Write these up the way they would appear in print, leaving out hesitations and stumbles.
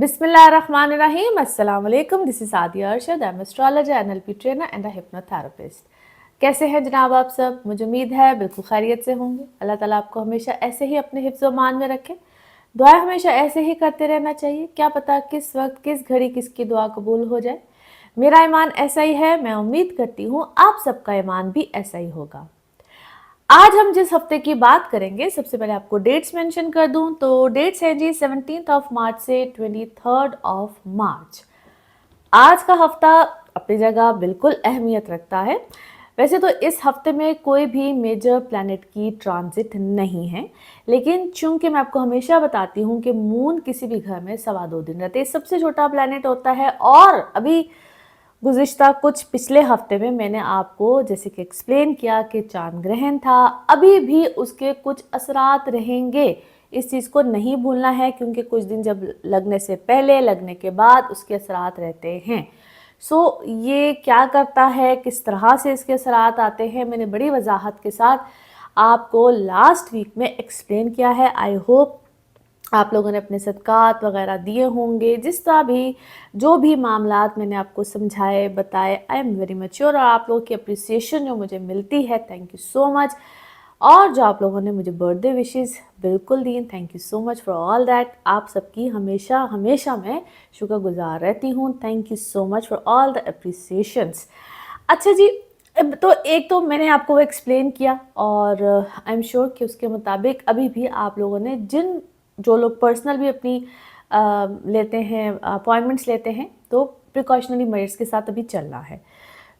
बिस्मिल्लाहिर्रहमानिर्रहीम। अस्सलाम वालेकुम। This is Adiya Arshad. I am astrologer, NLP trainer and a hypnotherapist. कैसे हैं जनाब आप सब? मुझे उम्मीद है बिल्कुल खैरियत से होंगे। अल्लाह ताला आपको हमेशा ऐसे ही अपने हिफ्ज़ व मान में रखे। दुआ हमेशा ऐसे ही करते रहना चाहिए। क्या पता किस वक्त किस घड़ी किसकी दुआ कबूल हो जाए। मेरा ईमान ऐसा ही है। मैं उम्मीद करती हूँ आप सबका ईमान भी ऐसा ही होगा। आज हम जिस हफ्ते की बात करेंगे, सबसे पहले आपको डेट्स मेंशन कर दूं तो डेट्स हैं जी 17 मार्च से 23 मार्च। आज का हफ्ता अपनी जगह बिल्कुल अहमियत रखता है। वैसे तो इस हफ्ते में कोई भी मेजर प्लैनेट की ट्रांजिट नहीं है, लेकिन चूंकि मैं आपको हमेशा बताती हूँ कि मून किसी भी घर में 2.25 दिन रहते हैं, सबसे छोटा प्लैनेट होता है। और अभी गुज़िश्ता कुछ पिछले हफ्ते में मैंने आपको जैसे कि एक्सप्लेन किया कि चांद ग्रहण था, अभी भी उसके कुछ असरात रहेंगे। इस चीज़ को नहीं भूलना है, क्योंकि कुछ दिन जब लगने से पहले लगने के बाद उसके असरात रहते हैं। ये क्या करता है, किस तरह से इसके असरात आते हैं, मैंने बड़ी वजाहत के साथ आपको लास्ट वीक में एक्सप्लेन किया है। आई होप आप लोगों ने अपने सदकात वगैरह दिए होंगे। जिस तरह भी जो भी मामलात मैंने आपको समझाए बताए, आई एम वेरी मैच्योर। और आप लोगों की अप्रिसिएशन जो मुझे मिलती है, थैंक यू सो मच। और जो आप लोगों ने मुझे बर्थडे विशेस बिल्कुल दी, thank you so much for all that. आप सबकी हमेशा हमेशा मैं शुक्रगुजार रहती हूँ। Thank you so much for all the appreciations. अच्छा जी, तो एक तो मैंने आपको वो एक्सप्लेन किया, और आई एम श्योर कि उसके मुताबिक अभी भी आप लोगों ने जो लोग पर्सनल भी अपनी लेते हैं, अपॉइंटमेंट्स लेते हैं, तो प्रिकॉशनरी मेजर्स के साथ अभी चलना है।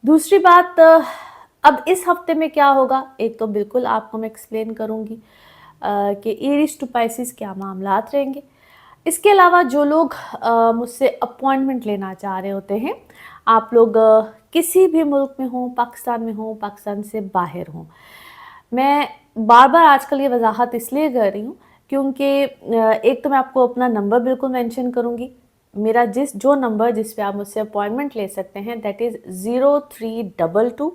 दूसरी बात, अब इस हफ्ते में क्या होगा, एक तो बिल्कुल आपको मैं एक्सप्लेन करूँगी कि एरीज टू पाइसिस क्या मामलात रहेंगे। इसके अलावा जो लोग मुझसे अपॉइंटमेंट लेना चाह रहे होते हैं, आप लोग किसी भी मुल्क में हों, पाकिस्तान में हों, पाकिस्तान से बाहर हों, मैं बार बार आजकल ये वजाहत इसलिए कर रही हूँ क्योंकि एक तो मैं आपको अपना नंबर बिल्कुल मेंशन करूँगी। मेरा जो नंबर जिस पे आप मुझसे अपॉइंटमेंट ले सकते हैं, दैट इज़ 0322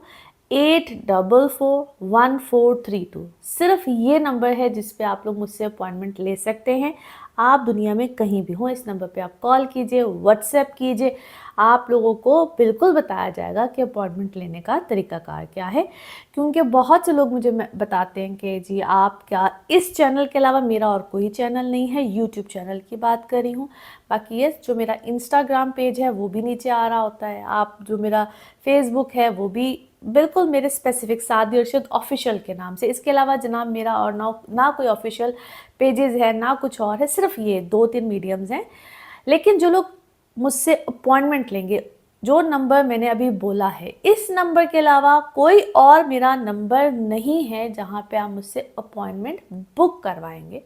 8441432। सिर्फ ये नंबर है जिस पे आप लोग मुझसे अपॉइंटमेंट ले सकते हैं। आप दुनिया में कहीं भी हों, इस नंबर पे आप कॉल कीजिए, व्हाट्सएप कीजिए, आप लोगों को बिल्कुल बताया जाएगा कि अपॉइंटमेंट लेने का तरीकाकार क्या है। क्योंकि बहुत से लोग मुझे बताते हैं कि जी आप क्या, इस चैनल के अलावा मेरा और कोई चैनल नहीं है, यूट्यूब चैनल की बात कर रही हूँ। बाकी ये जो मेरा इंस्टाग्राम पेज है वो भी नीचे आ रहा होता है, आप जो मेरा फेसबुक है वो भी बिल्कुल मेरे स्पेसिफिक सादिया अरशद ऑफिशियल के नाम से। इसके अलावा जनाब मेरा और ना कोई ऑफिशियल पेजेस है, ना कुछ और है, सिर्फ ये 2-3 मीडियम्स हैं। लेकिन जो लोग मुझसे अपॉइंटमेंट लेंगे, जो नंबर मैंने अभी बोला है, इस नंबर के अलावा कोई और मेरा नंबर नहीं है जहाँ पे आप मुझसे अपॉइंटमेंट बुक करवाएंगे।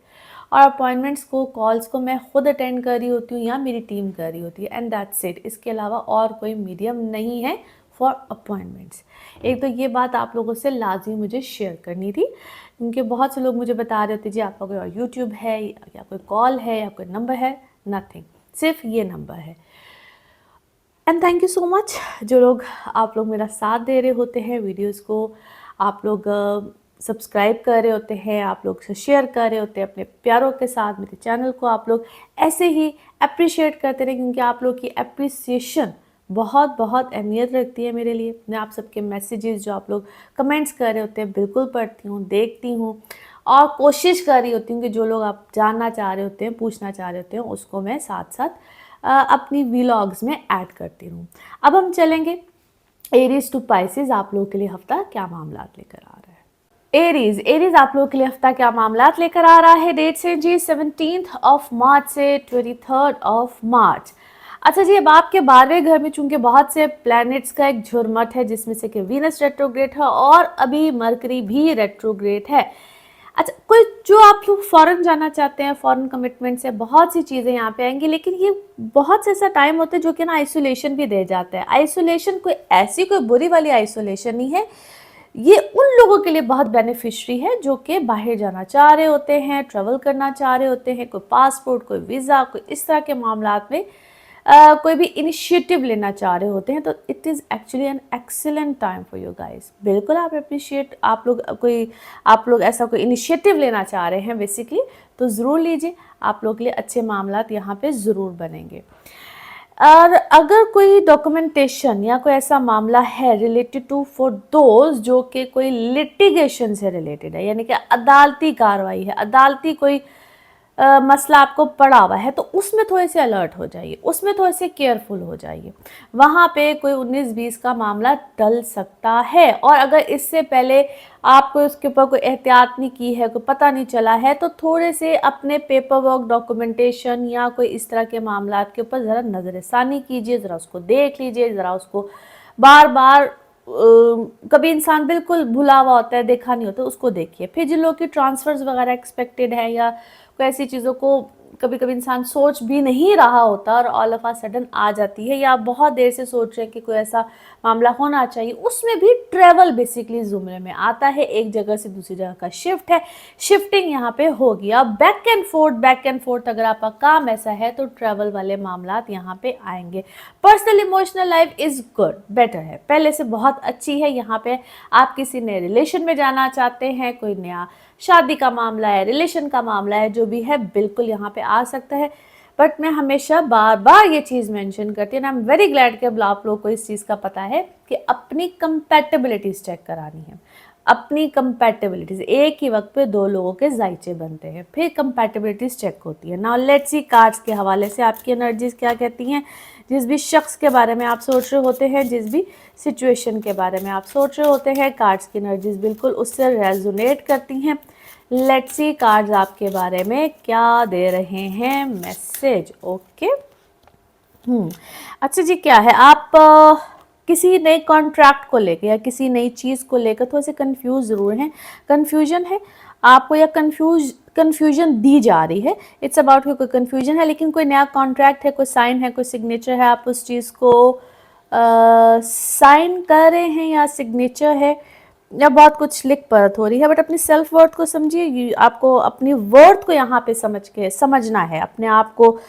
और अपॉइंटमेंट्स को, कॉल्स को मैं खुद अटेंड कर रही होती हूँ या मेरी टीम कर रही होती है, एंड दैट्स इट। इसके अलावा और कोई मीडियम नहीं है फॉर अपॉइंटमेंट्स। एक तो ये बात आप लोगों से लाजमी मुझे शेयर करनी थी, क्योंकि बहुत से लोग मुझे बता रहे होते जी आपका कोई और यूट्यूब है या कोई कॉल है या कोई नंबर है। नथिंग, सिर्फ ये नंबर है। And thank you so much जो लोग आप लोग मेरा साथ दे रहे होते हैं, वीडियोस को आप लोग सब्सक्राइब कर रहे होते हैं, आप लोग से शेयर कर रहे होते हैं अपने प्यारों के साथ। मेरे चैनल को आप लोग ऐसे ही अप्रिशिएट करते रहे, क्योंकि आप लोग की अप्रिसिएशन बहुत बहुत अहमियत रखती है मेरे लिए। मैं आप सबके मैसेजेस जो आप लोग कमेंट्स कर रहे होते हैं बिल्कुल पढ़ती हूँ, देखती हूँ, और कोशिश कर रही होती हूँ कि जो लोग आप जानना चाह रहे होते हैं, पूछना चाह रहे होते हैं, उसको मैं साथ साथ अपनी व्लॉग्स में ऐड करती हूँ। अब हम चलेंगे एरीज टू पाइसिस, आप लोगों के लिए हफ्ता क्या मामलात लेकर आ रहा है। एरीज आप लोगों के लिए हफ्ता क्या मामलात लेकर आ रहा है। डेट से जी 17 मार्च से 23 मार्च। अच्छा जी, अब आपके 12वें घर में चूंकि बहुत से प्लैनेट्स का एक झुरमट है, जिसमें से कि वीनस रेट्रोग्रेड है और अभी मरकरी भी रेट्रोग्रेड है। अच्छा, कोई जो आप लोग फॉरेन जाना चाहते हैं, फॉरेन कमिटमेंट से बहुत सी चीज़ें यहाँ पे आएंगी, लेकिन ये बहुत से ऐसा टाइम होता है जो कि ना आइसोलेशन भी दे जाता है। आइसोलेशन कोई ऐसी कोई बुरी वाली आइसोलेशन नहीं है, ये उन लोगों के लिए बहुत बेनिफिशरी है जो कि बाहर जाना चाह रहे होते हैं, ट्रैवल करना चाह रहे होते हैं, कोई पासपोर्ट, कोई वीज़ा, कोई इस तरह के मामलात में कोई भी इनिशिएटिव लेना चाह रहे होते हैं, तो it is actually an excellent time for you guys. बिल्कुल आप अप्रिशिएट, आप लोग ऐसा कोई इनिशिएटिव लेना चाह रहे हैं बेसिकली, तो ज़रूर लीजिए, आप लोग के लिए अच्छे मामलात यहाँ पे ज़रूर बनेंगे। और अगर कोई डॉक्यूमेंटेशन या कोई ऐसा मामला है रिलेटेड टू फॉर दोज जो कि कोई लिटिगेशन से रिलेटेड है, यानी कि अदालती कार्रवाई है, अदालती कोई मसला आपको पड़ा हुआ है, तो उसमें थोड़े से अलर्ट हो जाइए, उसमें थोड़े से केयरफुल हो जाइए। वहाँ पे कोई 19-20 का मामला टल सकता है, और अगर इससे पहले आपको उसके ऊपर कोई एहतियात नहीं की है, कोई पता नहीं चला है, तो थोड़े से अपने पेपर वर्क, डॉक्यूमेंटेशन या कोई इस तरह के मामला के ऊपर ज़रा नज़रसानी कीजिए, ज़रा उसको देख लीजिए, ज़रा उसको बार बार कभी इंसान बिल्कुल भुला हुआ होता है, देखा नहीं होता, उसको देखिए। फिर जिन लोगों की ट्रांसफ़र्स वगैरह एक्सपेक्टेड है या कोई ऐसी चीज़ों को कभी कभी इंसान सोच भी नहीं रहा होता और ऑल ऑफ आ सडन आ जाती है, या आप बहुत देर से सोच रहे हैं कि कोई ऐसा मामला होना चाहिए, उसमें भी ट्रैवल बेसिकली जुमरे में आता है। एक जगह से दूसरी जगह का शिफ्ट है, शिफ्टिंग यहाँ पे होगी। अब बैक एंड फोर्थ अगर आपका काम ऐसा है तो ट्रैवल वाले मामलात यहाँ पे आएंगे। Personal emotional life is good, better है, पहले से बहुत अच्छी है। यहाँ पे आप किसी नए रिलेशन में जाना चाहते हैं, कोई नया शादी का मामला है, रिलेशन का मामला है, जो भी है बिल्कुल यहाँ पे आ सकता है। बट मैं हमेशा बार बार ये चीज़ मेंशन करती हूँ, आई एम वेरी ग्लैड कि अब आप लोगों को इस चीज़ का पता है कि अपनी कंपैटिबिलिटीज चेक करानी है। अपनी कंपैटिबिलिटीज, एक ही वक्त पे दो लोगों के जायचे बनते हैं, फिर कंपैटिबिलिटीज चेक होती है। नाउ लेट्स सी कार्ड्स के हवाले से आपकी एनर्जीज क्या कहती हैं। जिस भी शख्स के बारे में आप सोच रहे होते हैं, जिस भी सिचुएशन के बारे में आप सोच रहे होते हैं, कार्ड्स की एनर्जीज बिल्कुल उससे रेजोनेट करती हैं। लेट्स सी कार्ड्स आपके बारे में क्या दे रहे हैं मैसेज। ओके, अच्छा जी, क्या है, आप किसी नए कॉन्ट्रैक्ट को लेकर या किसी नई चीज़ को लेकर थोड़े से कंफ्यूज ज़रूर हैं, कन्फ्यूजन है आपको, या कन्फ्यूजन दी जा रही है। इट्स अबाउट कोई कन्फ्यूजन है, लेकिन कोई नया कॉन्ट्रैक्ट है, कोई साइन है, कोई सिग्नेचर है, आप उस चीज़ को साइन कर रहे हैं या सिग्नेचर है, या बहुत कुछ लिख परत हो रही है। बट अपनी सेल्फ वर्थ को समझिए, आपको अपनी वर्थ को यहाँ पे समझना है, अपने आप को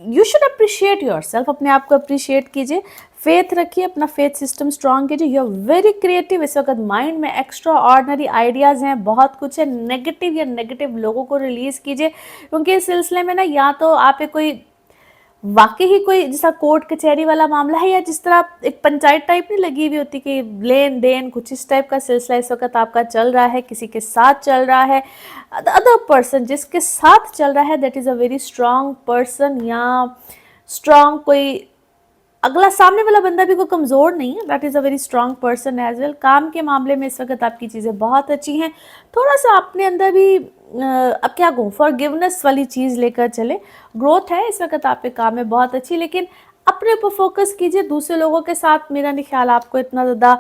you should appreciate your self, अपने आप को अप्रिशिएट कीजिए, फेथ रखिए, अपना फेथ सिस्टम स्ट्रांग कीजिए। यू आर वेरी क्रिएटिव, इस वक्त माइंड में एक्स्ट्रा ऑर्डिनरी आइडियाज़ हैं, बहुत कुछ है। नेगेटिव या नेगेटिव लोगों को रिलीज़ कीजिए, क्योंकि इस सिलसिले में ना या तो आप कोई वाकई ही कोई जैसा कोर्ट कचहरी वाला मामला है, या जिस तरह एक पंचायत टाइप नहीं लगी हुई होती कि लेन देन, कुछ इस टाइप का सिलसिला इस वक्त आपका चल रहा है, किसी के साथ चल रहा है। अदर पर्सन जिसके साथ चल रहा है that is a very strong person, या स्ट्रांग कोई अगला सामने वाला बंदा भी कोई कमज़ोर नहीं है, that is a very strong person as well. काम के मामले में इस वक्त आपकी चीज़ें बहुत अच्छी हैं। थोड़ा सा अपने अंदर भी अब क्या कहूँ, फॉरगिवनेस वाली चीज़ लेकर चले। ग्रोथ है इस वक्त आपके काम में बहुत अच्छी, लेकिन अपने ऊपर फोकस कीजिए। दूसरे लोगों के साथ मेरा नहीं ख्याल आपको इतना ज़्यादा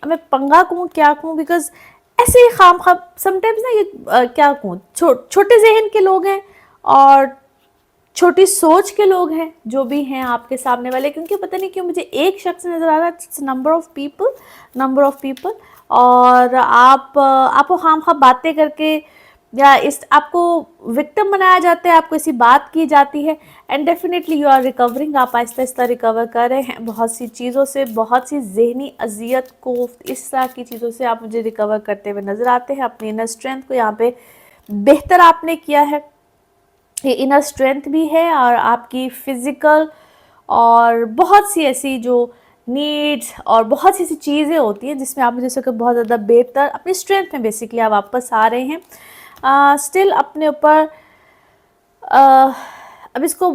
मैं पंगा कहूँ क्या कहूँ, बिकॉज ऐसे ही खाम खा समटाइम्स ना ये क्या कहूँ, छोटे जहन के लोग हैं और छोटी सोच के लोग हैं जो भी हैं आपके सामने वाले, क्योंकि पता नहीं क्यों मुझे एक शख्स नज़र आ रहा है, नंबर ऑफ पीपल, और आपको खामखा बातें करके या इस आपको विक्टिम बनाया जाता है, आपको ऐसी बात की जाती है, and definitely you are recovering, आप आहिस्ता आहिस्ता रिकवर कर रहे हैं बहुत सी चीज़ों से, बहुत सी जहनी अजियत को, इस तरह की चीज़ों से आप मुझे रिकवर करते हुए नज़र आते हैं। अपनी इनर स्ट्रेंथ को यहाँ पे बेहतर आपने किया है, ये इनर स्ट्रेंथ भी है, और आपकी फिज़िकल और बहुत सी ऐसी जो नीड्स और बहुत सी ऐसी चीज़ें होती हैं जिसमें आप जैसे कि बहुत ज़्यादा बेहतर अपनी स्ट्रेंथ में बेसिकली आप वापस आ रहे हैं। स्टिल अपने ऊपर अब इसको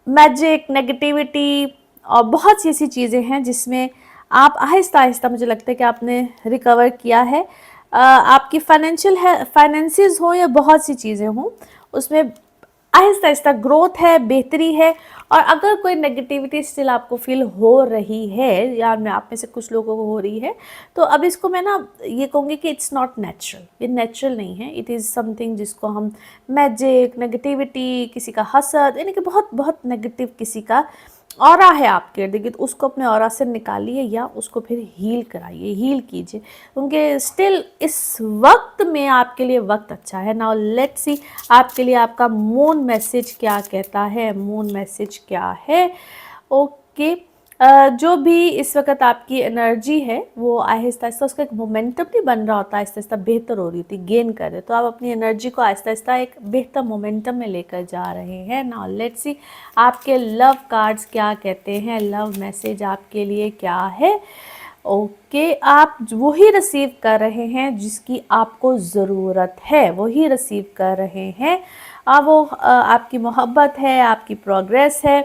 मैजिक, नेगेटिविटी और बहुत सी ऐसी चीज़ें हैं जिसमें आप आहिस्ता आहिस्ता मुझे लगता है कि आपने रिकवर किया है। आपकी फाइनेंसेस हो या बहुत सी चीज़ें हों, उसमें आहिस्ता आहिस्ता ग्रोथ है, बेहतरी है। और अगर कोई नेगेटिविटी स्टिल आपको फील हो रही है, या मैं आप में से कुछ लोगों को हो रही है, तो अब इसको मैं ना ये कहूँगी कि इट्स नॉट नेचुरल, ये नेचुरल नहीं है, इट इज़ समथिंग जिसको हम मैजिक, नेगेटिविटी, किसी का हसद, यानी कि बहुत बहुत नेगेटिव किसी का ऑरा है आपके इर्द गिर्द, उसको अपने ऑरा से निकालिए या उसको फिर हील कराइए, हील कीजिए, क्योंकि स्टिल इस वक्त में आपके लिए वक्त अच्छा है। नाउ लेट्स सी आपके लिए आपका मून मैसेज क्या कहता है, मून मैसेज क्या है। ओके, जो भी इस वक्त आपकी एनर्जी है वो आहिस्ता आहिस्ता उसका एक मोमेंटम नहीं बन रहा होता, आहिस्ता आहिस्ता बेहतर हो रही होती, गेन कर रहे, तो आप अपनी एनर्जी को आहिस्ता आहिस्ता एक बेहतर मोमेंटम में लेकर जा रहे हैं। नाउ लेट्स सी आपके लव कार्ड्स क्या कहते हैं, लव मैसेज आपके लिए क्या है। ओके, आप वही रिसीव कर रहे हैं जिसकी आपको ज़रूरत है, वही रिसीव कर रहे हैं। वो आपकी मोहब्बत है, आपकी प्रोग्रेस है,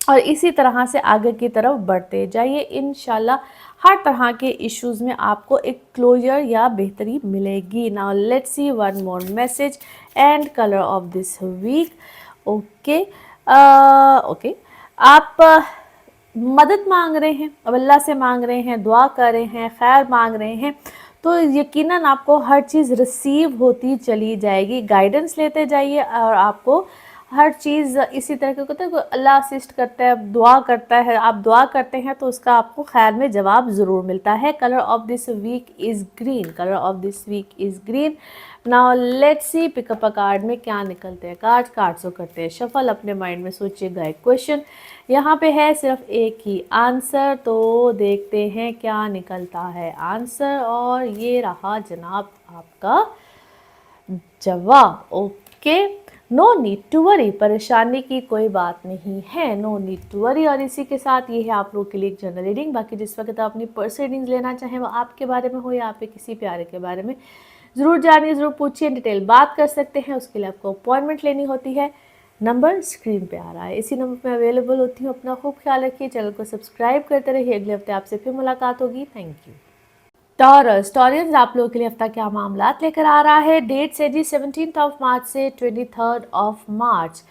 और इसी तरह से आगे की तरफ बढ़ते जाइए। इंशाल्लाह हर तरह के इश्यूज़ में आपको एक क्लोजर या बेहतरी मिलेगी। Now let's see one more message and colour of this week. Okay, okay, आप मदद मांग रहे हैं, अब अल्लाह से मांग रहे हैं, दुआ कर रहे हैं, खैर मांग रहे हैं, तो यकीनन आपको हर चीज़ रिसीव होती चली जाएगी। गाइडेंस लेते जाइए और आपको हर चीज़ इसी तरह के होता है, अल्लाह असिस्ट करता है, दुआ करता है, आप दुआ करते हैं तो उसका आपको खैर में जवाब ज़रूर मिलता है। Colour of this week is green, colour of this week is green. Now let's see pick up a card में क्या निकलते हैं कार्ड्स को करते हैं शफल। अपने माइंड में सोचिएगा एक क्वेश्चन, यहाँ पे है सिर्फ एक ही आंसर, तो देखते हैं क्या निकलता है आंसर। और ये रहा जनाब आपका जवाब। Okay, no need to worry, परेशानी की कोई बात नहीं है, नो नीड टू वरी। और इसी के साथ ये है आप लोगों के लिए एक जनरल रीडिंग। बाकी जिस वक्त आप अपनी पर्सनल रीडिंग्स लेना चाहें वो आपके बारे में हो या आपके किसी प्यारे के बारे में, ज़रूर जानिए, ज़रूर पूछिए, डिटेल बात कर सकते हैं। उसके लिए आपको अपॉइंटमेंट लेनी होती है, नंबर स्क्रीन पे आ रहा है, इसी नंबर पे अवेलेबल होती हूँ। अपना खूब ख्याल रखिए, चैनल को सब्सक्राइब करते रहिए। अगले हफ्ते आपसे फिर मुलाकात होगी। Thank you. टॉरस, टॉरियंस आप लोगों के लिए हफ्ता क्या मामला लेकर आ रहा है। डेट्स है जी 17 मार्च से 23 मार्च।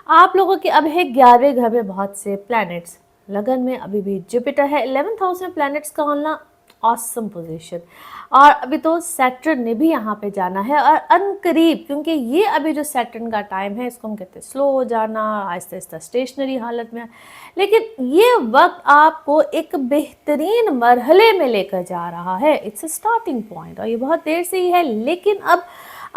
आप लोगों के अब है 11वें घर में बहुत से प्लैनेट्स, लगन में अभी भी जुपिटर है, 11th हाउस में प्लैनेट्स का होना ऑसम पोजीशन। और अभी तो सैटर्न ने भी यहाँ पे जाना है और अनकरीब, क्योंकि ये अभी जो सैटर्न का टाइम है इसको हम कहते हैं स्लो हो जाना, आहिस्ता आहिस्ता स्टेशनरी हालत में, लेकिन ये वक्त आपको एक बेहतरीन मरहले में लेकर जा रहा है। इट्स अ स्टार्टिंग पॉइंट और ये बहुत देर से ही है, लेकिन अब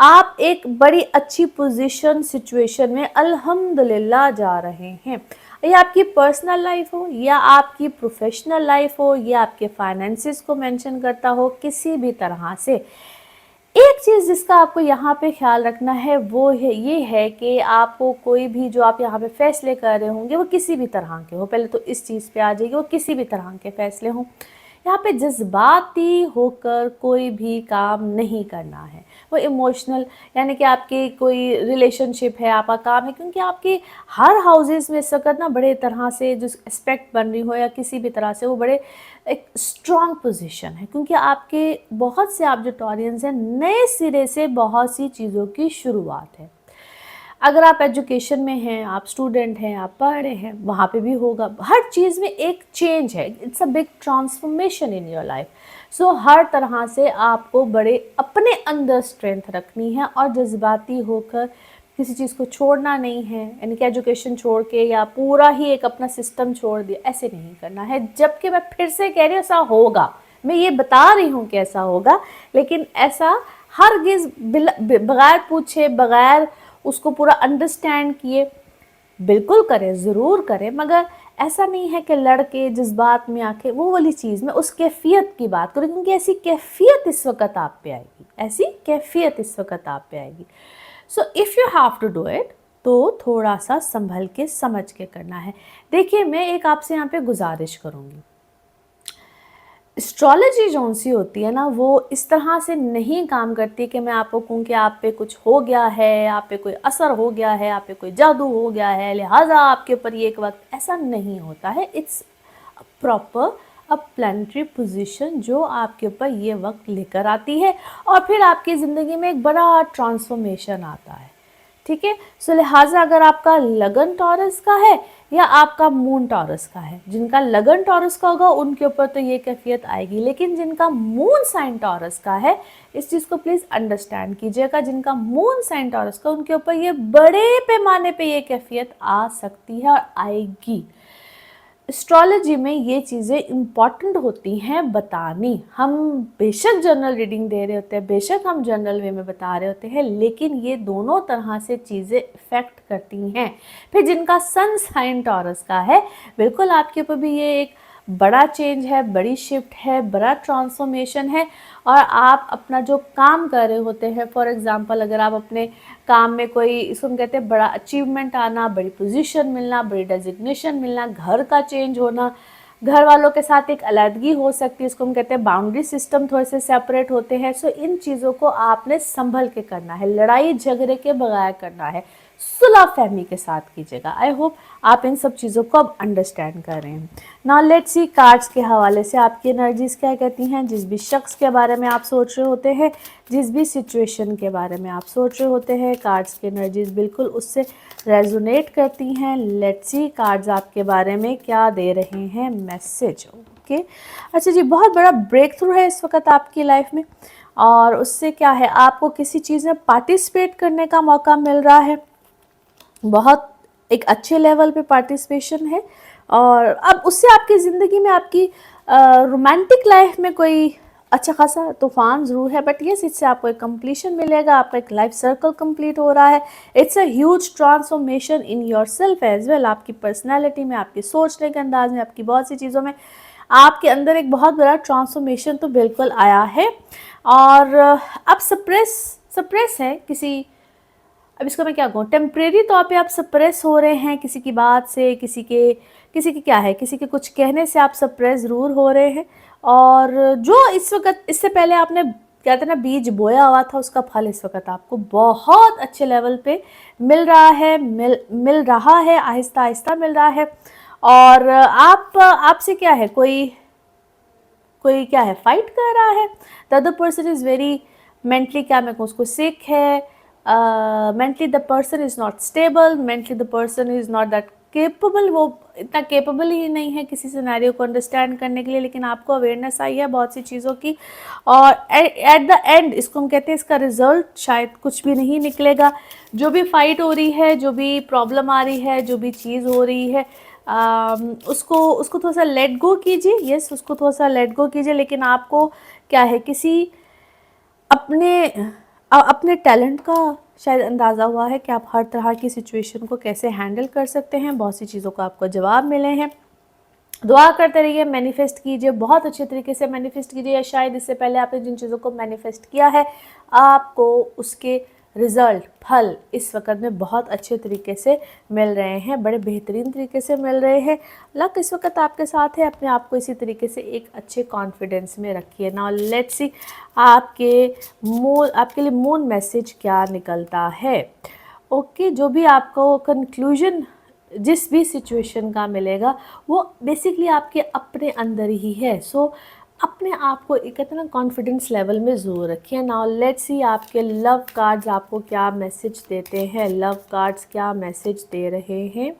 आप एक बड़ी अच्छी पोजीशन सिचुएशन में अल्हम्दुलिल्लाह जा रहे हैं। ये आपकी पर्सनल लाइफ हो या आपकी प्रोफेशनल लाइफ हो या आपके फाइनेंसिस को मेंशन करता हो, किसी भी तरह से एक चीज़ जिसका आपको यहाँ पे ख्याल रखना है वो है ये है कि आपको कोई भी जो आप यहाँ पे फैसले कर रहे होंगे वो किसी भी तरह के हो, पहले तो इस चीज़ पे आ जाइए, वो किसी भी तरह के फैसले हों। यहाँ पे जज्बाती होकर कोई भी काम नहीं करना है, वो इमोशनल, यानी कि आपकी कोई रिलेशनशिप है, आपका काम है, क्योंकि आपके हर हाउसेस में इस वक्त ना बड़े तरह से जो एस्पेक्ट बन रही हो या किसी भी तरह से वो बड़े एक स्ट्रॉन्ग पोजीशन है, क्योंकि आपके बहुत से आप जो टॉरियंस हैं नए सिरे से बहुत सी चीज़ों की शुरुआत है। अगर आप एजुकेशन में हैं, आप स्टूडेंट हैं, आप पढ़ रहे हैं, वहाँ पे भी होगा। हर चीज़ में एक चेंज है, it's a big transformation in your life. So हर तरह से आपको बड़े अपने अंदर स्ट्रेंथ रखनी है और जज्बाती होकर किसी चीज़ को छोड़ना नहीं है, यानी कि एजुकेशन छोड़ के या पूरा ही एक अपना सिस्टम छोड़ दिया, ऐसे नहीं करना है। जबकि मैं फिर से कह रही हूँ ऐसा होगा, मैं ये बता रही हूँ कि ऐसा होगा, लेकिन ऐसा हरगिज़ बगैर पूछे, बगैर उसको पूरा अंडरस्टैंड किए बिल्कुल करें, ज़रूर करें, मगर ऐसा नहीं है कि लड़के जज्बात में आके वो वाली चीज़ में उस कैफियत की बात करें, क्योंकि ऐसी कैफियत इस वक्त आप पे आएगी, ऐसी कैफियत इस वक्त आप पे आएगी। So if you have to do it तो थोड़ा सा संभल के समझ के करना है। देखिए, मैं एक आपसे यहाँ पे गुजारिश करूँगी, एस्ट्रोलॉजी जौन सी होती है ना वो इस तरह से नहीं काम करती कि मैं आपको कहूँ कि आप पे कुछ हो गया है, आप पे कोई असर हो गया है, आप पे कोई जादू हो गया है, लिहाजा आपके ऊपर ये एक वक्त, ऐसा नहीं होता है। It's proper a planetary position जो आपके ऊपर ये वक्त लेकर आती है और फिर आपकी ज़िंदगी में एक बड़ा ट्रांसफॉर्मेशन आता है। ठीक है, सो लिहाजा अगर आपका लगन टॉरस का है या आपका मून टॉरस का है, जिनका लगन टॉरस का होगा उनके ऊपर तो ये कैफियत आएगी, लेकिन जिनका मून साइन टॉरस का है, इस चीज़ को प्लीज़ अंडरस्टैंड कीजिएगा, जिनका मून साइन टॉरस का उनके ऊपर ये बड़े पैमाने पे ये कैफियत आ सकती है और आएगी। एस्ट्रोलॉजी में ये चीज़ें इम्पॉर्टेंट होती हैं बतानी। हम बेशक जनरल रीडिंग दे रहे होते हैं, बेशक हम जनरल वे में बता रहे होते हैं, लेकिन ये दोनों तरह से चीज़ें इफ़ेक्ट करती हैं। फिर जिनका सन साइन टॉरस का है, बिल्कुल आपके ऊपर भी ये एक बड़ा चेंज है, बड़ी शिफ्ट है, बड़ा ट्रांसफॉर्मेशन है। और आप अपना जो काम कर रहे होते हैं, फॉर एग्जांपल अगर आप अपने काम में कोई, इसको हम कहते हैं बड़ा अचीवमेंट आना, बड़ी पोजीशन मिलना, बड़ी डेजिग्नेशन मिलना, घर का चेंज होना, घर वालों के साथ एक अलग हो सकती है, इसको हम कहते हैं बाउंड्री सिस्टम थोड़े से सेपरेट होते हैं। सो इन चीज़ों को आपने संभल के करना है, लड़ाई झगड़े के बगैर करना है, सुलह फहमी के साथ कीजिएगा। आई होप आप इन सब चीज़ों को अब अंडरस्टैंड कर रहे हैं। नाउ लेट्स सी कार्ड्स के हवाले से आपकी एनर्जीज क्या कहती हैं। जिस भी शख्स के बारे में आप सोच रहे होते हैं, जिस भी सिचुएशन के बारे में आप सोच रहे होते हैं, कार्ड्स की एनर्जीज बिल्कुल उससे रेजोनेट करती हैं। लेट्स सी कार्ड्स आपके बारे में क्या दे रहे हैं मैसेज। ओके, अच्छा जी, बहुत बड़ा ब्रेक थ्रू है इस वक्त आपकी लाइफ में, और उससे क्या है, आपको किसी चीज़ में पार्टिसिपेट करने का मौका मिल रहा है, बहुत एक अच्छे लेवल पे पार्टिसिपेशन है। और अब उससे आपकी ज़िंदगी में आपकी रोमांटिक लाइफ में कोई अच्छा खासा तूफान ज़रूर है, बट यस, इससे आपको एक कंप्लीशन मिलेगा, आपका एक लाइफ सर्कल कंप्लीट हो रहा है। It's a huge transformation in yourself as well. आपकी पर्सनैलिटी में, आपके सोचने के अंदाज में, आपकी बहुत सी चीज़ों में आपके अंदर एक बहुत बड़ा ट्रांसफॉर्मेशन तो बिल्कुल आया है। और अब सप्रेस है किसी, अब इसको मैं क्या कहूँ, टेम्परेरी तौर पे आप सप्रेस हो रहे हैं किसी की बात से, किसी के क्या है, किसी के कुछ कहने से आप सप्रेस ज़रूर हो रहे हैं। और जो इस वक्त, इससे पहले आपने कहते हैं ना बीज बोया हुआ था, उसका फल इस वक्त आपको बहुत अच्छे लेवल पे मिल रहा है, मिल रहा है, आहिस्ता आहिस्ता मिल रहा है। और आपसे क्या है, कोई क्या है, फाइट कर रहा है। The other person is very mentally, क्या मैं कहूँ उसको, सिक है। Mentally the person is not stable, mentally the person is not that capable, वो इतना केपेबल ही नहीं है किसी सिनेरियो को अंडरस्टैंड करने के लिए, लेकिन आपको अवेयरनेस आई है बहुत सी चीज़ों की। और एट द एंड, इसको हम कहते हैं, इसका रिजल्ट शायद कुछ भी नहीं निकलेगा। जो भी फाइट हो रही है, जो भी प्रॉब्लम आ रही है, जो भी चीज़ हो रही है, उसको थोड़ा सा लेट गो कीजिए। यस, उसको थोड़ा सा लेट गो कीजिए, लेकिन आपको क्या है, किसी अपने टैलेंट का शायद अंदाज़ा हुआ है कि आप हर तरह की सिचुएशन को कैसे हैंडल कर सकते हैं। बहुत सी चीज़ों को आपको जवाब मिले हैं। दुआ करते रहिए, मैनिफेस्ट कीजिए, बहुत अच्छे तरीके से मैनिफेस्ट कीजिए। या शायद इससे पहले आपने जिन चीज़ों को मैनिफेस्ट किया है, आपको उसके रिज़ल्ट, फल इस वक्त में बहुत अच्छे तरीके से मिल रहे हैं, बड़े बेहतरीन तरीके से मिल रहे हैं। लक इस वक्त आपके साथ है। अपने आप को इसी तरीके से एक अच्छे कॉन्फिडेंस में रखिए। नाउ लेट्स सी आपके लिए मून मैसेज क्या निकलता है। ओके, जो भी आपको कंक्लूजन जिस भी सिचुएशन का मिलेगा, वो बेसिकली आपके अपने अंदर ही है। सो अपने आप को एक कहते हैं ना कॉन्फिडेंस लेवल में ज़रूर रखिए। नाउ लेट्स सी आपके लव कार्ड्स आपको क्या मैसेज देते हैं। लव कार्ड्स क्या मैसेज दे रहे हैं।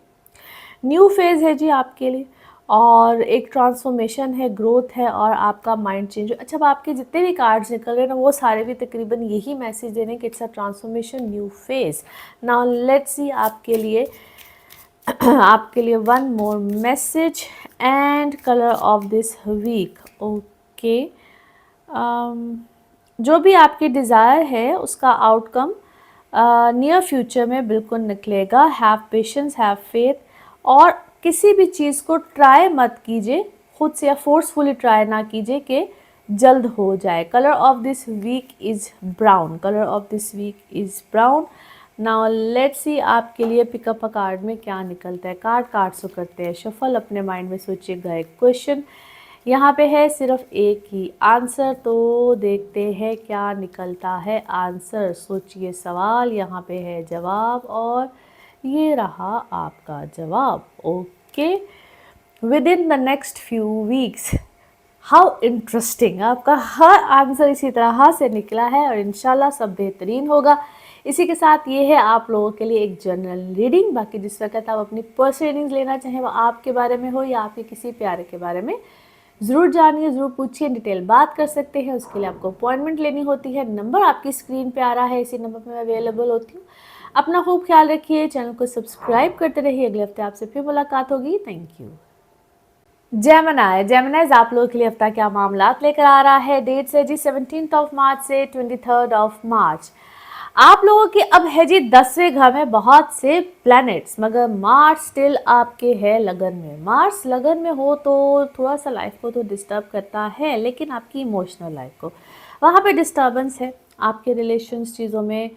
न्यू फेज़ है जी आपके लिए, और एक ट्रांसफॉर्मेशन है, ग्रोथ है, और आपका माइंड चेंज। अच्छा, अब आपके जितने भी कार्ड्स निकल रहे हैं ना, वो सारे भी तकरीबन यही मैसेज दे रहे हैं कि it's a transformation, new phase. Now let's see आपके लिए one more message and colour of this week. Okay, जो भी आपकी डिज़ायर है उसका आउटकम नियर फ्यूचर में बिल्कुल निकलेगा। हैव पेशेंस, हैव फेथ, और किसी भी चीज़ को ट्राई मत कीजिए खुद से, या फोर्सफुली ट्राई ना कीजिए कि जल्द हो जाए। Colour of this week is brown, colour of this week is brown. Now let's see आपके लिए पिकअप अ कार्ड में क्या निकलता है। कार्ड्स करते हैं शफल, अपने माइंड में सोचिएगा एक क्वेश्चन। यहाँ पे है सिर्फ एक ही आंसर, तो देखते हैं क्या निकलता है आंसर। सोचिए सवाल, यहाँ पे है जवाब, और ये रहा आपका जवाब। Okay, with in the next few weeks, how interesting, आपका हर आंसर इसी तरह से निकला है, और इंशाल्लाह सब बेहतरीन होगा। इसी के साथ ये है आप लोगों के लिए एक जनरल रीडिंग। बाकी जिस वक्त आप अपनी पर्सनल रीडिंग्स लेना चाहें, वो आपके बारे में हो या आपके किसी प्यारे के बारे में, ज़रूर जानिए, ज़रूर पूछिए, डिटेल बात कर सकते हैं। उसके लिए आपको अपॉइंटमेंट लेनी होती है। नंबर आपकी स्क्रीन पे आ रहा है, इसी नंबर पे मैं अवेलेबल होती हूँ। अपना खूब ख्याल रखिए, चैनल को सब्सक्राइब करते रहिए। अगले हफ्ते आपसे फिर मुलाकात होगी। Thank you. जेमिनाई जेमिनाइज आप लोगों के लिए हफ्ता क्या मामला लेकर आ रहा है। डेट्स है जी 17 मार्च से 23 मार्च। आप लोगों की अब है जी 10वें घर में बहुत से प्लैनेट्स, मगर मार्स स्टिल आपके है लगन में। मार्स लगन में हो तो थोड़ा सा लाइफ को तो डिस्टर्ब करता है, लेकिन आपकी इमोशनल लाइफ को वहाँ पे डिस्टर्बेंस है। आपके रिलेशंस चीज़ों में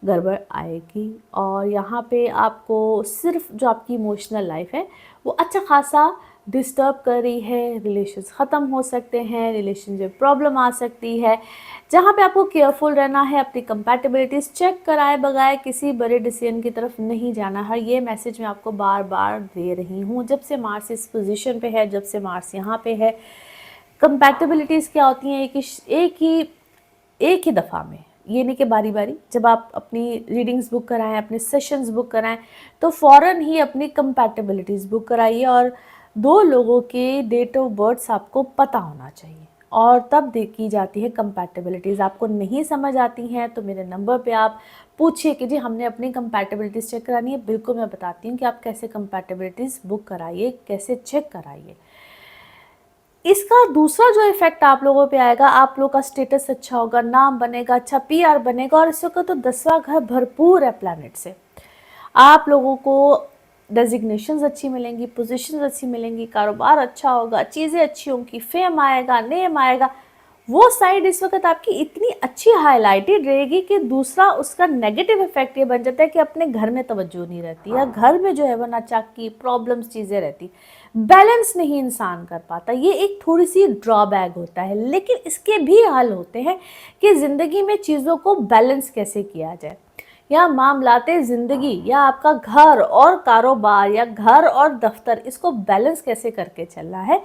गड़बड़ आएगी, और यहाँ पे आपको सिर्फ जो आपकी इमोशनल लाइफ है वो अच्छा खासा डिस्टर्ब कर रही है। रिलेशंस ख़त्म हो सकते हैं, रिलेशनशिप प्रॉब्लम आ सकती है, जहाँ पे आपको केयरफुल रहना है। अपनी कंपैटिबिलिटीज़ चेक कराए बगैर किसी बड़े डिसीजन की तरफ नहीं जाना है। ये मैसेज मैं आपको बार बार दे रही हूँ। जब से मार्स इस पोजीशन पे है, जब से मार्स यहाँ पे है, कंपैटिबिलिटीज़ क्या होती हैं, एक ही दफ़ा में, ये नहीं कि बारी बारी। जब आप अपनी रीडिंग्स बुक कराएं, अपने सेशंस बुक कराएं, तो फ़ौरन ही अपनी कंपैटिबिलिटीज़ बुक कराइए, और 2 लोगों के डेट ऑफ बर्थ्स आपको पता होना चाहिए, और तब देखी जाती है कंपैटिबिलिटीज़। आपको नहीं समझ आती हैं तो मेरे नंबर पे आप पूछिए कि जी हमने अपनी कंपैटिबिलिटीज़ चेक करानी है। बिल्कुल मैं बताती हूँ कि आप कैसे कंपैटिबिलिटीज़ बुक कराइए, कैसे चेक कराइए। इसका दूसरा जो इफेक्ट आप लोगों पे आएगा, आप लोगों का स्टेटस अच्छा होगा, नाम बनेगा, अच्छा पीआर बनेगा। और इस वक्त तो 10वां घर भरपूर है प्लैनेट से। आप लोगों को डेजिग्नेशंस अच्छी मिलेंगी, पोजीशंस अच्छी मिलेंगी, कारोबार अच्छा होगा, चीज़ें अच्छी होंगी, फेम आएगा, नेम आएगा। वो साइड इस वक्त आपकी इतनी अच्छी हाईलाइटेड रहेगी कि दूसरा उसका नेगेटिव इफेक्ट ये बन जाता है कि अपने घर में तवज्जो नहीं रहती, या घर में जो है वो नाचाकी प्रॉब्लम्स चीज़ें रहती, बैलेंस नहीं इंसान कर पाता। ये एक थोड़ी सी ड्रॉबैक होता है, लेकिन इसके भी हल होते हैं कि ज़िंदगी में चीज़ों को बैलेंस कैसे किया जाए, या मामलाते ज़िंदगी, या आपका घर और कारोबार, या घर और दफ्तर, इसको बैलेंस कैसे करके चलना है।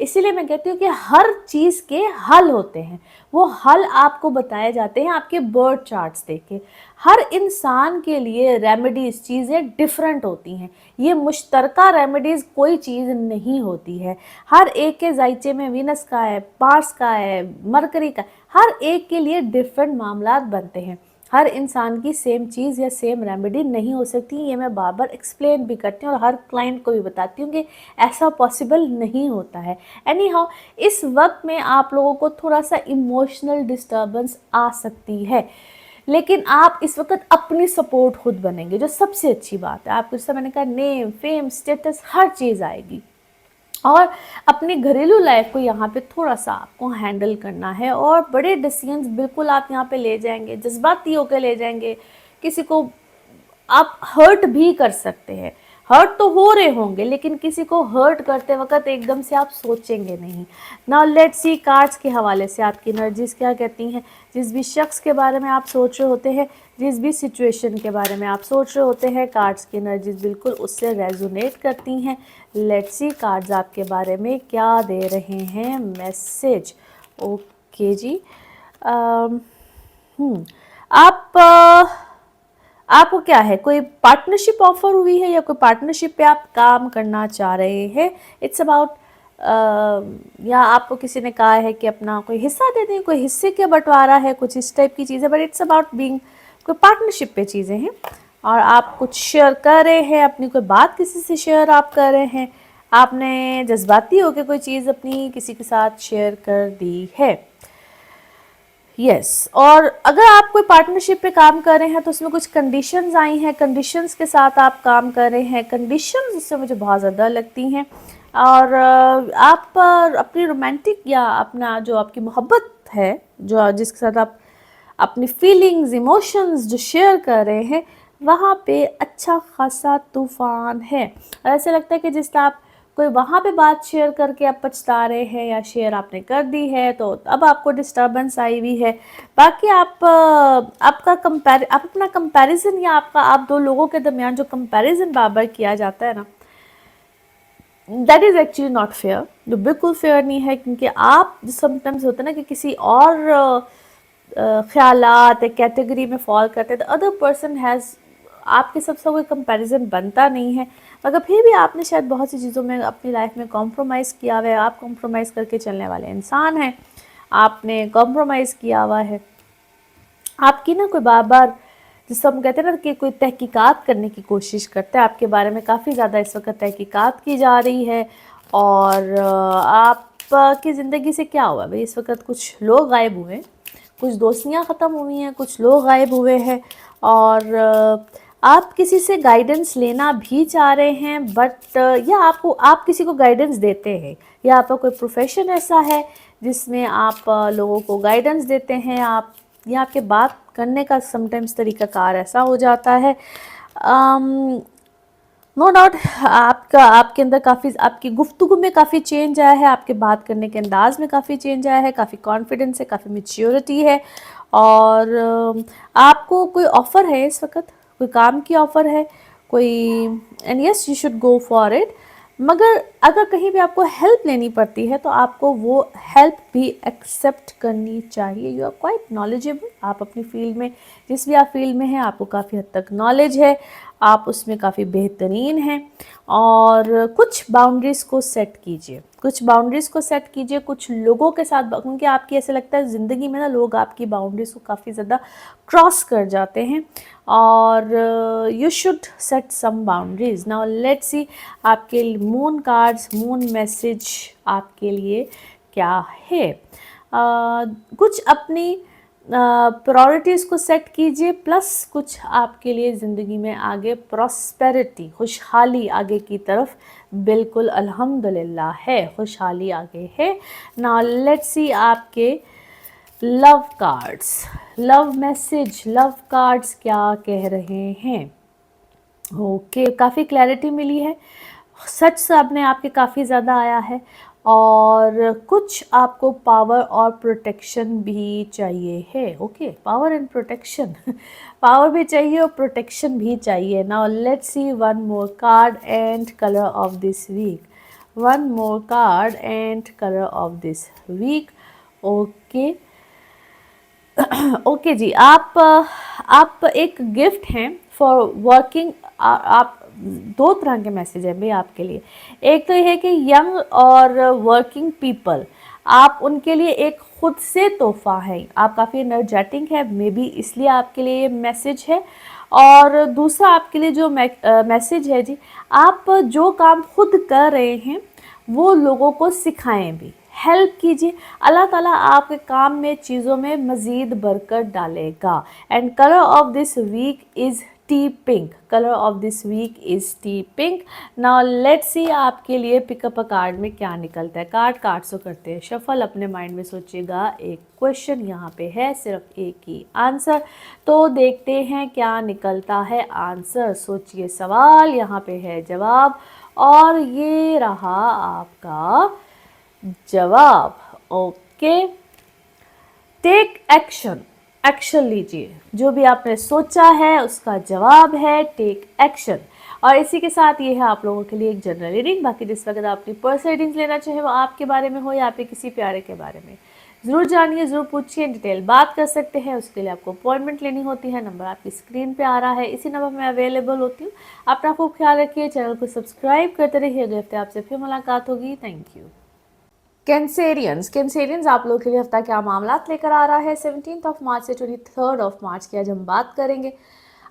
इसीलिए मैं कहती हूँ कि हर चीज़ के हल होते हैं। वो हल आपको बताए जाते हैं आपके बर्थ चार्ट्स देख के। हर इंसान के लिए रेमेडीज़ चीज़ें डिफरेंट होती हैं। ये मुश्तरका रेमेडीज़ कोई चीज़ नहीं होती है। हर एक के जायचे में वीनस का है, मार्स का है, मरकरी का, हर एक के लिए डिफरेंट मामलात बनते हैं। हर इंसान की सेम चीज़ या सेम रेमेडी नहीं हो सकती। ये मैं बार बार एक्सप्लेन भी करती हूँ, और हर क्लाइंट को भी बताती हूँ कि ऐसा पॉसिबल नहीं होता है। एनी हाउ, इस वक्त में आप लोगों को थोड़ा सा इमोशनल डिस्टर्बेंस आ सकती है, लेकिन आप इस वक्त अपनी सपोर्ट खुद बनेंगे, जो सबसे अच्छी बात है। आपको जैसा मैंने कहा, नेम, फेम, स्टेटस, हर चीज़ आएगी। और अपनी घरेलू लाइफ को यहाँ पे थोड़ा सा आपको हैंडल करना है, और बड़े डिसीजंस बिल्कुल आप यहाँ पे ले जाएंगे, जज्बाती होकर ले जाएंगे। किसी को आप हर्ट भी कर सकते हैं। हर्ट तो हो रहे होंगे, लेकिन किसी को हर्ट करते वक्त एकदम से आप सोचेंगे नहीं। नाउ लेट्स सी कार्ड्स के हवाले से आपकी एनर्जीज क्या कहती हैं। जिस भी शख्स के बारे में आप सोच रहे होते हैं, जिस भी सिचुएशन के बारे में आप सोच रहे होते हैं, कार्ड्स की एनर्जीज बिल्कुल उससे रेजोनेट करती हैं। लेट्स सी कार्ड्स आपके बारे में क्या दे रहे हैं मैसेज। ओके जी। आपको क्या है, कोई पार्टनरशिप ऑफर हुई है, या कोई पार्टनरशिप पे आप काम करना चाह रहे हैं। इट्स अबाउट या आपको किसी ने कहा है कि अपना कोई हिस्सा दे दें, कोई हिस्से के बंटवारा है, कुछ इस टाइप की चीज़ें। बट इट्स अबाउट बीइंग, कोई पार्टनरशिप पे चीज़ें हैं, और आप कुछ शेयर कर रहे हैं, अपनी कोई बात किसी से शेयर आप कर रहे हैं। आपने जज्बाती होकर कोई चीज़ अपनी किसी के साथ शेयर कर दी है। यस और अगर आप कोई पार्टनरशिप पे काम कर रहे हैं तो उसमें कुछ कंडीशंस आई हैं, कंडीशंस के साथ आप काम कर रहे हैं। कंडीशंस इससे मुझे बहुत ज़्यादा लगती हैं, और आप अपनी रोमांटिक या अपना जो आपकी मोहब्बत है, जो जिसके साथ आप अपनी फीलिंग्स, इमोशंस जो शेयर कर रहे हैं, वहाँ पे अच्छा खासा तूफान है। और ऐसे लगता है कि जिस तरह आप कोई वहाँ पे बात शेयर करके आप पछता रहे हैं, या शेयर आपने कर दी है तो अब आपको डिस्टर्बेंस आई हुई है। बाकी आप अपना कंपैरिजन, या आप 2 लोगों के दरमियान जो कंपैरिजन बार बार किया जाता है ना, that is actually not fair. जो बिल्कुल फेयर नहीं है, क्योंकि आप समटाइम्स होता है ना कि किसी और ख्यालात कैटेगरी में फॉल करते हैं, तो अदर पर्सन हैज़, आपके सबसे कोई कंपैरिजन बनता नहीं है। मगर फिर भी आपने शायद बहुत सी चीज़ों में अपनी लाइफ में कॉम्प्रोमाइज़ किया हुआ है। आप कॉम्प्रोमाइज़ करके चलने वाले इंसान हैं, आपने कॉम्प्रोमाइज़ किया हुआ है। आपकी ना कोई बार बार, जिसको हम कहते हैं ना कि कोई तहकीकात करने की कोशिश करता है, आपके बारे में काफ़ी ज़्यादा इस वक्त तहकीकात की जा रही है, और आपकी ज़िंदगी से क्या हुआ भाई? इस वक्त कुछ लोग गायब हुए हैं, कुछ दोस्तियाँ ख़त्म हुई हैं, कुछ लोग गायब हुए हैं, और आप किसी से गाइडेंस लेना भी चाह रहे हैं, बट या आप किसी को गाइडेंस देते हैं, या आपका कोई प्रोफेशन ऐसा है जिसमें आप लोगों को गाइडेंस देते हैं, आप या आपके बात करने का समटाइम्स तरीक़ाकार ऐसा हो जाता है। नो डाउट आपके अंदर काफ़ी, आपकी गुफ्तगू में काफ़ी चेंज आया है, आपके बात करने के अंदाज में काफ़ी चेंज आया है, काफ़ी कॉन्फिडेंस है, काफ़ी मैच्योरिटी है, और आपको कोई ऑफ़र है इस वक्त, कोई काम की ऑफ़र है कोई, and yes you should go for it. मगर अगर कहीं भी आपको हेल्प लेनी पड़ती है तो आपको वो हेल्प भी एक्सेप्ट करनी चाहिए। यू आर क्वाइट नॉलेजेबल, आप अपनी फील्ड में, जिस भी आप फील्ड में हैं, आपको काफ़ी हद तक नॉलेज है, आप उसमें काफ़ी बेहतरीन हैं, और कुछ बाउंड्रीज़ को सेट कीजिए, कुछ बाउंड्रीज़ को सेट कीजिए कुछ लोगों के साथ, क्योंकि आपकी ऐसे लगता है ज़िंदगी में ना लोग आपकी बाउंड्रीज़ को काफ़ी ज़्यादा क्रॉस कर जाते हैं, और you should set some boundaries. Now let's see आपके मून कार्ड्स, मून मैसेज आपके लिए क्या है। कुछ अपनी प्रायोरिटीज़ को सेट कीजिए, प्लस कुछ आपके लिए ज़िंदगी में आगे प्रॉस्पेरिटी, खुशहाली आगे की तरफ बिल्कुल अल्हम्दुलिल्लाह है, खुशहाली आगे है। नाउ लेट्स सी आपके love cards, love message, love cards क्या कह रहे हैं। ओके, काफ़ी क्लैरिटी मिली है, सच सामने आपके काफ़ी ज़्यादा आया है, और कुछ आपको पावर और प्रोटेक्शन भी चाहिए है। Okay, power and protection power भी चाहिए और प्रोटेक्शन भी चाहिए। Now let's see one more card and colour of this week, one more card and colour of this week. Okay okay जी, आप एक गिफ्ट हैं फॉर वर्किंग। आप दो तरह के मैसेज हैं भाई आपके लिए। एक तो ये है कि यंग और वर्किंग पीपल, आप उनके लिए एक खुद से तोहफा है, आप काफ़ी एनर्जेटिक है, मे बी इसलिए आपके लिए ये मैसेज है। और दूसरा आपके लिए जो मैसेज है जी, आप जो काम खुद कर रहे हैं वो लोगों को सिखाएं भी, हेल्प कीजिए। अल्लाह ताला आपके काम में, चीज़ों में मज़ीद बरकत डालेगा। And colour of this week is tea pink, colour of this week is tea pink. Now let's see आपके लिए पिकअप अ कार्ड में क्या निकलता है। कार्ड सो करते हैं शफल, अपने माइंड में सोचिएगा, एक क्वेश्चन यहाँ पे है, सिर्फ एक ही आंसर, तो देखते हैं क्या निकलता है आंसर। सोचिए सवाल, यहाँ पे है जवाब, और ये रहा आपका जवाब। ओके, टेक एक्शन, एक्शन लीजिए, जो भी आपने सोचा है उसका जवाब है टेक एक्शन। और इसी के साथ ये है आप लोगों के लिए एक जनरल रीडिंग। बाकी जिस वक्त आप अपनी पर्सनल रीडिंग्स लेना चाहे वो आपके बारे में हो या आपके किसी प्यारे के बारे में, ज़रूर जानिए, ज़रूर पूछिए, डिटेल बात कर सकते हैं। उसके लिए आपको अपॉइंटमेंट लेनी होती है, नंबर आपकी स्क्रीन पे आ रहा है, इसी नंबर में अवेलेबल होती हूँ। अपना खूब ख्याल रखिए, चैनल को सब्सक्राइब करते रहिए। अगले हफ्ते आपसे फिर मुलाकात होगी। Thank you. कैंसेरियंस आप लोगों के लिए हफ्ता क्या मामला लेकर आ रहा है 17 मार्च से 23 मार्च की आज हम बात करेंगे।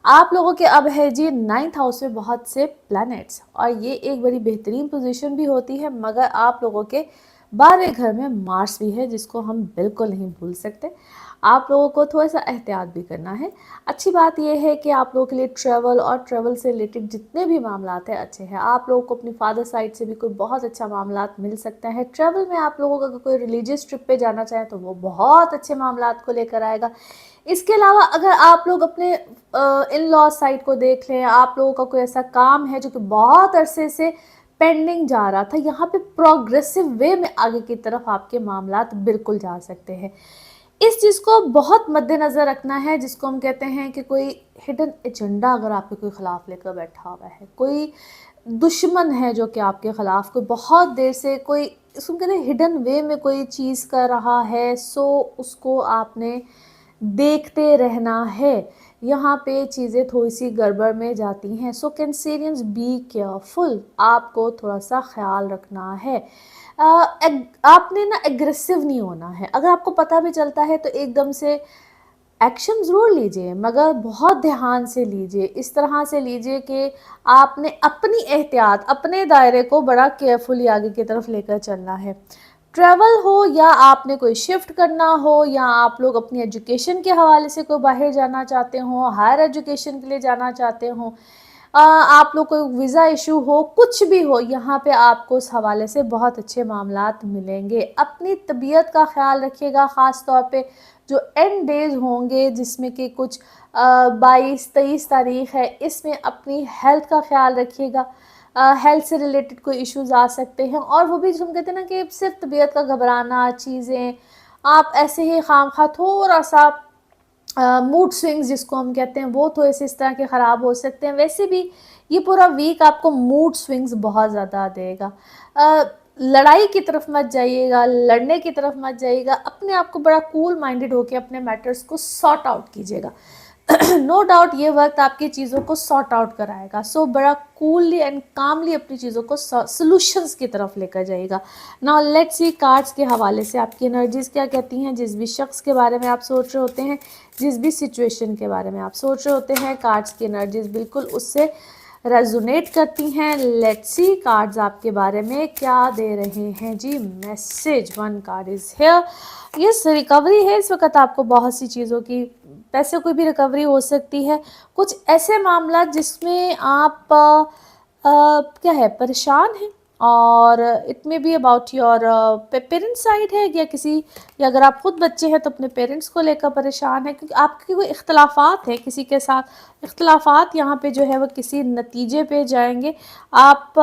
आप लोगों के अब है जी 9th हाउस में बहुत से प्लैनेट्स, और ये एक बड़ी बेहतरीन पोजीशन भी होती है, मगर आप लोगों के 12वें घर में मार्स भी है, जिसको हम बिल्कुल नहीं भूल सकते। आप लोगों को थोड़ा सा एहतियात भी करना है। अच्छी बात यह है कि आप लोगों के लिए ट्रैवल और ट्रैवल से रिलेटेड जितने भी मामला हैं अच्छे हैं। आप लोगों को अपनी फादर साइड से भी कोई बहुत अच्छा मामला मिल सकता है। ट्रैवल में आप लोगों को अगर कोई रिलीजियस ट्रिप पे जाना चाहें तो वो बहुत अच्छे मामला को लेकर आएगा। इसके अलावा अगर आप लोग अपने इन लॉ साइड को देख लें, आप लोगों का कोई ऐसा काम है जो कि बहुत अरसे से पेंडिंग जा रहा था, यहाँ पे प्रोग्रेसिव वे में आगे की तरफ आपके मामलात बिल्कुल जा सकते हैं। इस चीज़ को बहुत मद्देनज़र रखना है, जिसको हम कहते हैं कि कोई हिडन एजेंडा अगर आपके कोई ख़िलाफ़ लेकर बैठा हुआ है, कोई दुश्मन है जो कि आपके ख़िलाफ़ कोई बहुत देर से कोई, इसको कहते हैं हिडन वे में कोई चीज़ कर रहा है, सो उसको आपने देखते रहना है। यहाँ पे चीज़ें थोड़ी सी गड़बड़ में जाती हैं। सो कैंसेरियंस बी केयरफुल, आपको थोड़ा सा ख्याल रखना है। आपने ना एग्रेसिव नहीं होना है। अगर आपको पता भी चलता है तो एकदम से एक्शन ज़रूर लीजिए, मगर बहुत ध्यान से लीजिए, इस तरह से लीजिए कि आपने अपनी एहतियात, अपने दायरे को बड़ा केयरफुली आगे की तरफ लेकर चलना है। ट्रैवल हो या आपने कोई शिफ्ट करना हो या आप लोग अपनी एजुकेशन के हवाले से कोई बाहर जाना चाहते हो, हायर एजुकेशन के लिए जाना चाहते हो, आप लोग को वीज़ा इशू हो, कुछ भी हो, यहाँ पे आपको उस हवाले से बहुत अच्छे मामलात मिलेंगे। अपनी तबीयत का ख़्याल रखिएगा, ख़ास तौर पे जो एंड डेज़ होंगे जिसमें कि कुछ 22-23 तारीख़ है, इसमें अपनी हेल्थ का ख़्याल रखिएगा। हेल्थ से रिलेटेड कोई इश्यूज़ आ सकते हैं, और वो भी जो हम कहते हैं ना कि सिर्फ तबीयत का घबराना, चीज़ें आप ऐसे ही खामखा थोड़ा सा मूड स्विंग्स जिसको हम कहते हैं, वो थोड़े से इस तरह के ख़राब हो सकते हैं। वैसे भी ये पूरा वीक आपको मूड स्विंग्स बहुत ज़्यादा देगा। लड़ाई की तरफ मत जाइएगा, लड़ने की तरफ मत जाइएगा, अपने आप को बड़ा कूल माइंडेड होकर अपने मैटर्स को सॉर्ट आउट कीजिएगा। नो डाउट ये वक्त आपकी चीज़ों को सॉर्ट आउट कराएगा। सो बड़ा कूलली एंड कामली अपनी चीज़ों को सॉल्यूशंस की तरफ लेकर जाइएगा। नाउ लेट्स सी कार्ड्स के हवाले से आपकी एनर्जीज़ क्या कहती हैं। जिस भी शख्स के बारे में आप सोच रहे होते हैं, जिस भी सिचुएशन के बारे में आप सोच रहे होते हैं, कार्ड्स की एनर्जीज़ बिल्कुल उससे रेजोनेट करती हैं। लेट्स सी कार्ड्स आपके बारे में क्या दे रहे हैं जी। Message, one card is here. Yes, recovery है इस वक्त आपको बहुत सी चीज़ों की, पैसे की भी रिकवरी हो सकती है। कुछ ऐसे मामला जिसमें आप क्या है, परेशान हैं, और it may be about your parents side है, या किसी, या अगर आप खुद बच्चे हैं तो अपने पेरेंट्स को लेकर परेशान है, क्योंकि आपके कोई इख्तलाफात है किसी के साथ। इख्तलाफात यहाँ पे जो है वो किसी नतीजे पे जाएंगे। आप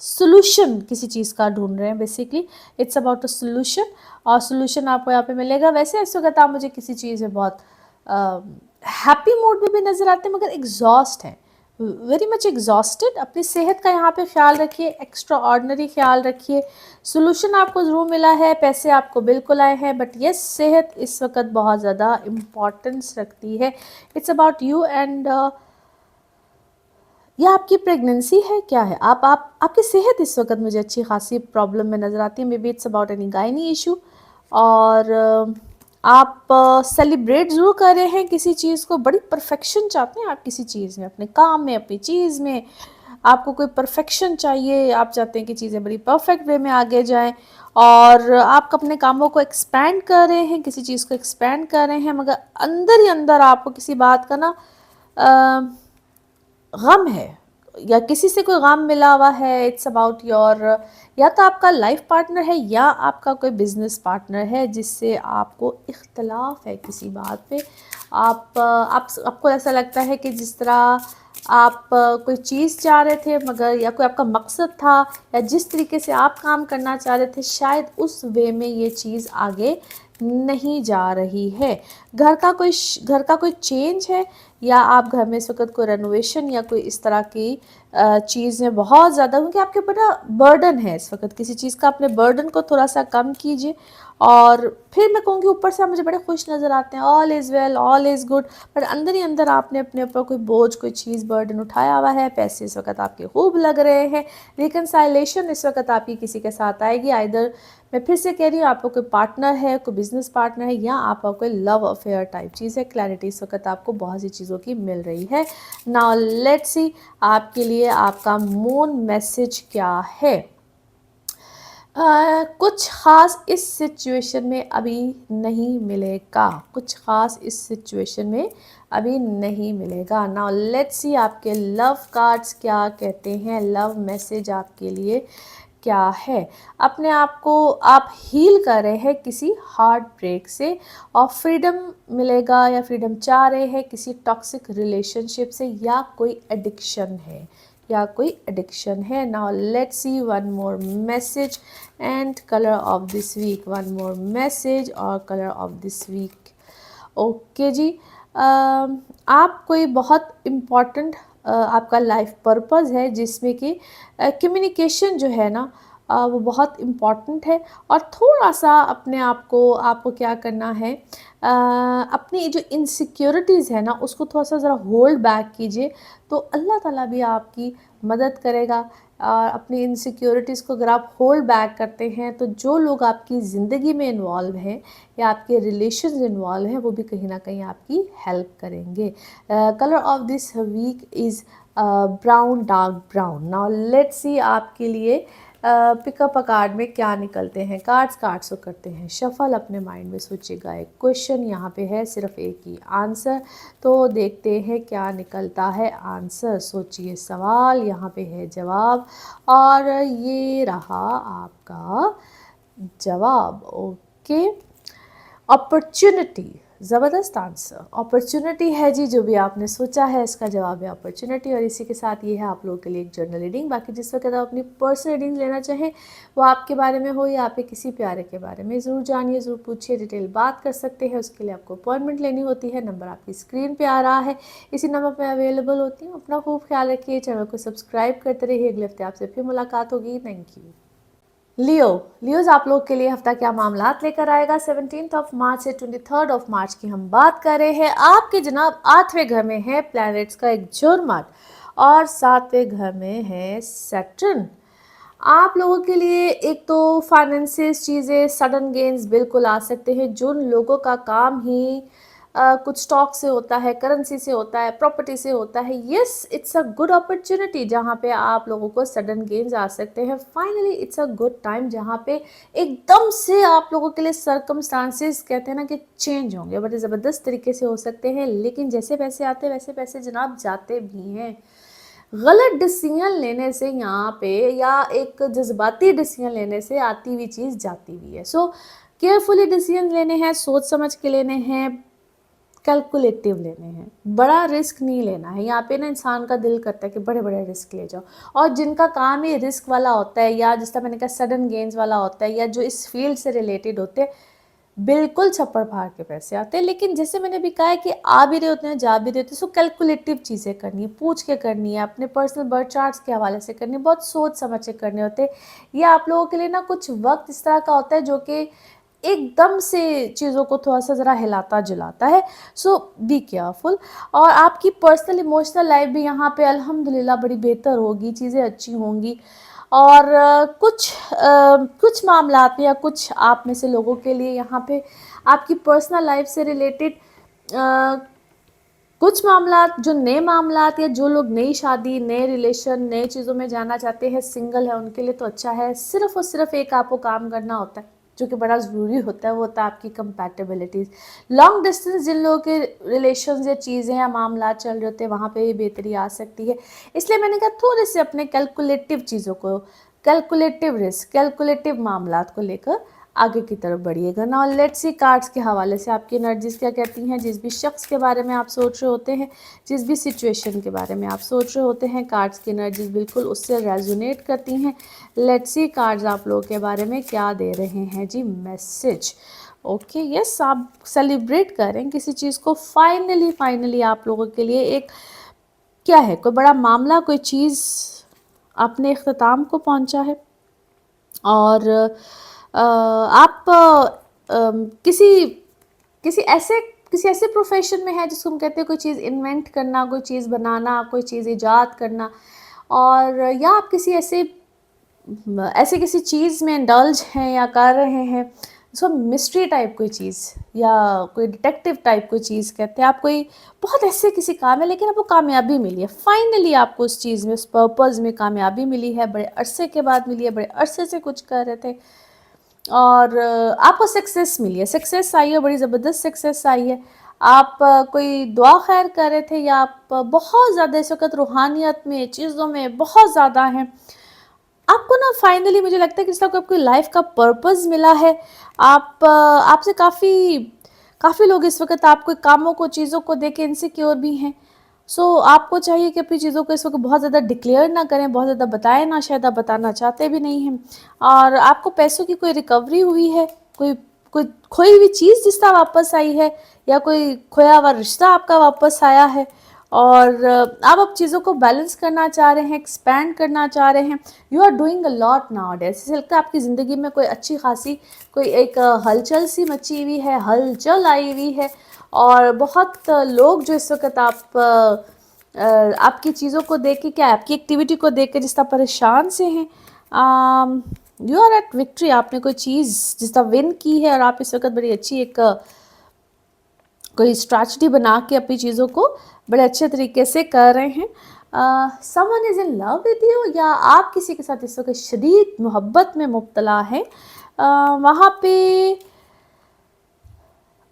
सोल्यूशन किसी चीज़ का ढूंढ रहे हैं, basically it's about a solution, और सोल्यूशन आपको यहाँ पे मिलेगा। वैसे इस वक्त आप मुझे किसी चीज़ में बहुत हैप्पी मूड में भी नज़र आते हैं, मगर एग्जॉस्ट हैं, वेरी मच एग्जॉस्टेड। अपनी सेहत का यहाँ पे ख्याल रखिए, एक्स्ट्रा ऑर्डनरी ख्याल रखिए। सोल्यूशन आपको ज़रूर मिला है, पैसे आपको बिल्कुल आए हैं, बट ये सेहत इस वक्त बहुत ज़्यादा इम्पॉर्टेंस रखती है। इट्स अबाउट यू एंड या आपकी प्रेगनेंसी है, क्या है, आपकी सेहत इस वक्त मुझे अच्छी खासी प्रॉब्लम में नज़र आती है। May be it's about any gynae issue, और आप सेलिब्रेट ज़रूर कर रहे हैं किसी चीज़ को, बड़ी परफेक्शन चाहते हैं आप किसी चीज़ में, अपने काम में, अपनी चीज़ में आपको कोई परफेक्शन चाहिए। आप चाहते हैं कि चीज़ें बड़ी परफेक्ट वे में आगे जाएं, और आप अपने कामों को एक्सपेंड कर रहे हैं, किसी चीज़ को एक्सपेंड कर रहे हैं, मगर अंदर ही अंदर आपको किसी बात का ना गम है, या किसी से कोई गम मिला हुआ है। इट्स अबाउट योर, या तो आपका लाइफ पार्टनर है या आपका कोई बिजनेस पार्टनर है जिससे आपको इख्तलाफ है किसी बात पे। आपको ऐसा लगता है कि जिस तरह आप कोई चीज़ चाह रहे थे, मगर या कोई आपका मकसद था, या जिस तरीके से आप काम करना चाह रहे थे, शायद उस वे में ये चीज़ आगे नहीं जा रही है। घर का कोई चेंज है, या आप घर में इस वक्त कोई रेनोवेशन या कोई इस तरह की चीज़ में बहुत ज़्यादा, क्योंकि आपके ऊपर ना बर्डन है इस वक्त किसी चीज़ का। अपने बर्डन को थोड़ा सा कम कीजिए, और फिर मैं कहूँगी ऊपर से आप मुझे बड़े खुश नज़र आते हैं, all is well, all is good, पर अंदर ही अंदर आपने अपने ऊपर कोई बोझ, कोई चीज़, बर्डन उठाया हुआ है। पैसे इस वक्त आपके खूब लग रहे हैं। रिकनसाइलेशन इस वक्त आपकी किसी के साथ आएगी। आइदर, मैं फिर से कह रही हूँ, आपको कोई पार्टनर है, कोई बिजनेस पार्टनर है, या आपका कोई लव अफेयर टाइप चीज़ है। क्लैरिटी इस वक्त आपको बहुत सी चीज़ों की मिल रही है। नाउ लेट्स सी आपके लिए आपका मून मैसेज क्या है। कुछ ख़ास इस सिचुएशन में अभी नहीं मिलेगा, कुछ ख़ास इस सिचुएशन में अभी नहीं मिलेगा। नाउ लेट्स सी आपके लव कार्ड्स क्या कहते हैं, लव मैसेज आपके लिए क्या है। अपने आप को आप हील कर रहे हैं किसी हार्ट ब्रेक से, और फ्रीडम मिलेगा, या फ्रीडम चाह रहे हैं किसी टॉक्सिक रिलेशनशिप से, या कोई एडिक्शन है, या कोई एडिक्शन है। Now let's see one more message and colour of this week, one more message और colour of this week. Okay जी, आप कोई बहुत इम्पॉर्टेंट आपका लाइफ पर्पस है जिसमें कि कम्युनिकेशन जो है ना, वो बहुत इम्पॉर्टेंट है। और थोड़ा सा अपने आप को आपको क्या करना है, अपनी जो इनसिक्योरिटीज़ है ना उसको थोड़ा सा ज़रा होल्ड बैक कीजिए, तो अल्लाह ताला भी आपकी मदद करेगा। और अपनी इनसिक्योरिटीज़ को अगर आप होल्ड बैक करते हैं तो जो लोग आपकी ज़िंदगी में इन्वॉल्व हैं या आपके रिलेशंस इन्वॉल्व हैं वो भी कहीं ना कहीं आपकी हेल्प करेंगे। Colour of this week is brown, dark brown. Now let's see आपके लिए पिकअप अ कार्ड में क्या निकलते हैं। कार्ड्स को करते हैं शफल। अपने माइंड में सोचिएगा एक क्वेश्चन, यहाँ पे है सिर्फ एक ही आंसर, तो देखते हैं क्या निकलता है आंसर। सोचिए सवाल, यहाँ पे है जवाब, और ये रहा आपका जवाब। ओके, अपॉर्चुनिटी, ज़बरदस्त आंसर। अपॉर्चुनिटी है जी, जो भी आपने सोचा है इसका जवाब है अपॉर्चुनिटी। और इसी के साथ ये है आप लोगों के लिए एक जर्नल रीडिंग। बाकी जिस वक्त आप अपनी पर्सनल रीडिंग लेना चाहें, वो आपके बारे में हो या आपके किसी प्यारे के बारे में, ज़रूर जानिए, ज़रूर पूछिए, डिटेल बात कर सकते हैं। उसके लिए आपको अपॉइंटमेंट लेनी होती है। नंबर आपकी स्क्रीन पर आ रहा है, इसी नंबर पर अवेलेबल होती हूँ। अपना खूब ख्याल रखिए, चैनल को सब्सक्राइब करते रहिए। अगले हफ्ते आपसे फिर मुलाकात होगी। Thank you. लियोज आप लोग के लिए हफ्ता क्या मामलात लेकर आएगा। 17 मार्च से 23 मार्च की हम बात कर रहे हैं। आपके जनाब 8वें घर में है प्लैनेट्स का एक जोरमार्ट, और 7वें घर में है सैटर्न। आप लोगों के लिए एक तो फाइनेंसिस चीज़ें, सडन गेन्स बिल्कुल आ सकते हैं। जिन लोगों का काम ही कुछ स्टॉक से होता है, करेंसी से होता है, प्रॉपर्टी से होता है, yes it's a good opportunity जहाँ पे आप लोगों को सडन गेन्स आ सकते हैं। Finally it's a good time जहाँ पे एकदम से आप लोगों के लिए सर्कमस्टांसेस कहते हैं ना कि चेंज होंगे, बड़े ज़बरदस्त तरीके से हो सकते हैं। लेकिन जैसे पैसे आते वैसे पैसे जनाब जाते भी हैं। गलत डिसीजन लेने से यहाँ पे, या एक जज्बाती डिसीजन लेने से आती हुई चीज़ जाती भी है। सो केयरफुली डिसीजन लेने हैं, सोच समझ के लेने हैं, कैलकुलेटिव लेने हैं। बड़ा रिस्क नहीं लेना है। यहाँ पे ना इंसान का दिल करता है कि बड़े बड़े रिस्क ले जाओ, और जिनका काम ही रिस्क वाला होता है, या जिस तरह मैंने कहा सडन गेन्स वाला होता है, या जो इस फील्ड से रिलेटेड होते हैं, बिल्कुल छप्पड़ फाड़ के पैसे आते हैं। लेकिन जैसे मैंने भी कहा है कि आ भी रहे होते हैं, जा भी रहे होते हैं, सो कैलकुलेटिव चीज़ें करनी है, पूछ के करनी है, अपने पर्सनल बर्थ चार्ट्स के हवाले से करनी है, बहुत सोच समझ के करने होते हैं। ये आप लोगों के लिए ना कुछ वक्त इस तरह का होता है जो कि एकदम से चीज़ों को थोड़ा सा ज़रा हिलाता जुलाता है। सो बी केयरफुल। और आपकी पर्सनल इमोशनल लाइफ भी यहाँ पे अल्हम्दुलिल्लाह बड़ी बेहतर होगी, चीज़ें अच्छी होंगी। और कुछ मामलात में, या कुछ आप में से लोगों के लिए यहाँ पे आपकी पर्सनल लाइफ से रिलेटेड कुछ मामलात, जो नए मामलात, या जो लोग नई शादी, नए रिलेशन, नए चीज़ों में जाना चाहते हैं, सिंगल है, उनके लिए तो अच्छा है। सिर्फ और सिर्फ एक आपको काम करना होता है जो कि बड़ा ज़रूरी होता है, वो होता है आपकी कंपैटिबिलिटीज़। लॉन्ग डिस्टेंस जिन लोगों के रिलेशन या चीज़ें या मामलात चल रहे होते हैं, वहाँ पे भी बेहतरी आ सकती है। इसलिए मैंने कहा थोड़े से अपने कैलकुलेटिव चीज़ों को, कैलकुलेटिव रिस्क, कैलकुलेटिव मामलात को लेकर आगे की तरफ बढ़िएगा। नाउ लेट्स सी कार्ड्स के हवाले से आपकी एनर्जीज क्या कहती हैं। जिस भी शख्स के बारे में आप सोच रहे होते हैं, जिस भी सिचुएशन के बारे में आप सोच रहे होते हैं, कार्ड्स की एनर्जीज बिल्कुल उससे रेजोनेट करती हैं। लेट्स सी कार्ड्स आप लोगों के बारे में क्या दे रहे हैं जी मैसेज। ओके यस, आप सेलिब्रेट करें किसी चीज़ को। फाइनली आप लोगों के लिए एक क्या है, कोई बड़ा मामला, कोई चीज़ अपने इख्तिताम को पहुंचा है, और आप किसी किसी ऐसे प्रोफेशन में है जिसको हम कहते हैं कोई चीज़ इन्वेंट करना, कोई चीज़ बनाना, कोई चीज़ ईजाद करना, और या आप किसी ऐसे किसी चीज़ में इंडल्ज हैं या कर रहे हैं सो मिस्ट्री टाइप कोई चीज़, या कोई डिटेक्टिव टाइप कोई चीज़ कहते हैं। आप कोई बहुत ऐसे किसी काम है, लेकिन आपको कामयाबी मिली है। फाइनली आपको उस चीज़ में, उस पर्पज़ में कामयाबी मिली है, बड़े अरसे के बाद मिली है, बड़े अरसे से कुछ कर रहे थे, और आपको सक्सेस मिली है, सक्सेस आई है, बड़ी ज़बरदस्त सक्सेस आई है। आप कोई दुआ खैर कर रहे थे, या आप बहुत ज़्यादा इस वक्त रूहानियत में, चीज़ों में बहुत ज़्यादा हैं। आपको ना फाइनली मुझे लगता है कि इसका आपकी लाइफ का पर्पस मिला है। आपसे काफ़ी लोग इस वक्त आपको कामों को, चीज़ों को देख के इनसिक्योर भी हैं। सो आपको चाहिए कि अपनी चीज़ों को इस वक्त बहुत ज़्यादा डिक्लेयर ना करें, बहुत ज़्यादा बताएं ना, शायद आप बताना चाहते भी नहीं हैं। और आपको पैसों की कोई रिकवरी हुई है, कोई कोई खोई हुई चीज़ जिसका वापस आई है, या कोई खोया हुआ रिश्ता आपका वापस आया है, और आप अब चीज़ों को बैलेंस करना चाह रहे हैं, एक्सपैंड करना चाह रहे हैं। You are doing a lot nowadays. ऐसे लगता है आपकी ज़िंदगी में कोई अच्छी खासी कोई एक हलचल सी मची हुई है, हलचल आई हुई है, और बहुत लोग जो इस वक्त आपकी चीज़ों को देख के, क्या आपकी एक्टिविटी को देख के जिस तरह परेशान से हैं। You are at victory. आपने कोई चीज़ जिस तरह विन की है और आप इस वक्त बड़ी अच्छी एक कोई स्ट्रैटेजी बना के अपनी चीज़ों को बड़े अच्छे तरीके से कर रहे हैं। Someone is in love with you, या आप किसी के साथ इस वक्त शदीद मोहब्बत में मुब्तला हैं। वहाँ पे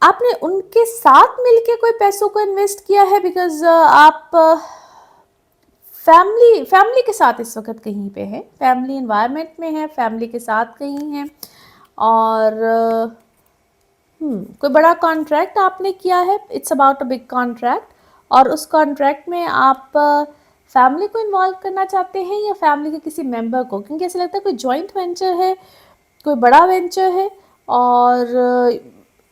आपने उनके साथ मिलके कोई पैसों को इन्वेस्ट किया है, बिकॉज आप फैमिली के साथ इस वक्त कहीं पे है, फैमिली इन्वायरमेंट में है, फैमिली के साथ कहीं हैं, और कोई बड़ा कॉन्ट्रैक्ट आपने किया है। It's about a big contract, और उस कॉन्ट्रैक्ट में आप फैमिली को इन्वॉल्व करना चाहते हैं या फैमिली के किसी मेंबर को, क्योंकि ऐसा लगता है कोई जॉइंट वेंचर है, कोई बड़ा वेंचर है, और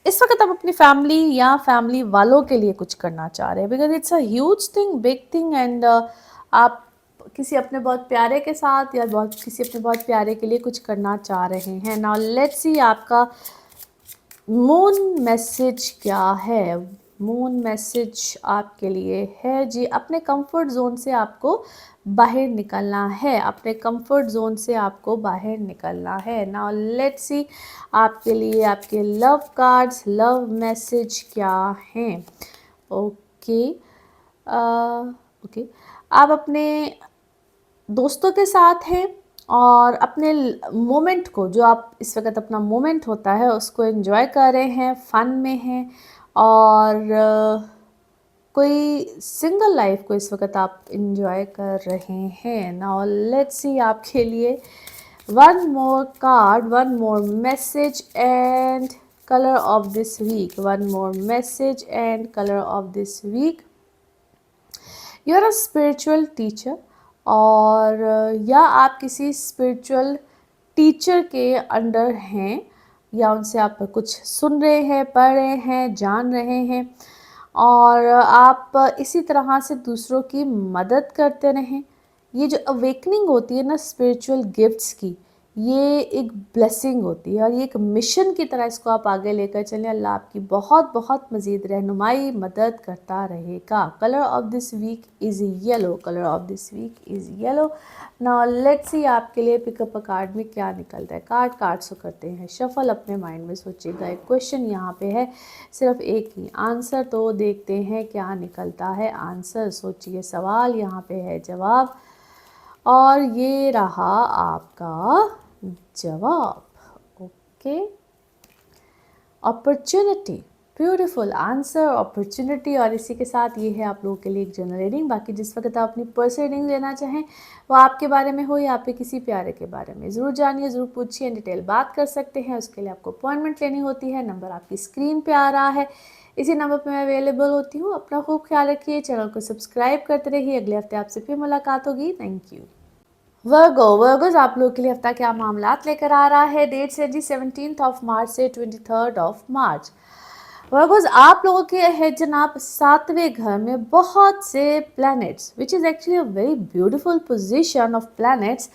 इस वक्त आप अपनी फैमिली या फैमिली वालों के लिए कुछ करना चाह रहे हैं, because it's a huge thing, big thing, and आप किसी अपने बहुत प्यारे के साथ या किसी अपने बहुत प्यारे के लिए कुछ करना चाह रहे हैं। नाउ लेट्स सी आपका मून मैसेज क्या है। मून मैसेज आपके लिए है जी, अपने कंफर्ट जोन से आपको बाहर निकलना है, अपने कंफर्ट जोन से आपको बाहर निकलना है। नाउ लेट्स सी आपके लिए आपके लव कार्ड्स, लव मैसेज क्या हैं। ओके, ओके, आप अपने दोस्तों के साथ हैं और अपने मोमेंट को, जो आप इस वक्त अपना मोमेंट होता है उसको एंजॉय कर रहे हैं, फन में हैं, और कोई सिंगल लाइफ को इस वक्त आप एंजॉय कर रहे हैं। नाउ लेट्स सी आपके लिए one more card, one more message and colour of this week, one more message and colour of this week. You are a spiritual teacher, और या आप किसी स्पिरिचुअल टीचर के अंडर हैं, या उनसे आप कुछ सुन रहे हैं, पढ़ रहे हैं, जान रहे हैं, और आप इसी तरह से दूसरों की मदद करते रहें। ये जो अवेकनिंग होती है ना स्पिरिचुअल गिफ्ट्स की, ये एक ब्लेसिंग होती है, और ये एक मिशन की तरह इसको आप आगे लेकर चलें। अल्लाह आपकी बहुत बहुत मज़ीद रहनुमाई मदद करता रहेगा। Colour of this week is yellow, colour of this week is yellow. Now let's see आपके लिए पिकअप अ कार्ड में क्या निकलता है। कार्ड्स करते हैं शफल, अपने माइंड में सोचिएगा। एक क्वेश्चन यहाँ पे है, सिर्फ एक ही आंसर, तो देखते हैं क्या निकलता है आंसर। सोचिए, सवाल यहाँ पे है, जवाब, और ये रहा आपका जवाब। Okay, opportunity, beautiful answer, opportunity. और इसी के साथ ये है आप लोगों के लिए एक जनरल रीडिंग। बाकी जिस वक्त आप अपनी पर्सनल रीडिंग लेना चाहें, वो आपके बारे में हो या आपके किसी प्यारे के बारे में, ज़रूर जानिए, ज़रूर पूछिए, डिटेल बात कर सकते हैं। उसके लिए आपको अपॉइंटमेंट लेनी होती है। नंबर आपकी स्क्रीन पे आ रहा है, इसी नंबर पर मैं अवेलेबल होती हूँ। अपना खूब ख्याल रखिए, चैनल को सब्सक्राइब करते रहिए। अगले हफ्ते आपसे फिर मुलाकात होगी। Thank you. वर्गोज आप लोगों के लिए हफ्ता क्या मामलात लेकर आ रहा है। डेट्स है जी 17 ऑफ मार्च से 23 मार्च। वर्गोज आप लोगों के है जनाब 7वें घर में बहुत से planets, which is actually a very beautiful position of planets,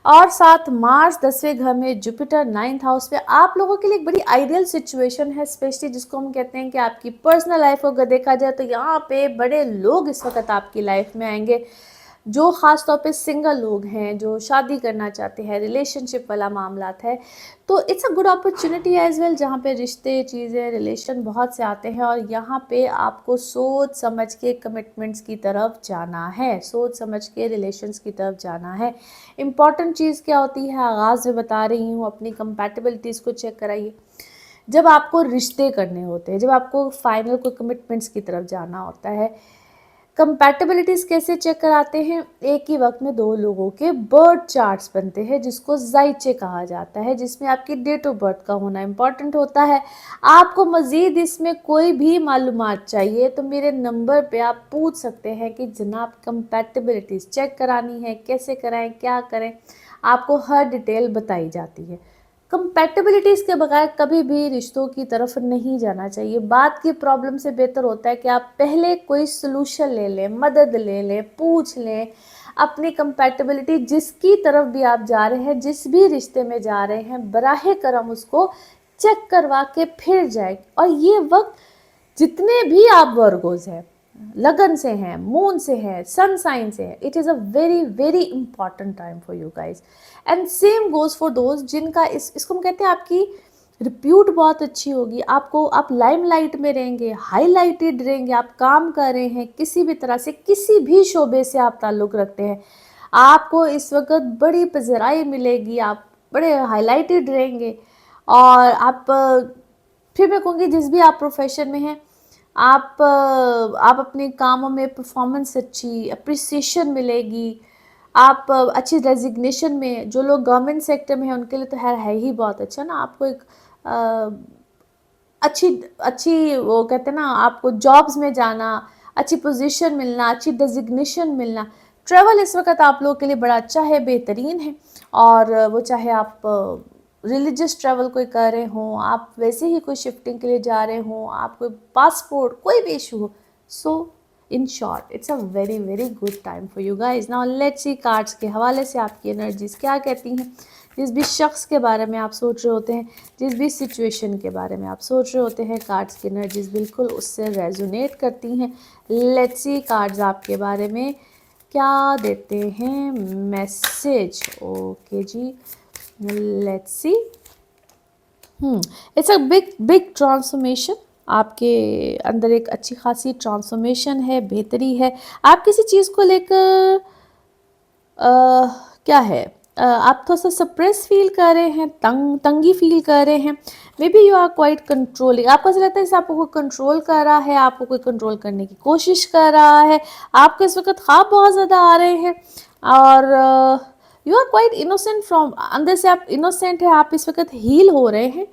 और 7 मार्च 10वें घर में जुपिटर 9th हाउस पे। आप लोगों के लिए एक बड़ी आइडियल सिचुएशन है, स्पेशली जिसको हम कहते हैं कि आपकी पर्सनल लाइफ को अगर देखा जाए तो यहाँ पे बड़े लोग इस वक्त आपकी लाइफ में आएंगे, जो ख़ास तौर पे सिंगल लोग हैं, जो शादी करना चाहते हैं, रिलेशनशिप वाला मामलात है, तो it's a good opportunity as well, जहाँ पे रिश्ते, चीज़ें, रिलेशन बहुत से आते हैं, और यहाँ पे आपको सोच समझ के कमिटमेंट्स की तरफ जाना है, सोच समझ के रिलेशंस की तरफ जाना है। इम्पॉर्टेंट चीज़ क्या होती है, आगाज़ में बता रही हूँ, अपनी कंपैटिबिलिटीज़ को चेक कराइए। जब आपको रिश्ते करने होते हैं, जब आपको फाइनल को कमिटमेंट्स की तरफ जाना होता है, कंपैटिबिलिटीज़ कैसे चेक कराते हैं, एक ही वक्त में 2 लोगों के बर्थ चार्ट्स बनते हैं, जिसको ज़ाइचे कहा जाता है, जिसमें आपकी डेट ऑफ बर्थ का होना इंपॉर्टेंट होता है। आपको मज़ीद इसमें कोई भी मालूमात चाहिए तो मेरे नंबर पे आप पूछ सकते हैं कि जनाब कंपैटिबिलिटीज़ चेक करानी है, कैसे कराएं, क्या करें, आपको हर डिटेल बताई जाती है। कंपैटिबिलिटीज़ के बगैर कभी भी रिश्तों की तरफ नहीं जाना चाहिए। बात की प्रॉब्लम से बेहतर होता है कि आप पहले कोई सॉल्यूशन ले लें, मदद ले लें, पूछ लें, अपनी कंपैटिबिलिटी जिसकी तरफ भी आप जा रहे हैं, जिस भी रिश्ते में जा रहे हैं, बराहे करम उसको चेक करवा के फिर जाए। और ये वक्त जितने भी आप वर्गोज हैं, लगन से हैं, मून से हैं, सन साइन से हैं, it is a very very important time for you guys. And same goes for those जिनका इसको हम कहते हैं आपकी रिप्यूट बहुत अच्छी होगी, आपको आप लाइमलाइट में रहेंगे, हाईलाइटेड रहेंगे, आप काम कर रहे हैं किसी भी तरह से, किसी भी शोबे से आप ताल्लुक़ रखते हैं, आपको इस वक्त बड़ी पज़राई मिलेगी, आप बड़े हाईलाइटेड रहेंगे। और आप फिर मैं कहूँगी जिस भी आप प्रोफेशन में हैं, आप अपने कामों में परफॉर्मेंस अच्छी, अप्रिसिएशन मिलेगी, आप अच्छी रेजिग्नेशन में, जो लोग गवर्नमेंट सेक्टर में हैं उनके लिए तो है ही बहुत अच्छा ना, आपको एक अच्छी अच्छी वो कहते हैं ना, आपको जॉब्स में जाना, अच्छी पोजीशन मिलना, अच्छी डेजिग्नेशन मिलना। ट्रैवल इस वक्त आप लोगों के लिए बड़ा अच्छा है, बेहतरीन है। और वो चाहे आप रिलीजियस ट्रैवल कोई कर रहे हों, आप वैसे ही कोई शिफ्टिंग के लिए जा रहे हों, आप कोई पासपोर्ट कोई भी इशू हो, so in short it's a very very good time for you guys. Now let's see cards के हवाले से आपकी एनर्जीज क्या कहती हैं। जिस भी शख्स के बारे में आप सोच रहे होते हैं, जिस भी सिचुएशन के बारे में आप सोच रहे होते हैं, कार्ड्स की एनर्जीज बिल्कुल उससे रेजोनेट करती हैं। लेट्स सी कार्ड्स आपके बारे में क्या देते हैं मैसेज। ओके जी, let's see. It's a big big transformation. आपके अंदर एक अच्छी खासी ट्रांसफॉर्मेशन है, बेहतरी है। आप किसी चीज़ को लेकर क्या है, आप थोड़ा सा सप्रेस फील कर रहे हैं, तंगी फील कर रहे हैं। Maybe you are quite controlling. आपको ऐसा लगता है जैसे आपको कोई कंट्रोल कर रहा है, आपको कोई कंट्रोल करने की कोशिश कर रहा है, आपको इस वक्त ख्वाब बहुत ज़्यादा आ रहे हैं। और you are quite innocent from, अंदर से आप इनोसेंट है, आप इस वक्त हील हो रहे हैं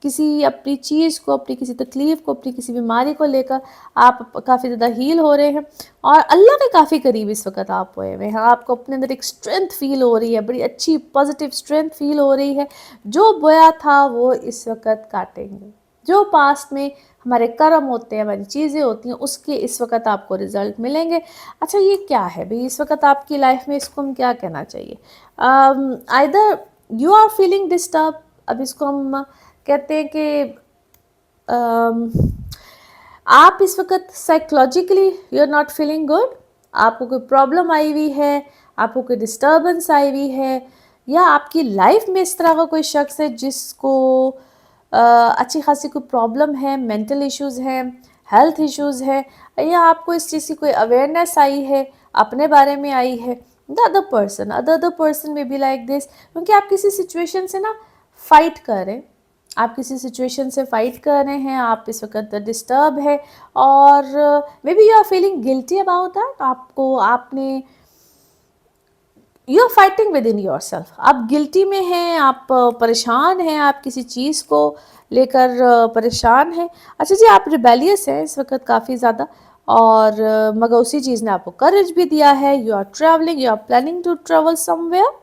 किसी अपनी चीज़ को, अपनी किसी तकलीफ़ को, अपनी किसी बीमारी को लेकर आप काफ़ी ज़्यादा हील हो रहे हैं। और अल्लाह के काफ़ी करीब इस वक्त आप हुए हुए हैं। आपको अपने अंदर एक स्ट्रेंथ फील हो रही है, बड़ी अच्छी पॉजिटिव स्ट्रेंथ फील हो रही है। जो बोया था वो इस वक्त काटेंगे। जो पास्ट में हमारे कर्म होते हैं, हमारी चीज़ें होती हैं, उसके इस वक्त आपको रिजल्ट मिलेंगे। अच्छा ये क्या है भाई इस वक्त आपकी लाइफ में, इसको हम क्या कहना चाहिए, either you are feeling disturb. अब इसको हम कहते हैं कि आप इस वक्त psychologically you are not feeling good, आपको कोई प्रॉब्लम आई हुई है, आपको कोई डिस्टर्बेंस आई हुई है, या आपकी लाइफ में इस तरह का कोई शख्स है जिसको अच्छी खासी कोई प्रॉब्लम है, मेंटल इश्यूज़ हैं, हेल्थ इश्यूज़ है, या आपको इस चीज़ की कोई अवेयरनेस आई है, अपने बारे में आई है। द अदर पर्सन में बी लाइक दिस, क्योंकि आप किसी सिचुएशन से ना फाइट कर रहे हैं, आप किसी सिचुएशन से फाइट कर रहे हैं, आप इस वक्त डिस्टर्ब है, और maybe you are feeling guilty about that. आपने you are fighting within yourself, आप गिल्टी में हैं, आप परेशान हैं, आप किसी चीज़ को लेकर परेशान हैं। अच्छा जी, आप रिबेलियस हैं इस वक्त काफ़ी ज़्यादा, और मगर उसी चीज़ ने आपको करेज भी दिया है। You are travelling, you are planning to travel somewhere,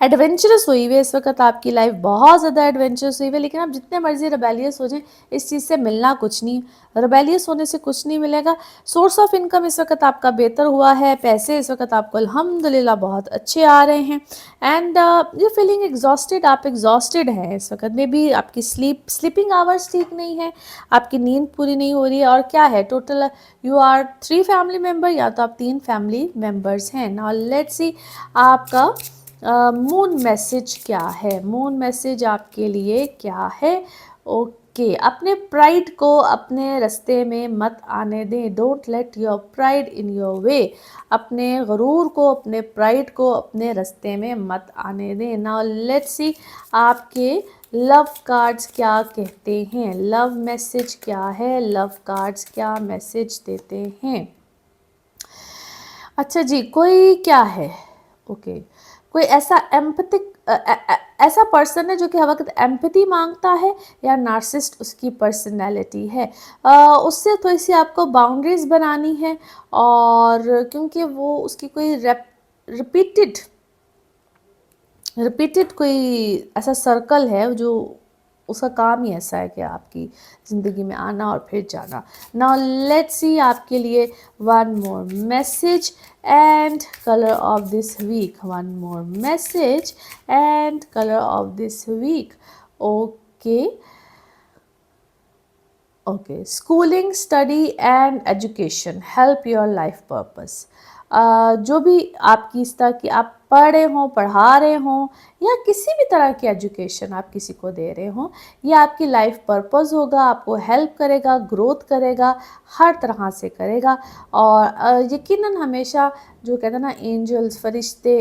adventurous हुई हुई है इस वक्त आपकी लाइफ, बहुत ज़्यादा एडवेंचरस हुई हुई है। लेकिन आप जितने मर्जी रिबेलियस हो जाएं, इस चीज़ से मिलना कुछ नहीं, रिबेलियस होने से कुछ नहीं मिलेगा। सोर्स ऑफ इनकम इस वक्त आपका बेहतर हुआ है, पैसे इस वक्त आपको अल्हम्दुलिल्लाह बहुत अच्छे आ रहे हैं। एंड यू फीलिंग एग्जॉस्टेड, आप एग्जॉस्टेड हैं इस वक्त। मे बी आपकी स्लीपिंग आवर्स ठीक नहीं है, आपकी नींद पूरी नहीं हो रही है। और क्या है total, you are 3 family member, या तो आप 3 फैमिली मेम्बर्स हैं। नाउ लेट्स सी आपका मून मैसेज क्या है, मून मैसेज आपके लिए क्या है। ओके, अपने प्राइड को अपने रास्ते में मत आने दें, don't let your pride in your way. अपने गरूर को, अपने प्राइड को अपने रास्ते में मत आने दें। नाउ लेट्स सी आपके लव कार्ड्स क्या कहते हैं, लव मैसेज क्या है, लव कार्ड्स क्या मैसेज देते हैं। अच्छा जी, कोई क्या है, ओके कोई ऐसा एम्पैथिक ऐसा पर्सन है जो कि हर वक्त एम्पैथी मांगता है, या नार्सिस्ट उसकी पर्सनैलिटी है। उससे थोड़ी सी आपको बाउंड्रीज बनानी है, और क्योंकि वो उसकी कोई रिपीटेड रिपीटेड कोई ऐसा सर्कल है जो उसका काम ही ऐसा है कि आपकी ज़िंदगी में आना और फिर जाना। नाउ लेट्स सी आपके लिए one more message and colour of this week, one more message and colour of this week. Okay okay, schooling, study and education help your life purpose. जो भी आपकी इस तरह की आप पढ़ रहे हों, पढ़ा रहे हों, या किसी भी तरह की एजुकेशन आप किसी को दे रहे हों, ये आपकी लाइफ पर्पस होगा, आपको हेल्प करेगा, ग्रोथ करेगा, हर तरह से करेगा। और यकीनन हमेशा जो कहते हैं ना एंजल्स, फरिश्ते,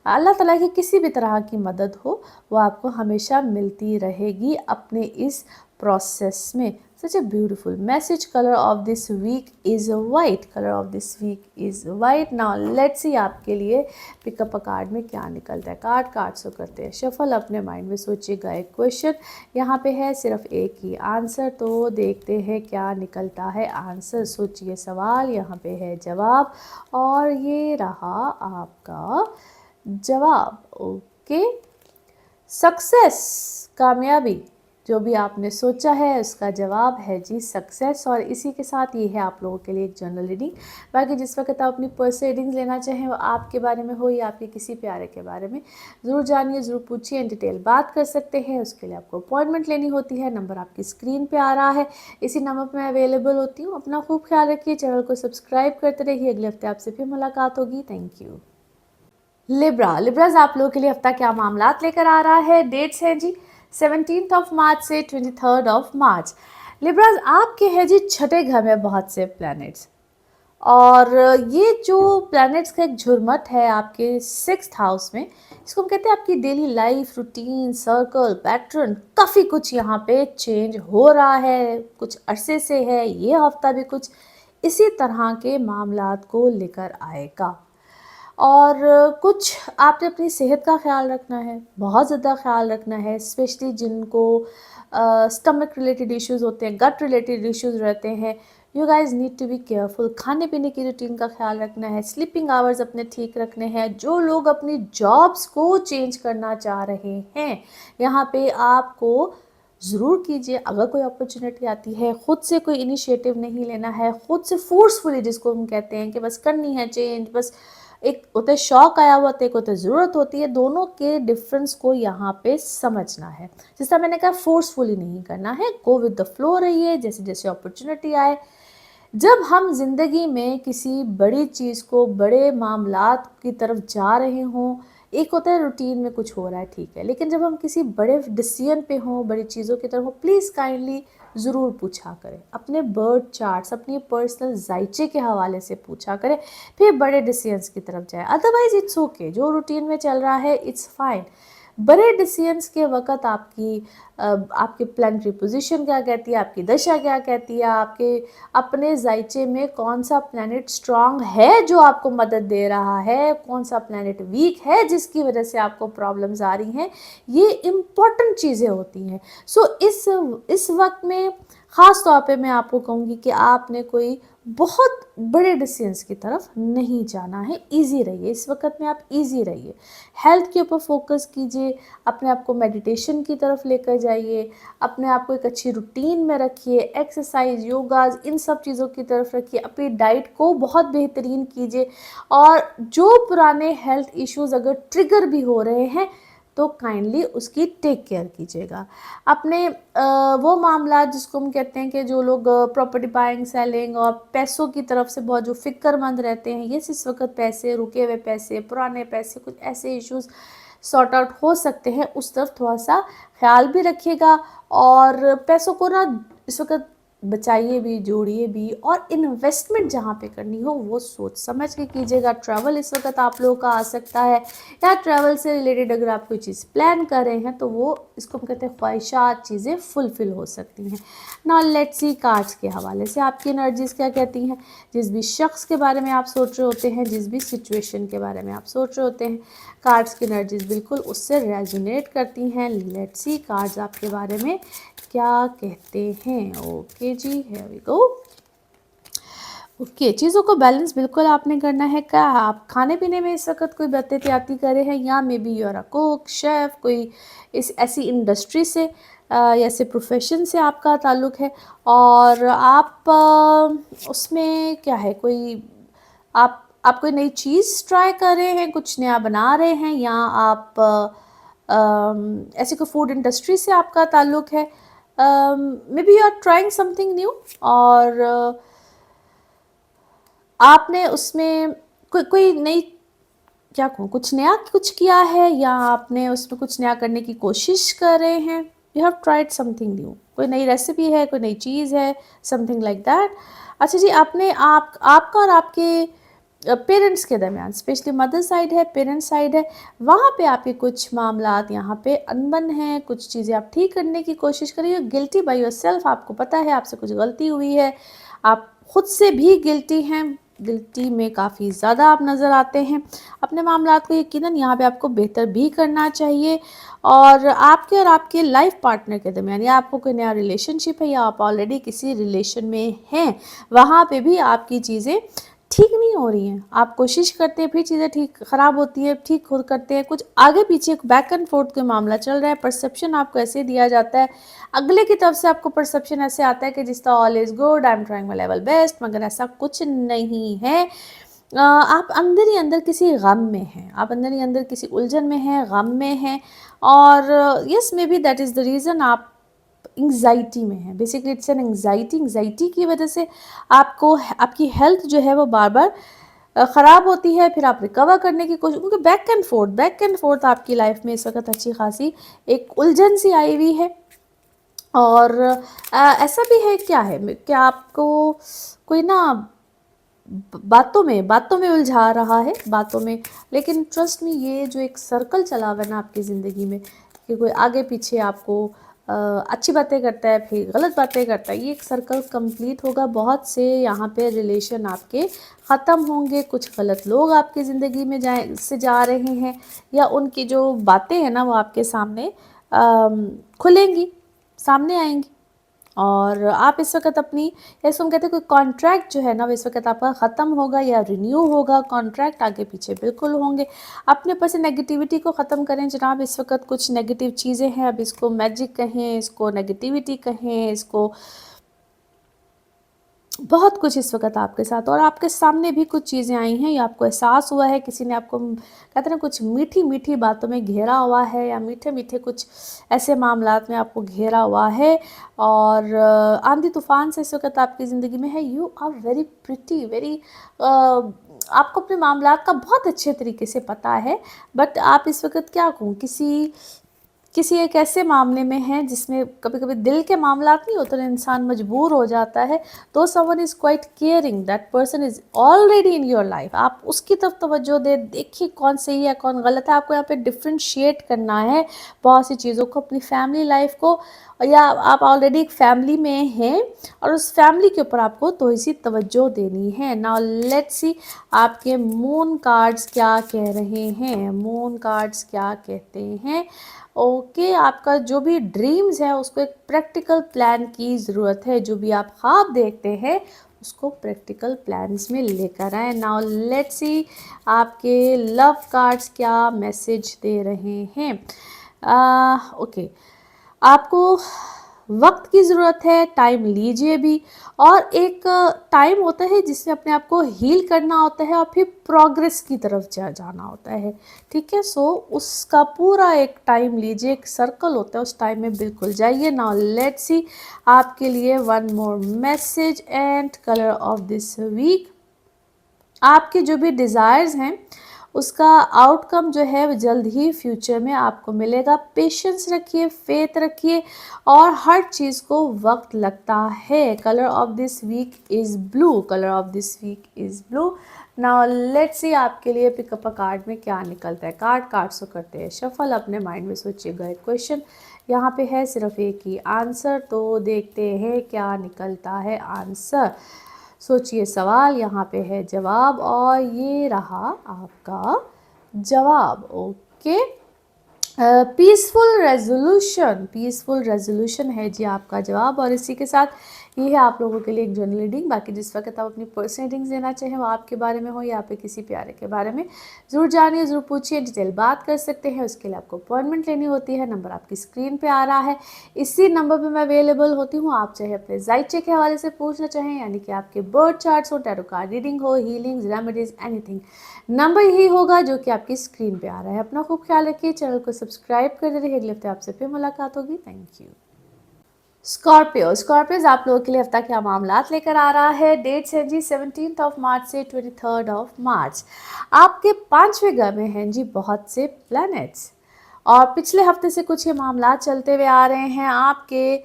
अल्लाह ताला की किसी भी तरह की मदद हो वो आपको हमेशा मिलती रहेगी अपने इस प्रोसेस में। Such a beautiful message. Color of this week is white. Color of this week is white. Now let's see आपके लिए पिकअप अ कार्ड में क्या निकलता है। कार्ड से करते हैं शफल। अपने माइंड में सोचिएगा एक क्वेश्चन, यहाँ पे है सिर्फ एक ही आंसर, तो देखते हैं क्या निकलता है आंसर। सोचिए सवाल, यहाँ पे है जवाब, और ये रहा आपका जवाब। ओके, सक्सेस, कामयाबी, जो भी आपने सोचा है उसका जवाब है जी सक्सेस। और इसी के साथ ये है आप लोगों के लिए एक जनरल रीडिंग। बाकी जिस वक्त आप अपनी पर्सनल रीडिंग्स लेना चाहें, वो आपके बारे में हो या आपके किसी प्यारे के बारे में, ज़रूर जानिए, ज़रूर पूछिए, इन डिटेल बात कर सकते हैं। उसके लिए आपको अपॉइंटमेंट लेनी होती है। नंबर आपकी स्क्रीन पर आ रहा है, इसी नंबर पर मैं अवेलेबल होती हूँ। अपना खूब ख्याल रखिए, चैनल को सब्सक्राइब करते रहिए। अगले हफ्ते आपसे फिर मुलाकात होगी। Thank you. लिब्राज आप लोगों के लिए हफ्ता क्या मामलात लेकर आ रहा है। डेट्स हैं जी 17 ऑफ मार्च से 23 ऑफ मार्च। लिब्राज आपके हैं जी छठे घर में बहुत से प्लैनेट्स, और ये जो प्लैनेट्स का एक झुरमट है आपके 6th हाउस में, इसको हम कहते हैं आपकी daily life routine, circle, pattern, काफ़ी कुछ यहाँ पे चेंज हो रहा है, कुछ अरसे से है। ये हफ्ता भी कुछ इसी तरह के मामलात को लेकर आएगा। और कुछ आपने अपनी सेहत का ख्याल रखना है, बहुत ज़्यादा ख्याल रखना है, स्पेशली जिनको स्टमक रिलेटेड इश्यूज़ होते हैं, गट रिलेटेड इश्यूज़ रहते हैं। You guys need to be careful. खाने पीने की रूटीन का ख्याल रखना है, स्लीपिंग आवर्स अपने ठीक रखने हैं। जो लोग अपनी जॉब्स को चेंज करना चाह रहे हैं, यहाँ पे आपको ज़रूर कीजिए। अगर कोई अपॉर्चुनिटी आती है, ख़ुद से कोई इनिशिएटिव नहीं लेना है, ख़ुद से फोर्सफुली, जिसको हम कहते हैं कि बस करनी है चेंज, बस एक होता है शौक आया हुआ, तो एक होता है ज़रूरत होती है। दोनों के डिफरेंस को यहाँ पे समझना है। जैसा मैंने कहा, फोर्सफुली नहीं करना है, गो विद द फ्लो रहिए, जैसे जैसे अपॉर्चुनिटी आए। जब हम ज़िंदगी में किसी बड़ी चीज़ को, बड़े मामलात की तरफ जा रहे हों, एक होता है रूटीन में कुछ हो रहा है, ठीक है, लेकिन जब हम किसी बड़े डिसीजन पे हों, बड़ी चीज़ों की तरफ हो, प्लीज़ काइंडली ज़रूर पूछा करें। अपने बर्थ चार्ट्स, अपनी पर्सनल जायचे के हवाले से पूछा करें, फिर बड़े डिसीजंस की तरफ जाए। अदरवाइज़ इट्स ओके, जो रूटीन में चल रहा है इट्स फाइन। बड़े डिसीजंस के वक़्त आपकी प्लानिटरी पोजीशन क्या कहती है, आपकी दशा क्या कहती है, आपके अपने जायचे में कौन सा प्लैनेट स्ट्रांग है जो आपको मदद दे रहा है, कौन सा प्लैनेट वीक है जिसकी वजह से आपको प्रॉब्लम्स आ रही हैं, ये इम्पॉर्टेंट चीज़ें होती हैं। सो इस वक्त में ख़ास तौर पे मैं आपको कहूँगी कि आपने कोई बहुत बड़े डिसीजंस की तरफ नहीं जाना है। इजी रहिए, इस वक्त में आप इजी रहिए। हेल्थ के ऊपर फोकस कीजिए, अपने आप को मेडिटेशन की तरफ लेकर जाइए, अपने आप को एक अच्छी रूटीन में रखिए, एक्सरसाइज, योगाज, इन सब चीज़ों की तरफ रखिए। अपनी डाइट को बहुत बेहतरीन कीजिए, और जो पुराने हेल्थ इश्यूज़ अगर ट्रिगर भी हो रहे हैं तो काइंडली उसकी टेक केयर कीजिएगा। अपने वो मामला जिसको हम कहते हैं कि जो लोग प्रॉपर्टी बाइंग, सेलिंग और पैसों की तरफ से बहुत जो फ़िक्रमंद रहते हैं, ये इस वक्त पैसे, रुके हुए पैसे, पुराने पैसे, कुछ ऐसे इश्यूज़ सॉर्ट आउट हो सकते हैं, उस तरफ थोड़ा सा ख्याल भी रखिएगा। और पैसों को ना इस वक्त बचाइए भी, जोड़िए भी, और इन्वेस्टमेंट जहाँ पे करनी हो वो सोच समझ के कीजिएगा। ट्रैवल इस वक्त आप लोगों का आ सकता है, या ट्रैवल से रिलेटेड अगर आप कोई चीज़ प्लान कर रहे हैं तो वो, इसको हम कहते हैं ख्वाहिशात, चीज़ें फुलफ़िल हो सकती हैं। नाउ लेट्स सी कार्ड्स के हवाले से आपकी एनर्जीज़ क्या कहती हैं। जिस भी शख्स के बारे में आप सोच रहे होते हैं, जिस भी सिचुएशन के बारे में आप सोच रहे होते हैं, कार्ड्स की एनर्जीज़ बिल्कुल उससे रेजोनेट करती हैं। लेट्स सी कार्ड्स आपके बारे में क्या कहते हैं। ओके जी, हियर वी गो। ओके, चीज़ों को बैलेंस बिल्कुल आपने करना है। क्या आप खाने पीने में इस वक्त कोई बत्ते त्याती करे हैं, या maybe you are a cook, chef, कोई इस ऐसी इंडस्ट्री से या ऐसे प्रोफेशन से आपका ताल्लुक़ है, और आप उसमें क्या है, कोई आप कोई नई चीज़ ट्राई कर रहे हैं, कुछ नया बना रहे हैं, या आप ऐसी कोई फूड इंडस्ट्री से आपका ताल्लुक़ है, maybe you are trying something new, और आपने उसमें कोई नई, क्या कहूँ, कुछ नया कुछ किया है, या आपने उसमें कुछ नया करने की कोशिश कर रहे हैं, you have tried something new, कोई नई रेसिपी है, कोई नई चीज़ है, समथिंग लाइक दैट। अच्छा जी, आपने आपका और आपके पेरेंट्स के दरमियान, स्पेशली मदर साइड है, पेरेंट्स साइड है, वहाँ पे आपके कुछ मामलात यहाँ पे अनबन हैं, कुछ चीज़ें आप ठीक करने की कोशिश कर रही हो, गिल्टी बाय योरसेल्फ, आपको पता है आपसे कुछ गलती हुई है, आप खुद से भी गिल्टी हैं, गिल्टी में काफ़ी ज़्यादा आप नज़र आते हैं। अपने मामलात को यकीनन यहाँ पे आपको बेहतर भी करना चाहिए, और आपके लाइफ पार्टनर के दरमियान, या आपको कोई नया रिलेशनशिप है, या आप ऑलरेडी किसी रिलेशन में हैं, वहाँ पे भी आपकी चीज़ें ठीक नहीं हो रही हैं। आप कोशिश करते हैं, फिर चीज़ें ठीक ख़राब होती है, ठीक खुद करते हैं, कुछ आगे पीछे बैक एंड फोर्थ का मामला चल रहा है, परसेप्शन आपको ऐसे दिया जाता है, अगले की तरफ से आपको परसेप्शन ऐसे आता है कि जिस तरह all is good, I am trying my level best, मगर ऐसा कुछ नहीं है। आप अंदर ही अंदर किसी गम में हैं, आप अंदर ही अंदर किसी उलझन में हैं, गम में हैं, और yes, may be that is the reason आप एंग्जाइटी में है। बेसिकली इट्स एन एंग्जाइटी की वजह से आपको आपकी हेल्थ जो है वो बार बार ख़राब होती है, फिर आप रिकवर करने की कोशिश, क्योंकि बैक एंड फोर्थ आपकी लाइफ में इस वक्त अच्छी खासी एक उलझन सी आई हुई है। और ऐसा भी है, क्या है, क्या आपको कोई ना बातों में उलझा रहा है, बातों में, लेकिन ट्रस्ट में ये जो एक सर्कल चला हुआ है ना आपकी ज़िंदगी में, कि कोई आगे पीछे आपको अच्छी बातें करता है, फिर गलत बातें करता है, ये एक सर्कल कंप्लीट होगा, बहुत से यहाँ पे रिलेशन आपके ख़त्म होंगे, कुछ गलत लोग आपकी ज़िंदगी में जा रहे हैं, या उनकी जो बातें हैं ना वो आपके सामने खुलेंगी, सामने आएंगी, और आप इस वक्त अपनी, जैसे हम कहते हैं, कोई कॉन्ट्रैक्ट जो है ना वो इस वक्त आपका ख़त्म होगा या रिन्यू होगा, कॉन्ट्रैक्ट आगे पीछे बिल्कुल होंगे। अपने ऊपर से नेगेटिविटी को ख़त्म करें जनाब, इस वक्त कुछ नेगेटिव चीज़ें हैं, अब इसको मैजिक कहें, इसको नेगेटिविटी कहें, इसको बहुत कुछ इस वक्त आपके साथ, और आपके सामने भी कुछ चीज़ें आई हैं, या आपको एहसास हुआ है, किसी ने आपको, कहते हैं ना, कुछ मीठी मीठी बातों में घेरा हुआ है, या मीठे मीठे कुछ ऐसे मामलात में आपको घेरा हुआ है, और आंधी तूफान से इस वक्त आपकी ज़िंदगी में है। You are very pretty, very, आपको अपने मामलात का बहुत अच्छे तरीके से पता है, बट आप इस वक्त, क्या कहूँ, किसी एक ऐसे मामले में है जिसमें कभी कभी दिल के मामलात नहीं होते, तो इंसान मजबूर हो जाता है, तो someone is quite caring, that person is already in your life, आप उसकी तरफ तवज्जो दे, देखिए कौन सही है कौन गलत है, आपको यहाँ पे डिफ्रेंशिएट करना है बहुत सी चीज़ों को, अपनी फैमिली लाइफ को, या आप ऑलरेडी एक फैमिली में हैं और उस फैमिली के ऊपर आपको थोड़ी सी तवज्जो देनी है। नाउ लेट्स सी आपके मून कार्ड्स क्या कह रहे हैं, मून कार्ड्स क्या कहते हैं। ओके, आपका जो भी ड्रीम्स है उसको एक प्रैक्टिकल प्लान की ज़रूरत है, जो भी आप ख्वाब देखते हैं उसको प्रैक्टिकल प्लान्स में लेकर आए। नाउ लेट्स सी आपके लव कार्ड्स क्या मैसेज दे रहे हैं। ओके, आपको वक्त की ज़रूरत है, टाइम लीजिए भी, और एक टाइम होता है जिसमें अपने आप को हील करना होता है, और फिर प्रोग्रेस की तरफ जाना होता है, ठीक है। सो उसका पूरा एक टाइम लीजिए, एक सर्कल होता है, उस टाइम में बिल्कुल जाइए। नाउ लेट्स सी आपके लिए one more message and colour of this week. आपके जो भी डिज़ायर्स हैं उसका आउटकम जो है वो जल्द ही फ्यूचर में आपको मिलेगा। पेशेंस रखिए, फेथ रखिए, और हर चीज़ को वक्त लगता है। Colour of this week is blue, colour of this week is blue. Now let's see आपके लिए पिकअप अ कार्ड में क्या निकलता है। कार्ड्स को करते हैं शफल, अपने माइंड में सोचिएगा एक क्वेश्चन, यहाँ पे है सिर्फ एक ही आंसर, तो देखते हैं क्या निकलता है आंसर। सोचिए सवाल, यहाँ पे है जवाब, और ये रहा आपका जवाब। ओके, पीसफुल रेजोल्यूशन है जी आपका जवाब। और इसी के साथ ये है आप लोगों के लिए एक जनरल रीडिंग। बाकी जिस वक्त आप अपनी पर्सनल रीडिंग्स देना चाहें वो आपके बारे में हो या पे किसी प्यारे के बारे में, ज़रूर जानिए, ज़रूर पूछिए, डिटेल बात कर सकते हैं। उसके लिए आपको अपॉइंटमेंट लेनी होती है। नंबर आपकी स्क्रीन पे आ रहा है, इसी नंबर पे मैं अवेलेबल होती हूँ। आप चाहे अपने ज़ाइचे के हवाले से पूछना चाहें, यानी कि आपके बर्थ चार्ट्स हो, टैरो कार्ड रीडिंग हो, हीलिंग्स, रेमेडीज, एनीथिंग, नंबर ही होगा जो कि आपकी स्क्रीन पे आ रहा है। अपना खूब ख्याल रखिए, चैनल को सब्सक्राइब कर दे रहिए। अगले हफ्ते आपसे फिर मुलाकात होगी। Thank you. स्कॉर्पियोज आप लोगों के लिए हफ्ता क्या मामलात लेकर आ रहा है। डेट्स हैं जी 17 मार्च से 23 मार्च। आपके 5वें घर में हैं जी बहुत से प्लैनेट्स, और पिछले हफ्ते से कुछ ये मामलात चलते हुए आ रहे हैं। आपके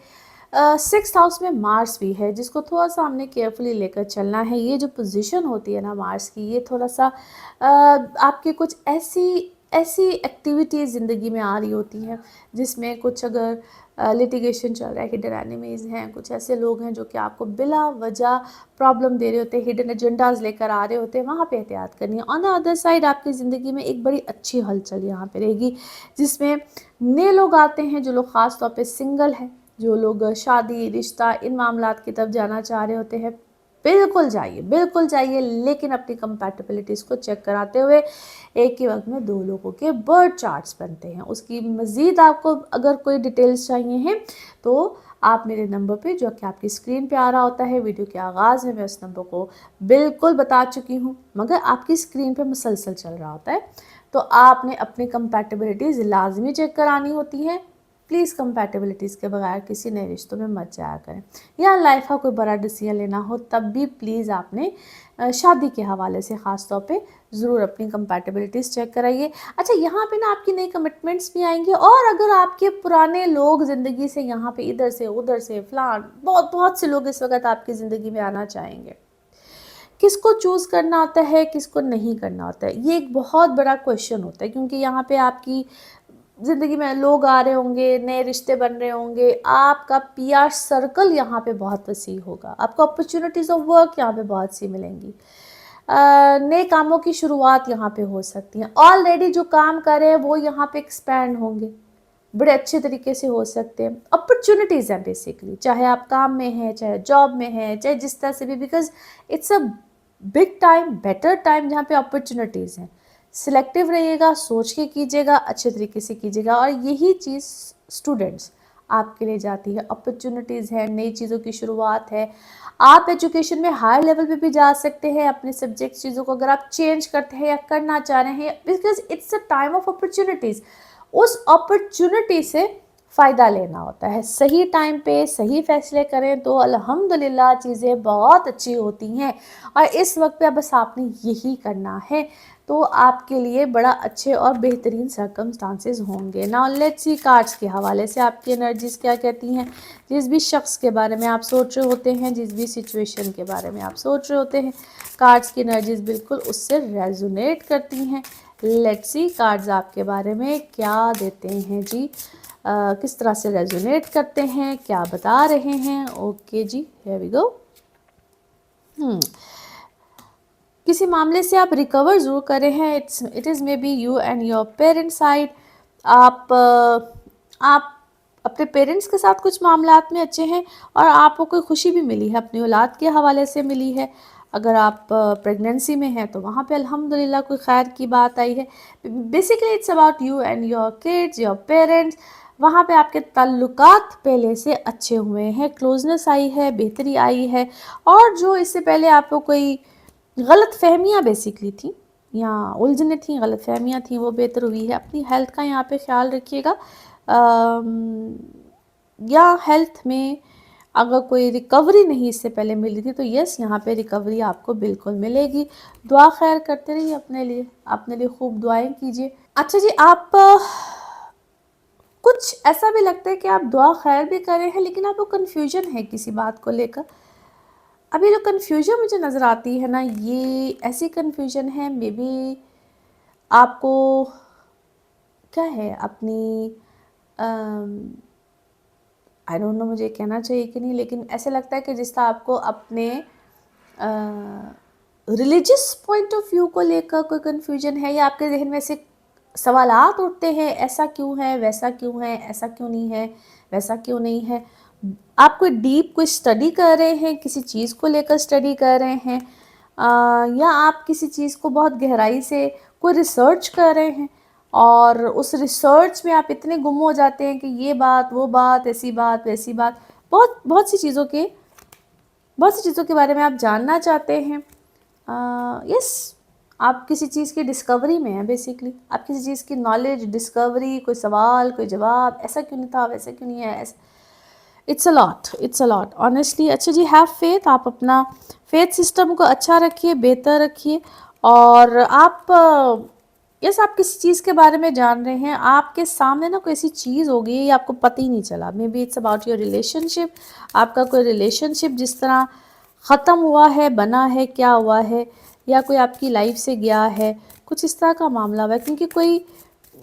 6th हाउस में मार्स भी है, जिसको थोड़ा सा हमने केयरफुली लेकर चलना है। ये जो पोजीशन होती है ना मार्स की, ये थोड़ा सा आपके कुछ ऐसी ऐसी एक्टिविटीज़ ज़िंदगी में आ रही होती हैं जिसमें कुछ अगर लिटिगेशन चल रहा है, हिडन एनिमीज़ हैं, कुछ ऐसे लोग हैं जो कि आपको बिला वजह प्रॉब्लम दे रहे होते हैं, हिडन एजेंडाज लेकर आ रहे होते हैं, वहाँ पे एहतियात करनी है। ऑन द अदर साइड आपकी ज़िंदगी में एक बड़ी अच्छी हलचल यहाँ पे रहेगी, जिसमें नए लोग आते हैं, जो लोग ख़ास तौर पे सिंगल हैं, जो लोग शादी, रिश्ता, इन मामलात की तरफ जाना चाह रहे होते हैं, बिल्कुल जाइए, लेकिन अपनी कंपैटिबिलिटीज़ को चेक कराते हुए। एक ही वक्त में 2 लोगों के बर्थ चार्ट्स बनते हैं। उसकी मज़ीद आपको अगर कोई डिटेल्स चाहिए हैं तो आप मेरे नंबर पे, जो कि आपकी स्क्रीन पे आ रहा होता है वीडियो के आगाज़ में, मैं उस नंबर को बिल्कुल बता चुकी हूँ, मगर आपकी स्क्रीन पे मुसलसल चल रहा होता है। तो आपने अपनी कंपैटिबिलिटीज़ लाजमी चेक करानी होती हैं। प्लीज़ कंपैटिबिलिटीज़ के बगैर किसी नए रिश्तों में मत जाया करें। या लाइफ का कोई बड़ा डिसीजन लेना हो तब भी प्लीज़ आपने शादी के हवाले से ख़ास तौर पे ज़रूर अपनी कंपैटिबिलिटीज़ चेक कराइए। अच्छा, यहाँ पे ना आपकी नई कमिटमेंट्स भी आएंगे, और अगर आपके पुराने लोग ज़िंदगी से यहाँ पे इधर से उधर से फ़लान बहुत से लोग इस वक्त आपकी ज़िंदगी में आना चाहेंगे। किसको चूज़ करना होता है, किसको नहीं करना होता है, ये एक बहुत बड़ा क्वेश्चन होता है, क्योंकि यहाँ पे आपकी ज़िंदगी में लोग आ रहे होंगे, नए रिश्ते बन रहे होंगे, आपका पीआर सर्कल यहाँ पे बहुत वसी होगा, आपको अपॉर्चुनिटीज़ ऑफ वर्क यहाँ पे बहुत सी मिलेंगी, नए कामों की शुरुआत यहाँ पे हो सकती है। ऑलरेडी जो काम कर रहे हैं वो यहाँ पे एक्सपैंड होंगे, बड़े अच्छे तरीके से हो सकते हैं। अपॉर्चुनिटीज़ हैं बेसिकली, चाहे आप काम में हैं, चाहे जॉब में हैं, चाहे जिस तरह से भी, because it's a big time, better time, जहाँ पे अपॉर्चुनिटीज़ हैं। सिलेक्टिव रहिएगा, सोच के कीजिएगा, अच्छे तरीके से कीजिएगा, और यही चीज़ स्टूडेंट्स आपके लिए जाती है। अपॉर्चुनिटीज़ है, नई चीज़ों की शुरुआत है। आप एजुकेशन में हायर लेवल पे भी जा सकते हैं, अपने सब्जेक्ट चीज़ों को अगर आप चेंज करते हैं या करना चाह रहे हैं, because it's a time of opportunities. उस अपॉर्चुनिटी से फ़ायदा लेना होता है। सही टाइम पे सही फैसले करें तो अल्हम्दुलिल्लाह चीज़ें बहुत अच्छी होती हैं, और इस वक्त पे बस आपने यही करना है, तो आपके लिए बड़ा अच्छे और बेहतरीन सर्कमस्टांसेस होंगे। नाउ लेट्स सी कार्ड्स के हवाले से आपकी एनर्जीज़ क्या कहती हैं। जिस भी शख्स के बारे में आप सोच रहे होते हैं, जिस भी सिचुएशन के बारे में आप सोच रहे होते हैं, कार्ड्स की एनर्जीज़ बिल्कुल उससे रेजोनेट करती हैं। लेट्स सी कार्ड्स आपके बारे में क्या देते हैं जी, किस तरह से रेजोनेट करते हैं, क्या बता रहे हैं। ओके जी, हियर वी गो। किसी मामले से आप रिकवर ज़रूर कर रहे हैं। It is maybe you and your parent side. आप अपने पेरेंट्स के साथ कुछ मामलात में अच्छे हैं, और आपको कोई खुशी भी मिली है, अपनी औलाद के हवाले से मिली है। अगर आप प्रेगनेंसी में हैं तो वहाँ पे अल्हम्दुलिल्लाह कोई खैर की बात आई है। Basically it's about you and your kids, your parents. वहाँ पे आपके ताल्लुकात पहले से अच्छे हुए हैं, क्लोजनेस आई है, बेहतरी आई है। और जो इससे पहले आपको कोई गलत फहमियाँ बेसिकली थी या उलझने थी, गलत फहमियाँ थी, वो बेहतर हुई है। अपनी हेल्थ का यहाँ पे ख्याल रखिएगा, या हेल्थ में अगर कोई रिकवरी नहीं इससे पहले मिली थी तो यस, यहाँ पे रिकवरी आपको बिल्कुल मिलेगी। दुआ खैर करते रहिए अपने लिए खूब दुआएं कीजिए। अच्छा जी, आप कुछ ऐसा भी लगता है कि आप दुआ खैर भी कर रहे हैं, लेकिन आपको कन्फ्यूजन है किसी बात को लेकर। अभी जो कन्फ्यूजन मुझे नज़र आती है ना, ये ऐसी कन्फ्यूजन है, मे बी आपको क्या है अपनी, आई डोंट नो मुझे कहना चाहिए कि नहीं, लेकिन ऐसे लगता है कि जिस तरह आपको अपने रिलीजियस पॉइंट ऑफ व्यू को लेकर कोई कन्फ्यूजन है, या आपके जहन में से सवालात उठते हैं, ऐसा क्यों है, वैसा क्यों है, ऐसा क्यों नहीं है, वैसा क्यों नहीं है। आप कोई डीप कोई स्टडी कर रहे हैं, किसी चीज़ को लेकर स्टडी कर रहे हैं, या आप किसी चीज़ को बहुत गहराई से कोई रिसर्च कर रहे हैं और उस रिसर्च में आप इतने गुम हो जाते हैं कि ये बात, वो बात, ऐसी बात, वैसी बात, बहुत बहुत सी चीज़ों के बारे में आप जानना चाहते हैं। यस, आप किसी चीज़ की डिस्कवरी में हैं बेसिकली। आप किसी चीज़ की नॉलेज, डिस्कवरी, कोई सवाल, कोई जवाब, ऐसा क्यों नहीं था, वैसा क्यों नहीं है, ऐसा। It's a lot honestly. अच्छा जी, हैव फेथ। आप अपना फेथ सिस्टम को अच्छा रखिए, बेहतर रखिए। और आप यस, आप किसी चीज़ के बारे में जान रहे हैं, आपके सामने ना कोई ऐसी चीज़ होगी, ये आपको पता ही नहीं चला। May be it's about your relationship. आपका कोई रिलेशनशिप जिस तरह ख़त्म हुआ है, बना है, क्या हुआ है, या कोई आपकी लाइफ से गया है, कुछ इस तरह का मामला हुआ है। क्योंकि कोई,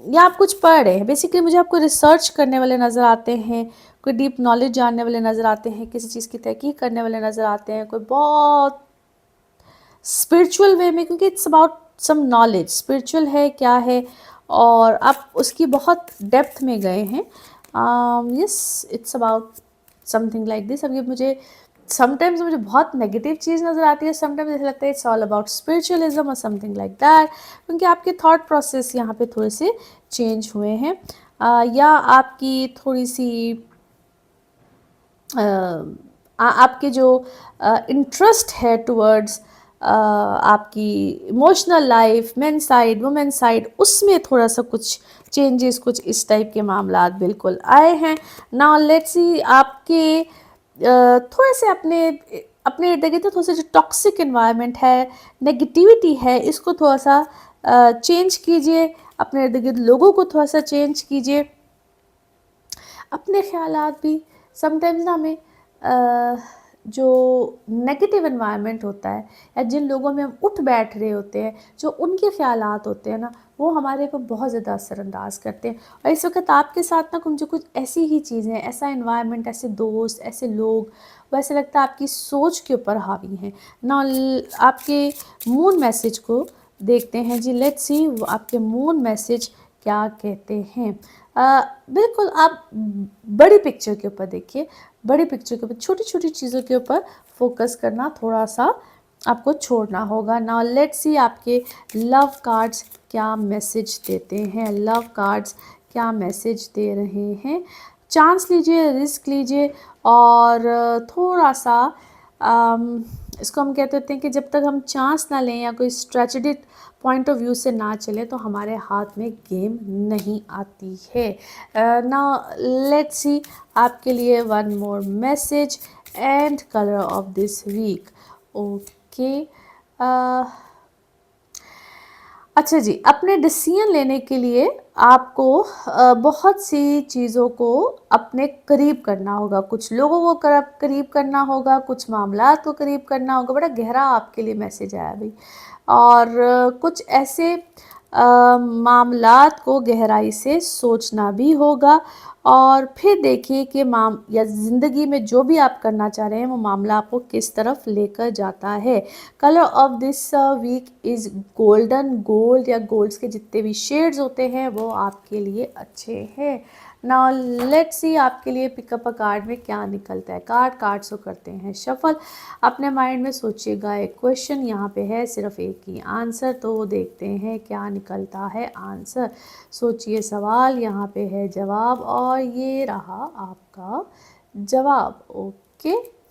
या आप कुछ पढ़ रहे हैं बेसिकली, मुझे आपको रिसर्च करने वाले नज़र आते हैं, कोई डीप नॉलेज जानने वाले नज़र आते हैं, किसी चीज़ की तहकीक करने वाले नज़र आते हैं, कोई बहुत स्पिरिचुअल वे में, क्योंकि it's about some knowledge. Spiritual है, क्या है, और आप उसकी बहुत डेप्थ में गए हैं। Yes, it's about something like this. अब ये मुझे समटाइम्स मुझे बहुत नेगेटिव चीज़ नज़र आती है, समटाइम्स ऐसा लगता है इट्स ऑल अबाउट स्पिरिचुअलिज्म और समथिंग लाइक दैट, क्योंकि आपके थॉट प्रोसेस यहाँ पे थोड़े से चेंज हुए हैं, या आपकी थोड़ी सी आपके जो इंटरेस्ट है टुवर्ड्स आपकी emotional life, main side, women side, उसमें थोड़ा सा कुछ चेंजेस, कुछ इस टाइप के मामलात बिल्कुल आए हैं। नाउ लेट्स सी, आपके थोड़े से अपने अपने इर्द गिर्द थोड़ा सा जो टॉक्सिक एनवायरनमेंट है, नेगेटिविटी है, इसको थोड़ा सा चेंज कीजिए। अपने इर्द गिर्द लोगों को थोड़ा सा चेंज कीजिए। अपने ख्यालात भी समटाइम्स ना हमें जो नेगेटिव एनवायरनमेंट होता है, या जिन लोगों में हम उठ बैठ रहे होते हैं, जो उनके ख्यालात होते हैं ना, वो हमारे को बहुत ज़्यादा असरअंदाज करते हैं। और इस वक्त आपके साथ ना मुझे कुछ ऐसी ही चीज़ें, ऐसा एनवायरनमेंट, ऐसे दोस्त, ऐसे लोग, वैसे लगता है आपकी सोच के ऊपर हावी हैं ना। आपके मून मैसेज को देखते हैं जी। लेट्स सी आपके मून मैसेज क्या कहते हैं। बिल्कुल आप बड़ी पिक्चर के ऊपर देखिए, बड़ी पिक्चर के ऊपर, छोटी छोटी चीज़ों के ऊपर फोकस करना थोड़ा सा आपको छोड़ना होगा। नाउ लेट्स सी आपके लव कार्ड्स क्या मैसेज देते हैं। लव कार्ड्स क्या मैसेज दे रहे हैं। चांस लीजिए, रिस्क लीजिए, और थोड़ा सा इसको हम कहते होते हैं कि जब तक हम चांस ना लें या कोई स्ट्रेटेजिक पॉइंट ऑफ व्यू से ना चले, तो हमारे हाथ में गेम नहीं आती है। ना लेट्स सी आपके लिए one more message and colour of this week. Okay, अच्छा जी, अपने डिसीजन लेने के लिए आपको बहुत सी चीज़ों को अपने करीब करना होगा, कुछ लोगों को करीब करना होगा, कुछ मामलात को करीब करना होगा। बड़ा गहरा आपके लिए मैसेज आया भाई। और कुछ ऐसे मामलात को गहराई से सोचना भी होगा, और फिर देखिए कि या ज़िंदगी में जो भी आप करना चाह रहे हैं, वो मामला आपको किस तरफ लेकर जाता है। Colour of this week is golden. Gold या गोल्ड्स के जितने भी शेड्स होते हैं वो आपके लिए अच्छे हैं। नाउ लेट्स सी आपके लिए पिकअप अ कार्ड में क्या निकलता है। कार्ड्स को करते हैं शफल। अपने माइंड में सोचिएगा, एक क्वेश्चन यहाँ पे है, सिर्फ एक ही आंसर, तो देखते हैं क्या निकलता है आंसर। सोचिए सवाल, यहाँ पे है जवाब, और ये रहा आपका जवाब। Okay,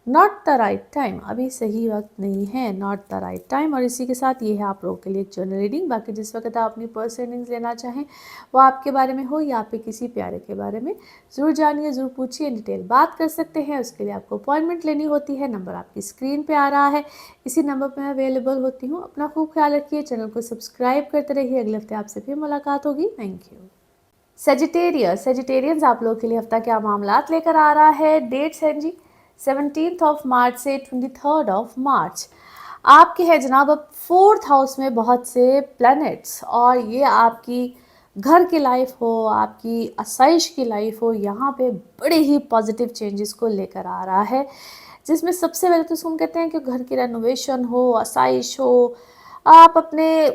not the right time, अभी सही वक्त नहीं है, नॉट द राइट टाइम। और इसी के साथ ये है आप लोगों के लिए एक जर्नल रीडिंग। बाकी जिस वक्त आप अपनी पर्सनल रीडिंग्स लेना चाहें, वो आपके बारे में हो या आपके किसी प्यारे के बारे में, ज़रूर जानिए, ज़रूर पूछिए, डिटेल बात कर सकते हैं। उसके लिए आपको अपॉइंटमेंट लेनी होती है। नंबर आपकी स्क्रीन पर आ रहा है, इसी नंबर पर मैं अवेलेबल होती हूँ। अपना खूब ख्याल रखिए, चैनल को सब्सक्राइब करते रहिए। अगले हफ्ते आपसे फिर मुलाकात होगी। Thank you. सेजिटेरियंस आप लोगों के लिए हफ्ता क्या मामलात लेकर आ रहा है। डेट्स हैं जी 17 ऑफ मार्च से 23 ऑफ मार्च। आपके है जनाब अब 4th हाउस में बहुत से प्लैनेट्स, और ये आपकी घर की लाइफ हो, आपकी आसाइश की लाइफ हो, यहाँ पे बड़े ही पॉजिटिव चेंजेस को लेकर आ रहा है। जिसमें सबसे पहले तो इसको हम कहते हैं कि घर की रेनोवेशन हो, आसाइश हो, आप अपने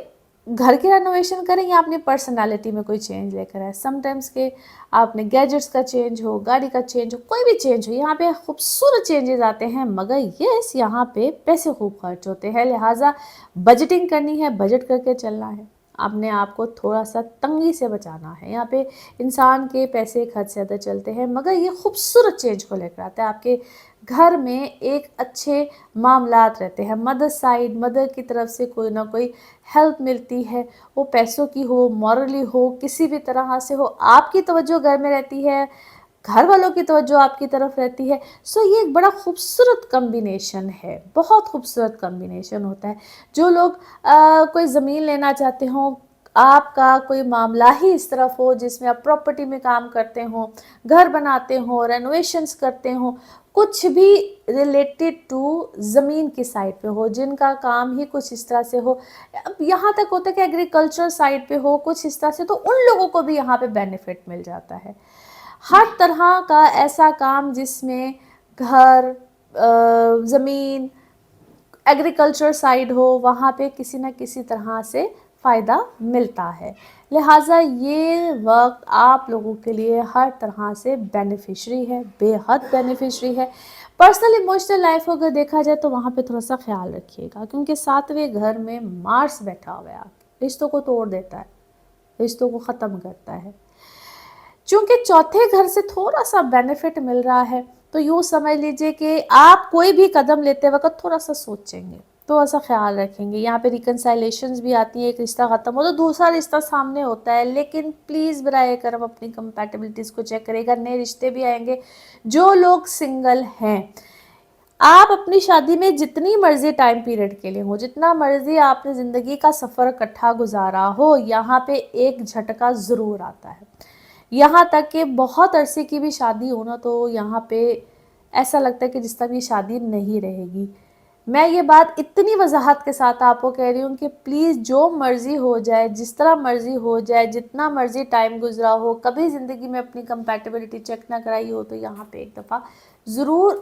घर की रेनोवेशन करें या अपनी पर्सनालिटी में कोई चेंज लेकर आए। समटाइम्स के आपने गैजेट्स का चेंज हो, गाड़ी का चेंज हो, कोई भी चेंज हो, यहाँ पे खूबसूरत चेंजेस आते हैं, मगर यस यहाँ पे पैसे खूब खर्च होते हैं। लिहाजा बजटिंग करनी है, बजट करके चलना है, अपने आप को थोड़ा सा तंगी से बचाना है। यहाँ पे इंसान के पैसे खर्च से ज़्यादा चलते हैं, मगर ये खूबसूरत चेंज को लेकर आता है। आपके घर में एक अच्छे मामलात रहते हैं, मदर साइड, मदर की तरफ से कोई ना कोई हेल्प मिलती है, वो पैसों की हो, मॉरली हो, किसी भी तरह से हो, आपकी तवज्जो घर में रहती है, घर वालों की तवज्जो आपकी तरफ रहती है। सो ये एक बड़ा खूबसूरत कम्बिनेशन है, बहुत खूबसूरत कम्बिनेशन होता है। जो लोग कोई ज़मीन लेना चाहते हों, आपका कोई मामला ही इस तरफ हो जिसमें आप प्रॉपर्टी में काम करते हो, घर बनाते हो, रेनोवेशंस करते हो, कुछ भी रिलेटेड टू ज़मीन की साइड पे हो, जिनका काम ही कुछ इस तरह से हो, यहाँ तक होता है कि एग्रीकल्चर साइड पे हो कुछ इस तरह से, तो उन लोगों को भी यहाँ पे बेनिफिट मिल जाता है। हर तरह का ऐसा काम जिसमें घर, ज़मीन, एग्रीकल्चर साइड हो, वहाँ पे किसी न किसी तरह से फ़ायदा मिलता है। लिहाजा ये वक्त आप लोगों के लिए हर तरह से बेनिफिशरी है, बेहद बेनिफिशरी है। पर्सनल इमोशनल लाइफ अगर देखा जाए तो वहाँ पे थोड़ा सा ख्याल रखिएगा, क्योंकि 7वें घर में मार्स बैठा हुआ है, रिश्तों को तोड़ देता है, रिश्तों को ख़त्म करता है। चूँकि चौथे घर से थोड़ा सा बेनिफिट मिल रहा है, तो यूँ समझ लीजिए कि आप कोई भी कदम लेते वक्त थोड़ा सा सोचेंगे, थोड़ा सा ख्याल रखेंगे। यहाँ पे रिकनसाइलेशंस भी आती है, एक रिश्ता ख़त्म हो तो दूसरा रिश्ता सामने होता है, लेकिन प्लीज़ बराए करम अपनी कंपैटिबिलिटीज़ को चेक करिएगा, नए रिश्ते भी आएंगे। जो लोग सिंगल हैं, आप अपनी शादी में जितनी मर्जी टाइम पीरियड के लिए हो, जितना मर्जी आपने ज़िंदगी का सफ़र इकट्ठा गुजारा हो, यहाँ पे एक झटका ज़रूर आता है। यहाँ तक कि बहुत अरसे की भी शादी हो ना, तो यहाँ पे ऐसा लगता है कि जिस तक ये शादी नहीं रहेगी। मैं ये बात इतनी वजाहत के साथ आपको कह रही हूँ कि प्लीज़ जो मर्ज़ी हो जाए, जिस तरह मर्ज़ी हो जाए, जितना मर्ज़ी टाइम गुजरा हो, कभी ज़िंदगी में अपनी कंपैटिबिलिटी चेक ना कराई हो, तो यहाँ पे एक दफ़ा ज़रूर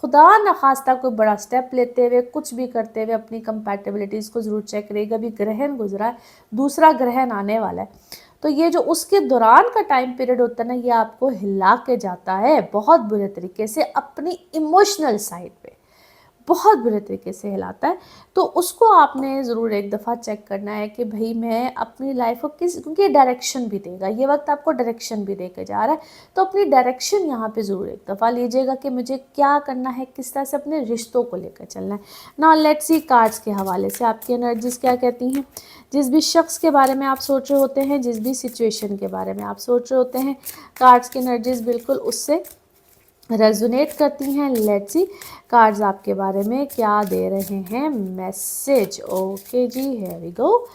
खुदा न खास्ता कोई बड़ा स्टेप लेते हुए, कुछ भी करते हुए अपनी कंपैटिबिलिटीज़ को ज़रूर चेक करिएगा। अभी ग्रहण गुजरा है, दूसरा ग्रहण आने वाला है, तो ये जो उसके दौरान का टाइम पीरियड होता है ना, ये आपको हिला के जाता है बहुत बुरे तरीके से, अपनी इमोशनल साइड पे बहुत बुरे तरीके से हिलाता है। तो उसको आपने ज़रूर एक दफ़ा चेक करना है कि भाई मैं अपनी लाइफ को किस, क्योंकि डायरेक्शन भी देगा, ये वक्त आपको डायरेक्शन भी दे के जा रहा है, तो अपनी डायरेक्शन यहाँ पे ज़रूर एक दफ़ा लीजिएगा कि मुझे क्या करना है, किस तरह से अपने रिश्तों को लेकर चलना है। ना लेट्स सी कार्ड्स के हवाले से आपकी एनर्जीज़ क्या कहती हैं। जिस भी शख्स के बारे में आप सोच रहे होते हैं, जिस भी सिचुएशन के बारे में आप सोच रहे होते हैं, कार्ड्स की एनर्जीज़ बिल्कुल उससे रेजोनेट करती हैं। लेट्स सी कार्ड्स आपके बारे में क्या दे रहे हैं मैसेज। ओके जी, हियर वी गो।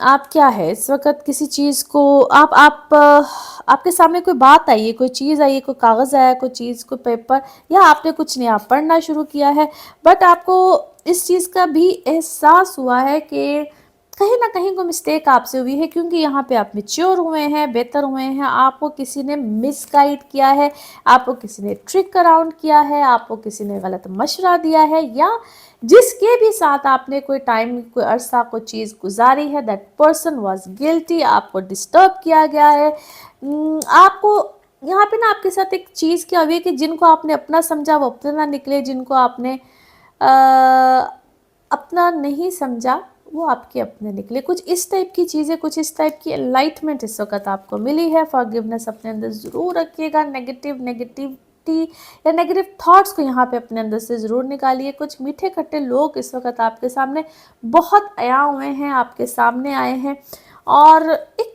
आप क्या है इस वक्त किसी चीज़ को आपके सामने कोई बात आई है, कोई चीज़ आई है, कोई कागज़ आया, कोई चीज़, कोई पेपर, या आपने कुछ नया पढ़ना शुरू किया है, बट आपको इस चीज़ का भी एहसास हुआ है कि कहीं ना कहीं कोई मिस्टेक आपसे हुई है, क्योंकि यहाँ पे आप मैच्योर हुए हैं, बेहतर हुए हैं, आपको किसी ने मिसगाइड किया है, आपको किसी ने ट्रिक अराउंड किया है, आपको किसी ने गलत मशवरा दिया है, या जिसके भी साथ आपने कोई टाइम, कोई अरसा, कोई चीज़ गुजारी है, दैट पर्सन वॉज गिल्टी, आपको डिस्टर्ब किया गया है। आपको यहाँ पे ना आपके साथ एक चीज़ क्या हुई है कि जिनको आपने अपना समझा वो अपना ना निकले, जिनको आपने अपना नहीं समझा वो आपके अपने निकले। कुछ इस टाइप की चीज़ें, कुछ इस टाइप की एनलाइटमेंट इस वक्त आपको मिली है। फॉरगिवनेस अपने अंदर ज़रूर रखिएगा, नेगेटिविटी या नेगेटिव थॉट्स को यहाँ पे अपने अंदर से ज़रूर निकालिए। कुछ मीठे खट्टे लोग इस वक्त आपके सामने बहुत आया हुए हैं, आपके सामने आए हैं, और एक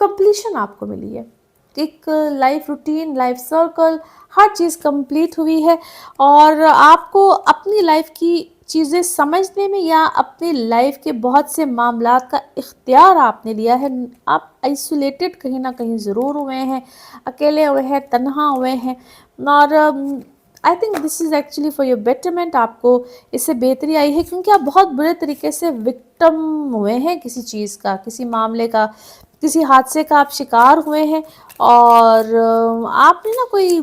कंप्लीशन आपको मिली है, एक लाइफ रूटीन, लाइफ सर्कल, हर चीज़ कंप्लीट हुई है, और आपको अपनी लाइफ की चीज़ें समझने में या अपनी लाइफ के बहुत से मामलात का इख्तियार आपने लिया है। आप आइसोलेटेड कहीं ना कहीं ज़रूर हुए हैं, अकेले हुए हैं, तन्हा हुए हैं, और I think this is actually for your betterment. आपको इससे बेहतरी आई है, क्योंकि आप बहुत बुरे तरीके से विक्टिम हुए हैं किसी चीज़ का, किसी मामले का, किसी हादसे का आप शिकार हुए हैं, और आपने ना कोई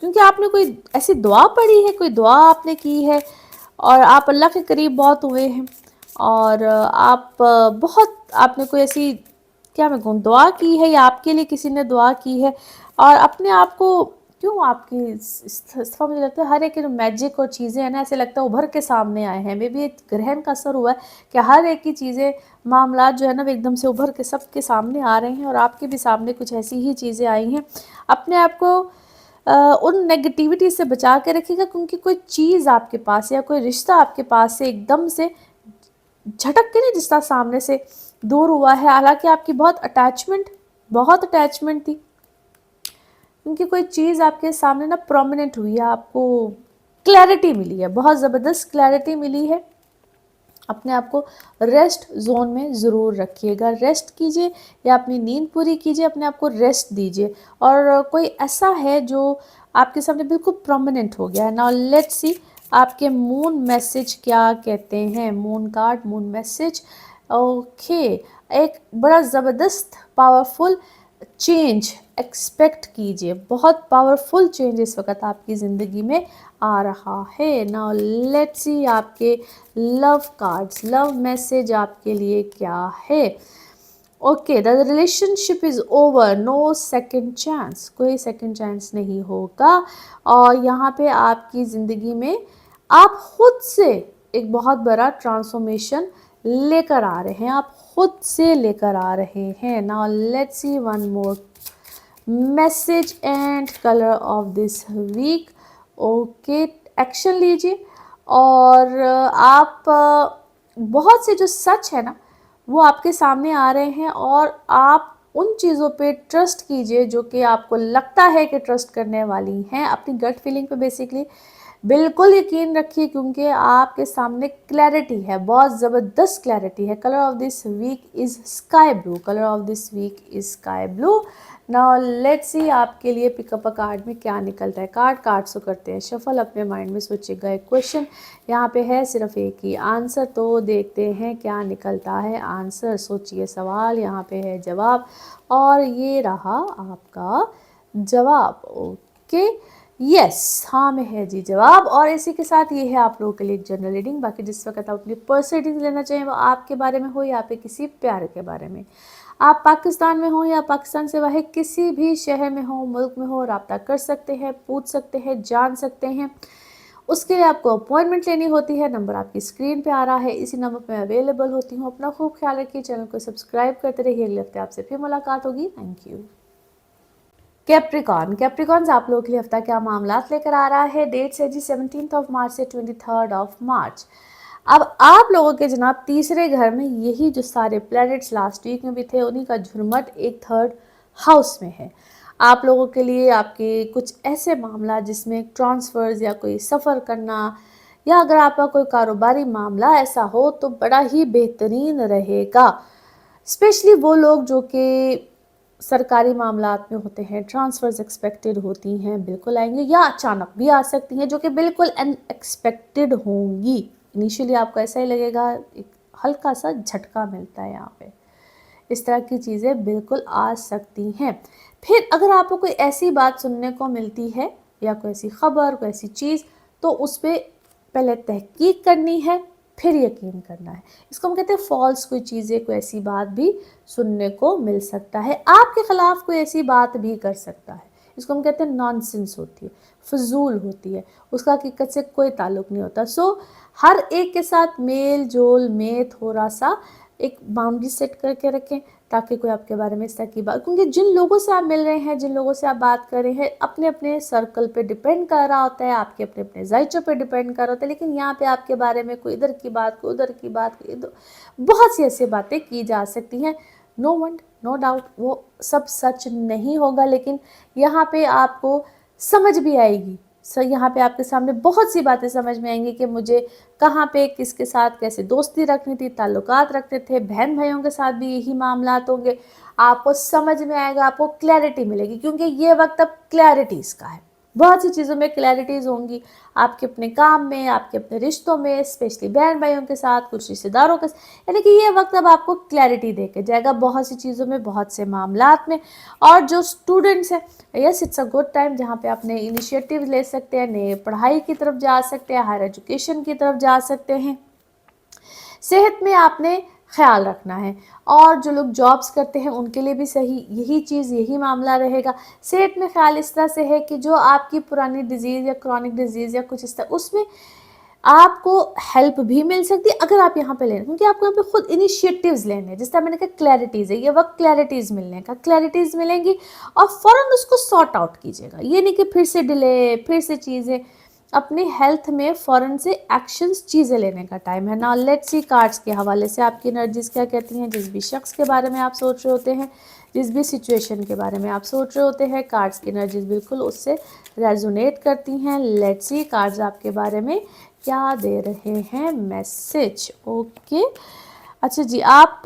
क्योंकि आपने कोई ऐसी दुआ पढ़ी है, कोई दुआ आपने की है, और आप अल्लाह के करीब बहुत हुए हैं, और आप बहुत आपने कोई ऐसी, क्या मैं कहूँ, दुआ की है या आपके लिए किसी ने दुआ की है, और अपने आप को क्यों आपकी इस मुझे लगता है हर एक जो मैजिक और चीज़ें हैं ना, ऐसे लगता है उभर के सामने आए हैं। मे बी एक ग्रहण का असर हुआ है कि हर एक की चीज़ें, मामलात जो है ना, वो एकदम से उभर के सबके सामने आ रहे हैं, और आपके भी सामने कुछ ऐसी ही चीज़ें आई हैं। अपने आप को उन नेगेटिविटी से बचा के रखिएगा, क्योंकि कोई चीज़ आपके पास या कोई रिश्ता आपके पास से एकदम से झटक के नहीं, रिश्ता सामने से दूर हुआ है। हालांकि आपकी बहुत अटैचमेंट थी, क्योंकि कोई चीज़ आपके सामने ना प्रोमिनेंट हुई है, आपको क्लैरिटी मिली है, बहुत ज़बरदस्त क्लैरिटी मिली है। अपने आप को रेस्ट जोन में ज़रूर रखिएगा, रेस्ट कीजिए या अपनी नींद पूरी कीजिए, अपने आप को रेस्ट दीजिए। और कोई ऐसा है जो आपके सामने बिल्कुल प्रोमिनेंट हो गया है। नाउ लेट्स सी आपके मून मैसेज क्या कहते हैं। Moon card, moon message, okay. एक बड़ा ज़बरदस्त पावरफुल चेंज एक्सपेक्ट कीजिए, बहुत पावरफुल चेंज इस वक्त आपकी ज़िंदगी में आ रहा है। नाउ लेट्स सी आपके लव कार्ड्स, लव मैसेज आपके लिए क्या है। Okay, the relationship is over, no second chance, कोई सेकंड चांस नहीं होगा। और यहाँ पे आपकी ज़िंदगी में आप खुद से एक बहुत बड़ा ट्रांसफॉर्मेशन लेकर आ रहे हैं, आप खुद से लेकर आ रहे हैं। Now let's see one more message and colour of this week. Okay, action लीजिए, और आप बहुत से जो सच है ना, वो आपके सामने आ रहे हैं, और आप उन चीज़ों पे ट्रस्ट कीजिए जो कि आपको लगता है कि ट्रस्ट करने वाली हैं, अपनी गट फीलिंग पे बेसिकली बिल्कुल यकीन रखिए, क्योंकि आपके सामने क्लैरिटी है, बहुत ज़बरदस्त क्लैरिटी है। Colour of this week is sky blue, colour of this week is sky blue. Now let's see आपके लिए पिकअप अ कार्ड में क्या निकलता है। कार्ड्स को करते हैं शफल, अपने माइंड में सोचिएगा एक क्वेश्चन, यहाँ पे है सिर्फ एक ही आंसर, तो देखते हैं क्या निकलता है आंसर। सोचिए सवाल, यहाँ पे है जवाब, और ये रहा आपका जवाब। ओके, यस, हाँ में है जी जवाब। और इसी के साथ ये है आप लोगों के लिए एक जनरल रीडिंग। बाकी जिस वक्त आप अपनी पर्सनल रीडिंग लेना चाहें, वो आपके बारे में हो या आपके किसी प्यार के बारे में, आप पाकिस्तान में हो या पाकिस्तान से बाहर किसी भी शहर में हो, मुल्क में हो, रब्ता कर सकते हैं, पूछ सकते हैं, जान सकते हैं। उसके लिए आपको अपॉइंटमेंट लेनी होती है। नंबर आपकी स्क्रीन पे आ रहा है, इसी नंबर पे अवेलेबल होती हूँ। अपना खूब ख्याल रखिए, चैनल को सब्सक्राइब करते रहिए। अगले हफ्ते आपसे फिर मुलाकात होगी। Thank you. कैप्रिकॉन्स आप लोगों के लिए हफ्ता क्या मामला लेकर आ रहा है। डेट्स है जी 17 मार्च से 23 मार्च। अब आप लोगों के जनाब तीसरे घर में यही जो सारे प्लैनेट्स लास्ट वीक में भी थे, उन्हीं का झुरमट एक थर्ड हाउस में है। आप लोगों के लिए आपके कुछ ऐसे मामला जिसमें ट्रांसफ़र्स या कोई सफ़र करना, या अगर आपका कोई कारोबारी मामला ऐसा हो तो बड़ा ही बेहतरीन रहेगा। स्पेशली वो लोग जो कि सरकारी मामलात में होते हैं, ट्रांसफ़र्स एक्सपेक्टेड होती हैं, बिल्कुल आएंगे, या अचानक भी आ सकती हैं जो कि बिल्कुल अनएक्सपेक्टेड होंगी। इनिशियली आपको ऐसा ही लगेगा, एक हल्का सा झटका मिलता है यहाँ पे। इस तरह की चीज़ें बिल्कुल आ सकती हैं। फिर अगर आपको कोई ऐसी बात सुनने को मिलती है या कोई ऐसी खबर, कोई ऐसी चीज़, तो उस पर पहले तहकीक करनी है, फिर यकीन करना है। इसको हम कहते हैं फॉल्स कोई चीज़ें, कोई ऐसी बात भी सुनने को मिल सकता है। आपके ख़िलाफ़ कोई ऐसी बात भी कर सकता है। इसको हम कहते हैं नॉनसेंस होती है, फजूल होती है, उसका हकीकत से कोई ताल्लुक़ नहीं होता। सो हर एक के साथ मेल जोल में थोड़ा सा एक बाउंड्री सेट करके रखें, ताकि कोई आपके बारे में इस तरह की बात, क्योंकि जिन लोगों से आप मिल रहे हैं, जिन लोगों से आप बात कर रहे हैं, अपने अपने सर्कल पे डिपेंड कर रहा होता है, आपके अपने अपने जायचों पे डिपेंड कर रहा होता है। लेकिन यहाँ पे आपके बारे में कोई इधर की बात, कोई उधर की बात, कोई इधर, बहुत सी ऐसी बातें की जा सकती हैं। नो डाउट वो सब सच नहीं होगा, लेकिन यहाँ पे आपको समझ भी आएगी। यहाँ पे आपके सामने बहुत सी बातें समझ में आएंगी कि मुझे कहाँ पे किसके साथ कैसे दोस्ती रखनी थी, ताल्लुकात रखते थे, बहन भाइयों के साथ भी यही मामलात होंगे। आपको समझ में आएगा, आपको क्लैरिटी मिलेगी, क्योंकि ये वक्त अब क्लैरिटीज़ का है। बहुत सी चीज़ों में क्लैरिटीज़ होंगी, आपके अपने काम में, आपके अपने रिश्तों में, स्पेशली बहन भाइयों के साथ, कुछ रिश्तेदारों के साथ, यानी कि ये वक्त अब आपको क्लैरिटी दे के जाएगा बहुत सी चीज़ों में, बहुत से मामलात में। और जो स्टूडेंट्स हैं, yes it's a good time जहाँ पे आप नए इनिशिएटिव ले सकते हैं, नए पढ़ाई की तरफ जा सकते हैं, हायर एजुकेशन की तरफ जा सकते हैं। सेहत में आपने ख्याल रखना है, और जो लोग जॉब्स करते हैं उनके लिए भी सही यही चीज़, यही मामला रहेगा। सेहत में ख्याल इस तरह से है कि जो आपकी पुरानी डिजीज़ या क्रॉनिक डिजीज़ या कुछ इस तरह, उसमें आपको हेल्प भी मिल सकती है अगर आप यहाँ पे ले रहे हैं, क्योंकि आपको यहाँ पे खुद इनिशिएटिव्स लेने हैं। जिस तरह मैंने कहा क्लैरिटीज़ है, ये वक्त क्लैरिटीज़ मिलने का, क्लैरिटीज़ मिलेंगी और फ़ौरन उसको सॉर्ट आउट कीजिएगा। ये नहीं कि फिर से डिले, फिर से चीज़ें, अपनी हेल्थ में फ़ौरन से एक्शंस, चीज़ें लेने का टाइम है। नाउ लेट्स सी कार्ड्स के हवाले से आपकी एनर्जीज़ क्या कहती हैं। जिस भी शख्स के बारे में आप सोच रहे होते हैं, जिस भी सिचुएशन के बारे में आप सोच रहे होते हैं, कार्ड्स की एनर्जीज़ बिल्कुल उससे रेजोनेट करती हैं। लेट्स सी कार्ड्स आपके बारे में क्या दे रहे हैं मैसेज। ओके, अच्छा जी, आप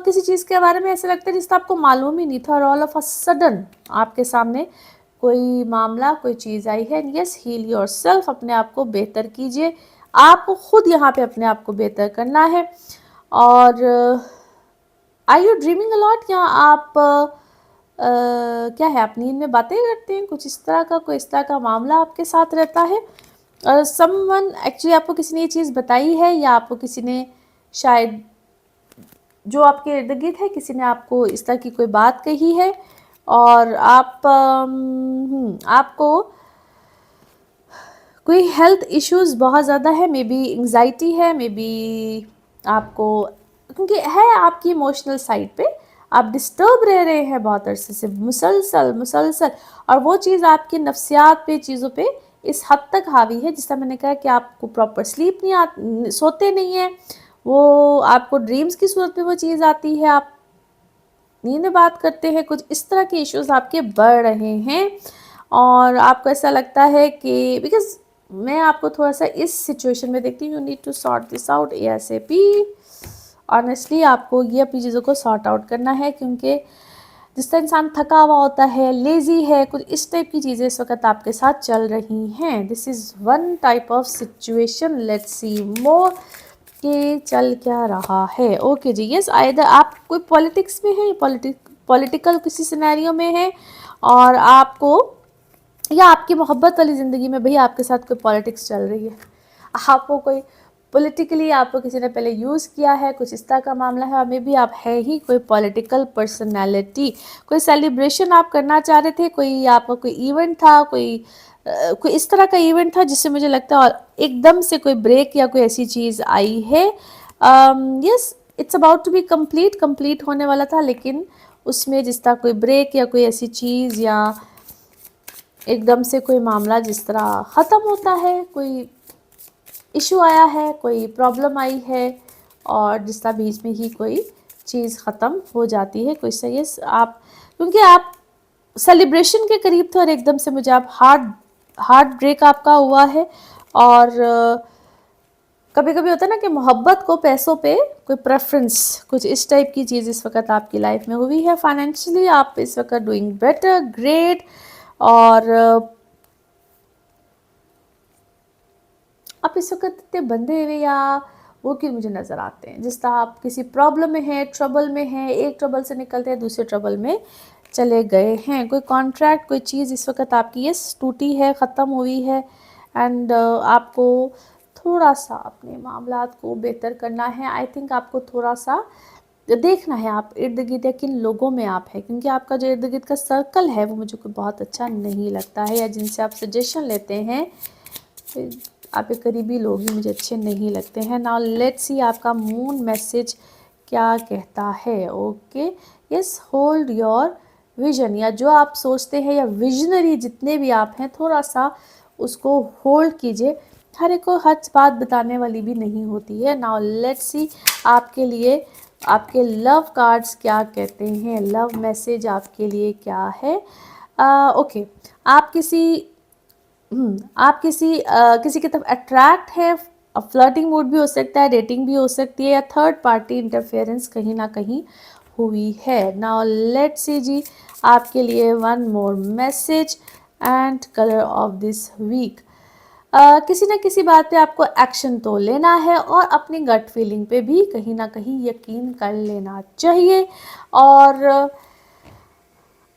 किसी चीज़ के बारे में ऐसा लगता है जिसका आपको मालूम ही नहीं था और ऑल ऑफ अ सडन आपके सामने कोई मामला, कोई चीज़ आई है। यस, हील योरसेल्फ, अपने आप को बेहतर कीजिए। आपको खुद यहाँ पे अपने आप को बेहतर करना है। और आर यू ड्रीमिंग अलॉट, या आप क्या है, आप नींद में बातें करते हैं, कुछ इस तरह का, कोई इस तरह का मामला आपके साथ रहता है। समवन एक्चुअली आपको किसी ने ये चीज़ बताई है, या आपको किसी ने शायद जो आपके इर्द गिर्द है, किसी ने आपको इस तरह की कोई बात कही है और आपको कोई हेल्थ इश्यूज़ बहुत ज़्यादा है, मे बी एंग्जाइटी है, मे बी आपको, क्योंकि है आपकी इमोशनल साइड पे आप डिस्टर्ब रह रहे हैं बहुत अरसे से, मुसलसल, और वो चीज़ आपकी नफ्सियात पे, चीज़ों पे इस हद तक हावी है, जिस तरह मैंने कहा कि आपको प्रॉपर स्लीप नहीं सोते नहीं है, वो आपको ड्रीम्स की सूरत में वो चीज़ आती है, आप नींद में बात करते हैं, कुछ इस तरह के इश्यूज आपके बढ़ रहे हैं। और आपको ऐसा लगता है कि बिकॉज मैं आपको थोड़ा सा इस सिचुएशन में देखती हूँ, you need to sort this out ASAP। Honestly आपको ये अपनी चीज़ों को सॉर्ट आउट करना है, क्योंकि जिस तरह इंसान थका हुआ होता है, लेज़ी है, कुछ इस टाइप की चीज़ें इस वक्त आपके साथ चल रही हैं। This is one type of situation. Let's see more कि चल क्या रहा है। ओके जी, यस, आइदर आप कोई पॉलिटिक्स में है, पॉलिटिकल किसी सिनेरियो में है, और आपको, या आपकी मोहब्बत वाली ज़िंदगी में भैया आपके साथ कोई पॉलिटिक्स चल रही है, आपको कोई पॉलिटिकली आपको किसी ने पहले यूज़ किया है, कुछ इस तरह का मामला है, और मे बी आप है ही कोई पॉलिटिकल पर्सनैलिटी। कोई सेलिब्रेशन आप करना चाह रहे थे, कोई आपका कोई इवेंट था, कोई इस तरह का इवेंट था जिससे मुझे लगता है और एकदम से कोई ब्रेक या कोई ऐसी चीज़ आई है। Yes, it's about to be complete होने वाला था, लेकिन उसमें जिस तरह कोई ब्रेक या कोई ऐसी चीज़, या एकदम से कोई मामला जिस तरह ख़त्म होता है, कोई इशू आया है, कोई प्रॉब्लम आई है, और जिस तरह बीच में ही कोई चीज़ ख़त्म हो जाती है, कोई सही है आप, क्योंकि आप सेलिब्रेशन के करीब थे और एकदम से मुझे आप हार्ट ब्रेक आपका हुआ है। और कभी कभी होता है ना कि मोहब्बत को पैसों पे कोई प्रेफरेंस, कुछ इस टाइप की चीज़ इस वक्त आपकी लाइफ में हुई है। फाइनेंशियली आप इस वक्त डूइंग बेटर, ग्रेट, और आप इस वक्त इतने बंधे हुए या वो क्यों मुझे नज़र आते हैं, जिस तरह आप किसी प्रॉब्लम में हैं, ट्रबल में हैं, एक ट्रबल से निकलते हैं दूसरे ट्रबल में चले गए हैं। कोई कॉन्ट्रैक्ट, कोई चीज़ इस वक्त आपकी यस टूटी है, ख़त्म हुई है, एंड आपको थोड़ा सा अपने मामलात को बेहतर करना है। आई थिंक आपको थोड़ा सा देखना है आप इर्द गिर्द किन लोगों में आप हैं, क्योंकि आपका जो इर्द गिर्द का सर्कल है वो मुझे कोई बहुत अच्छा नहीं लगता है, या जिनसे आप सजेशन लेते हैं आपके करीबी लोग ही मुझे अच्छे नहीं लगते हैं। नाउ लेट्स सी आपका मून मैसेज क्या कहता है। Okay, yes, hold your vision, या जो आप सोचते हैं, या विजनरी जितने भी आप हैं, थोड़ा सा उसको होल्ड कीजिए। हर एक को हर बात बताने वाली भी नहीं होती है। नाउ लेट्स सी आपके लिए आपके लव कार्ड्स क्या कहते हैं, लव मैसेज आपके लिए क्या है। ओके, आप किसी की तरफ अट्रैक्ट है, फ्लर्टिंग मूड भी हो सकता है, डेटिंग भी हो सकती है, या थर्ड पार्टी इंटरफेरेंस कहीं ना कहीं हुई है। नाउ लेट्स सी जी आपके लिए one more message and colour of this week, किसी ना किसी बात पे आपको एक्शन तो लेना है और अपनी गट फीलिंग पे भी कहीं ना कहीं यकीन कर लेना चाहिए। और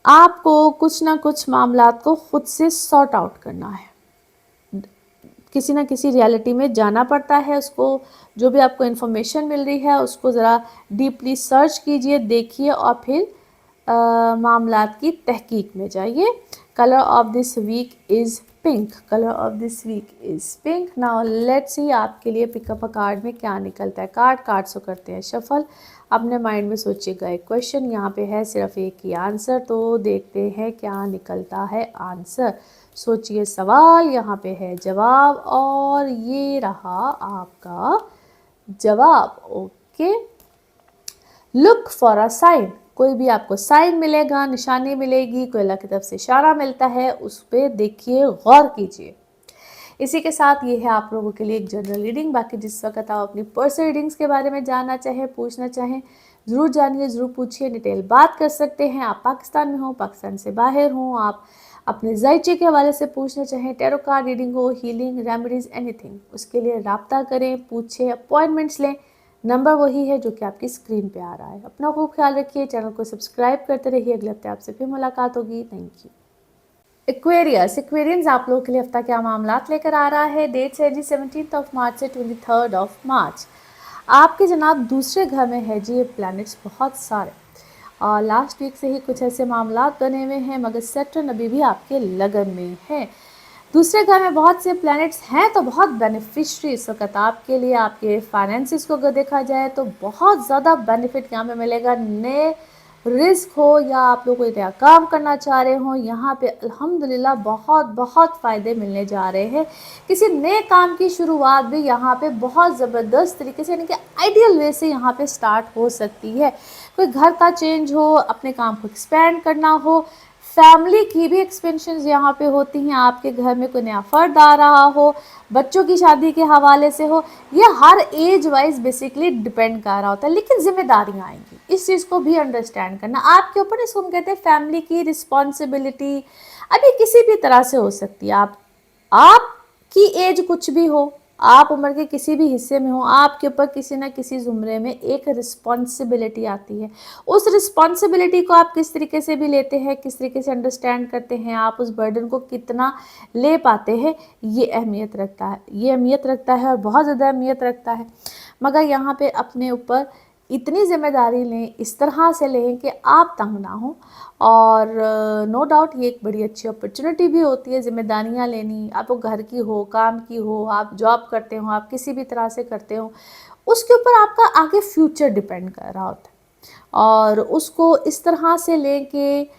आपको कुछ ना कुछ मामलात को खुद से सॉर्ट आउट करना है। किसी ना किसी रियलिटी में जाना पड़ता है, उसको जो भी आपको इन्फॉर्मेशन मिल रही है उसको ज़रा डीपली सर्च कीजिए, देखिए और फिर मामलात की तहकीक में जाइए। Colour of this week is pink, colour of this week is pink. Now let's see आपके लिए पिकअप अ कार्ड में क्या निकलता है। कार्ड से करते हैं शफल। अपने माइंड में सोचिएगा एक क्वेश्चन, यहाँ पे है सिर्फ एक ही आंसर, तो देखते हैं क्या निकलता है आंसर। सोचिए सवाल, यहाँ पे है जवाब और ये रहा आपका जवाब। Okay, look for a sign, कोई भी आपको साइन मिलेगा, निशानी मिलेगी, कोई अल्लाह की तरफ से इशारा मिलता है, उस पर देखिए, गौर कीजिए। इसी के साथ ये है आप लोगों के लिए एक जनरल रीडिंग। बाकी जिस वक्त आप अपनी पर्सनल रीडिंग्स के बारे में जानना चाहें, पूछना चाहें, ज़रूर जानिए, ज़रूर पूछिए, डिटेल बात कर सकते हैं। आप पाकिस्तान में हो, पाकिस्तान से बाहर हो, आप अपने जायचे के हवाले से पूछना चाहें, टैरो कार्ड रीडिंग हो, हीलिंग, रेमेडीज़, एनीथिंग, उसके लिए रब्ता करें, पूछें, अपॉइंटमेंट्स लें। नंबर वही है जो कि आपकी स्क्रीन पे आ रहा है। अपना खूब ख्याल रखिए, चैनल को सब्सक्राइब करते रहिए। अगले हफ्ते आपसे फिर मुलाकात होगी। Thank you. एक्वेरियंस आप लोगों के लिए हफ्ता क्या मामलात लेकर आ रहा है। डेट्स है जी 17 मार्च से 23 मार्च। आपके जनाब दूसरे घर में है जी ये प्लैनेट्स बहुत सारे, और लास्ट वीक से ही कुछ ऐसे मामलात बने हुए हैं, मगर सैटर्न अभी भी आपके लगन में है। दूसरे घर में बहुत से प्लैनेट्स हैं तो बहुत बेनिफिशरी इस वक्त आपके लिए। आपके फाइनेंसिस को अगर देखा जाए तो बहुत ज़्यादा बेनिफिट यहाँ पे मिलेगा। नए रिस्क हो या आप लोग कोई नया काम करना चाह रहे हो, यहाँ पे अल्हम्दुलिल्लाह बहुत बहुत फ़ायदे मिलने जा रहे हैं। किसी नए काम की शुरुआत भी यहाँ पे बहुत ज़बरदस्त तरीके से, यानी कि आइडियल वे से यहाँ पे स्टार्ट हो सकती है। कोई घर का चेंज हो, अपने काम को एक्सपेंड करना हो, फैमिली की भी एक्सपेंशन यहाँ पे होती हैं। आपके घर में कोई नया फर्द आ रहा हो, बच्चों की शादी के हवाले से हो, ये हर एज वाइज बेसिकली डिपेंड कर रहा होता है। लेकिन जिम्मेदारियाँ आएंगी, इस चीज़ को भी अंडरस्टैंड करना आपके ऊपर। इसको हम कहते हैं फैमिली की रिस्पॉन्सिबिलिटी। अभी किसी भी तरह से हो सकती है, आपकी एज कुछ भी हो, आप उम्र के किसी भी हिस्से में हो, आपके ऊपर किसी ना किसी ज़ुमरे में एक रिस्पॉन्सिबिलिटी आती है। उस रिस्पॉन्सिबिलिटी को आप किस तरीके से भी लेते हैं, किस तरीके से अंडरस्टैंड करते हैं, आप उस बर्डन को कितना ले पाते हैं, ये अहमियत रखता है। ये अहमियत रखता है और बहुत ज़्यादा अहमियत रखता है। मगर यहाँ पे अपने ऊपर इतनी ज़िम्मेदारी लें, इस तरह से लें कि आप तंग ना हो। और नो डाउट ये एक बड़ी अच्छी अपॉर्चुनिटी भी होती है ज़िम्मेदारियाँ लेनी। आप वो घर की हो, काम की हो, आप जॉब करते हो, आप किसी भी तरह से करते हो, उसके ऊपर आपका आगे फ्यूचर डिपेंड कर रहा होता है। और उसको इस तरह से लें कि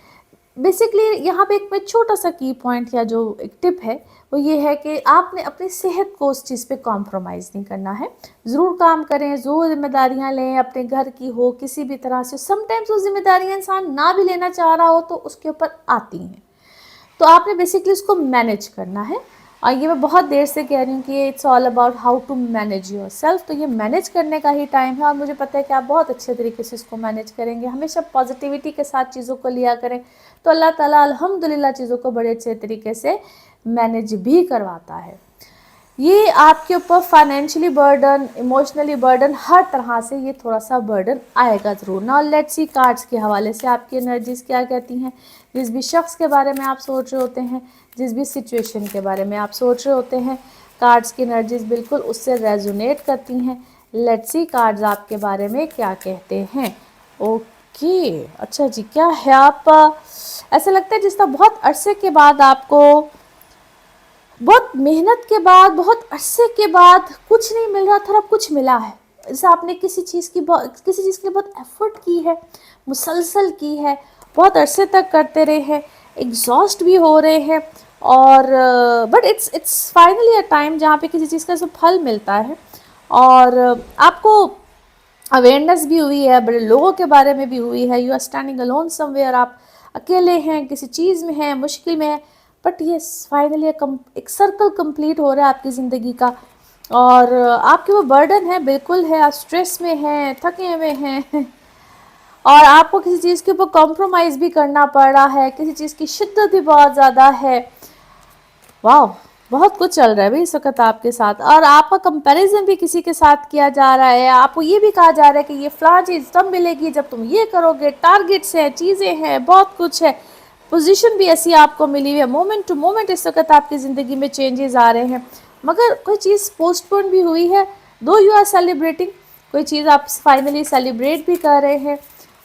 बेसिकली यहाँ पे एक मैं छोटा सा की पॉइंट या जो एक टिप है वो ये है कि आपने अपनी सेहत को उस चीज़ पे कॉम्प्रोमाइज़ नहीं करना है। ज़रूर काम करें, ज़रूर जिम्मेदारियाँ लें, अपने घर की हो, किसी भी तरह से। समटाइम्स वो जिम्मेदारियाँ इंसान ना भी लेना चाह रहा हो तो उसके ऊपर आती हैं, तो आपने बेसिकली उसको मैनेज करना है। और ये मैं बहुत देर से कह रही हूँ कि it's all about how to manage yourself. तो ये मैनेज करने का ही टाइम है और मुझे पता है कि आप बहुत अच्छे तरीके से इसको मैनेज करेंगे। हमेशा पॉजिटिविटी के साथ चीज़ों को लिया करें, तो अल्लाह ताला अल्हम्दुलिल्लाह चीज़ों को बड़े अच्छे तरीके से मैनेज भी करवाता है। ये आपके ऊपर फाइनेंशियली बर्डन, इमोशनली बर्डन, हर तरह से ये थोड़ा सा बर्डन आएगा ज़रूर। नाउ लेट्स सी कार्ड्स के हवाले से आपकी एनर्जीज़ क्या कहती हैं। जिस भी शख्स के बारे में आप सोच रहे होते हैं, जिस भी सिचुएशन के बारे में आप सोच रहे होते हैं, कार्ड्स की एनर्जीज़ बिल्कुल उससे रेजोनेट करती हैं। लेट्स सी कार्ड्स आपके बारे में क्या कहते हैं। ओके, अच्छा जी, क्या है आप ऐसा लगता है जिस तरह बहुत अरसे के बाद आपको, बहुत मेहनत के बाद, बहुत अरसे के बाद कुछ नहीं मिल रहा था, अब कुछ मिला है। जैसे आपने किसी चीज़ के लिए बहुत एफर्ट की है, मुसलसल की है, बहुत अरसे तक करते रहे हैं, एग्जॉस्ट भी हो रहे हैं, और but it's finally a time जहाँ पे किसी चीज़ का सब फल मिलता है। और आपको अवेयरनेस भी हुई है, बड़े लोगों के बारे में भी हुई है। You are standing alone somewhere, आप अकेले हैं, किसी चीज़ में हैं, मुश्किल में है, बट ये फाइनली एक सर्कल कंप्लीट हो रहा है आपकी ज़िंदगी का। और आपके वो बर्डन है, बिल्कुल है, आप स्ट्रेस में हैं, थके हुए हैं और आपको किसी चीज़ के ऊपर कॉम्प्रोमाइज़ भी करना पड़ रहा है, किसी चीज़ की शिद्दत भी बहुत ज़्यादा है। वाह, बहुत कुछ चल रहा है भाई इस वक्त आपके साथ, और आपका कंपैरिजन भी किसी के साथ किया जा रहा है। आपको ये भी कहा जा रहा है कि ये फला चीज़ तब मिलेगी जब तुम ये करोगे, टारगेट्स हैं, चीज़ें हैं, बहुत कुछ है। पोजीशन भी ऐसी आपको मिली हुई है, मोमेंट टू मोमेंट इस वक्त आपकी ज़िंदगी में चेंजेस आ रहे हैं। मगर कोई चीज़ पोस्टपोन भी हुई है, दो यू आर सेलिब्रेटिंग, कोई चीज़ आप फाइनली सेलिब्रेट भी कर रहे हैं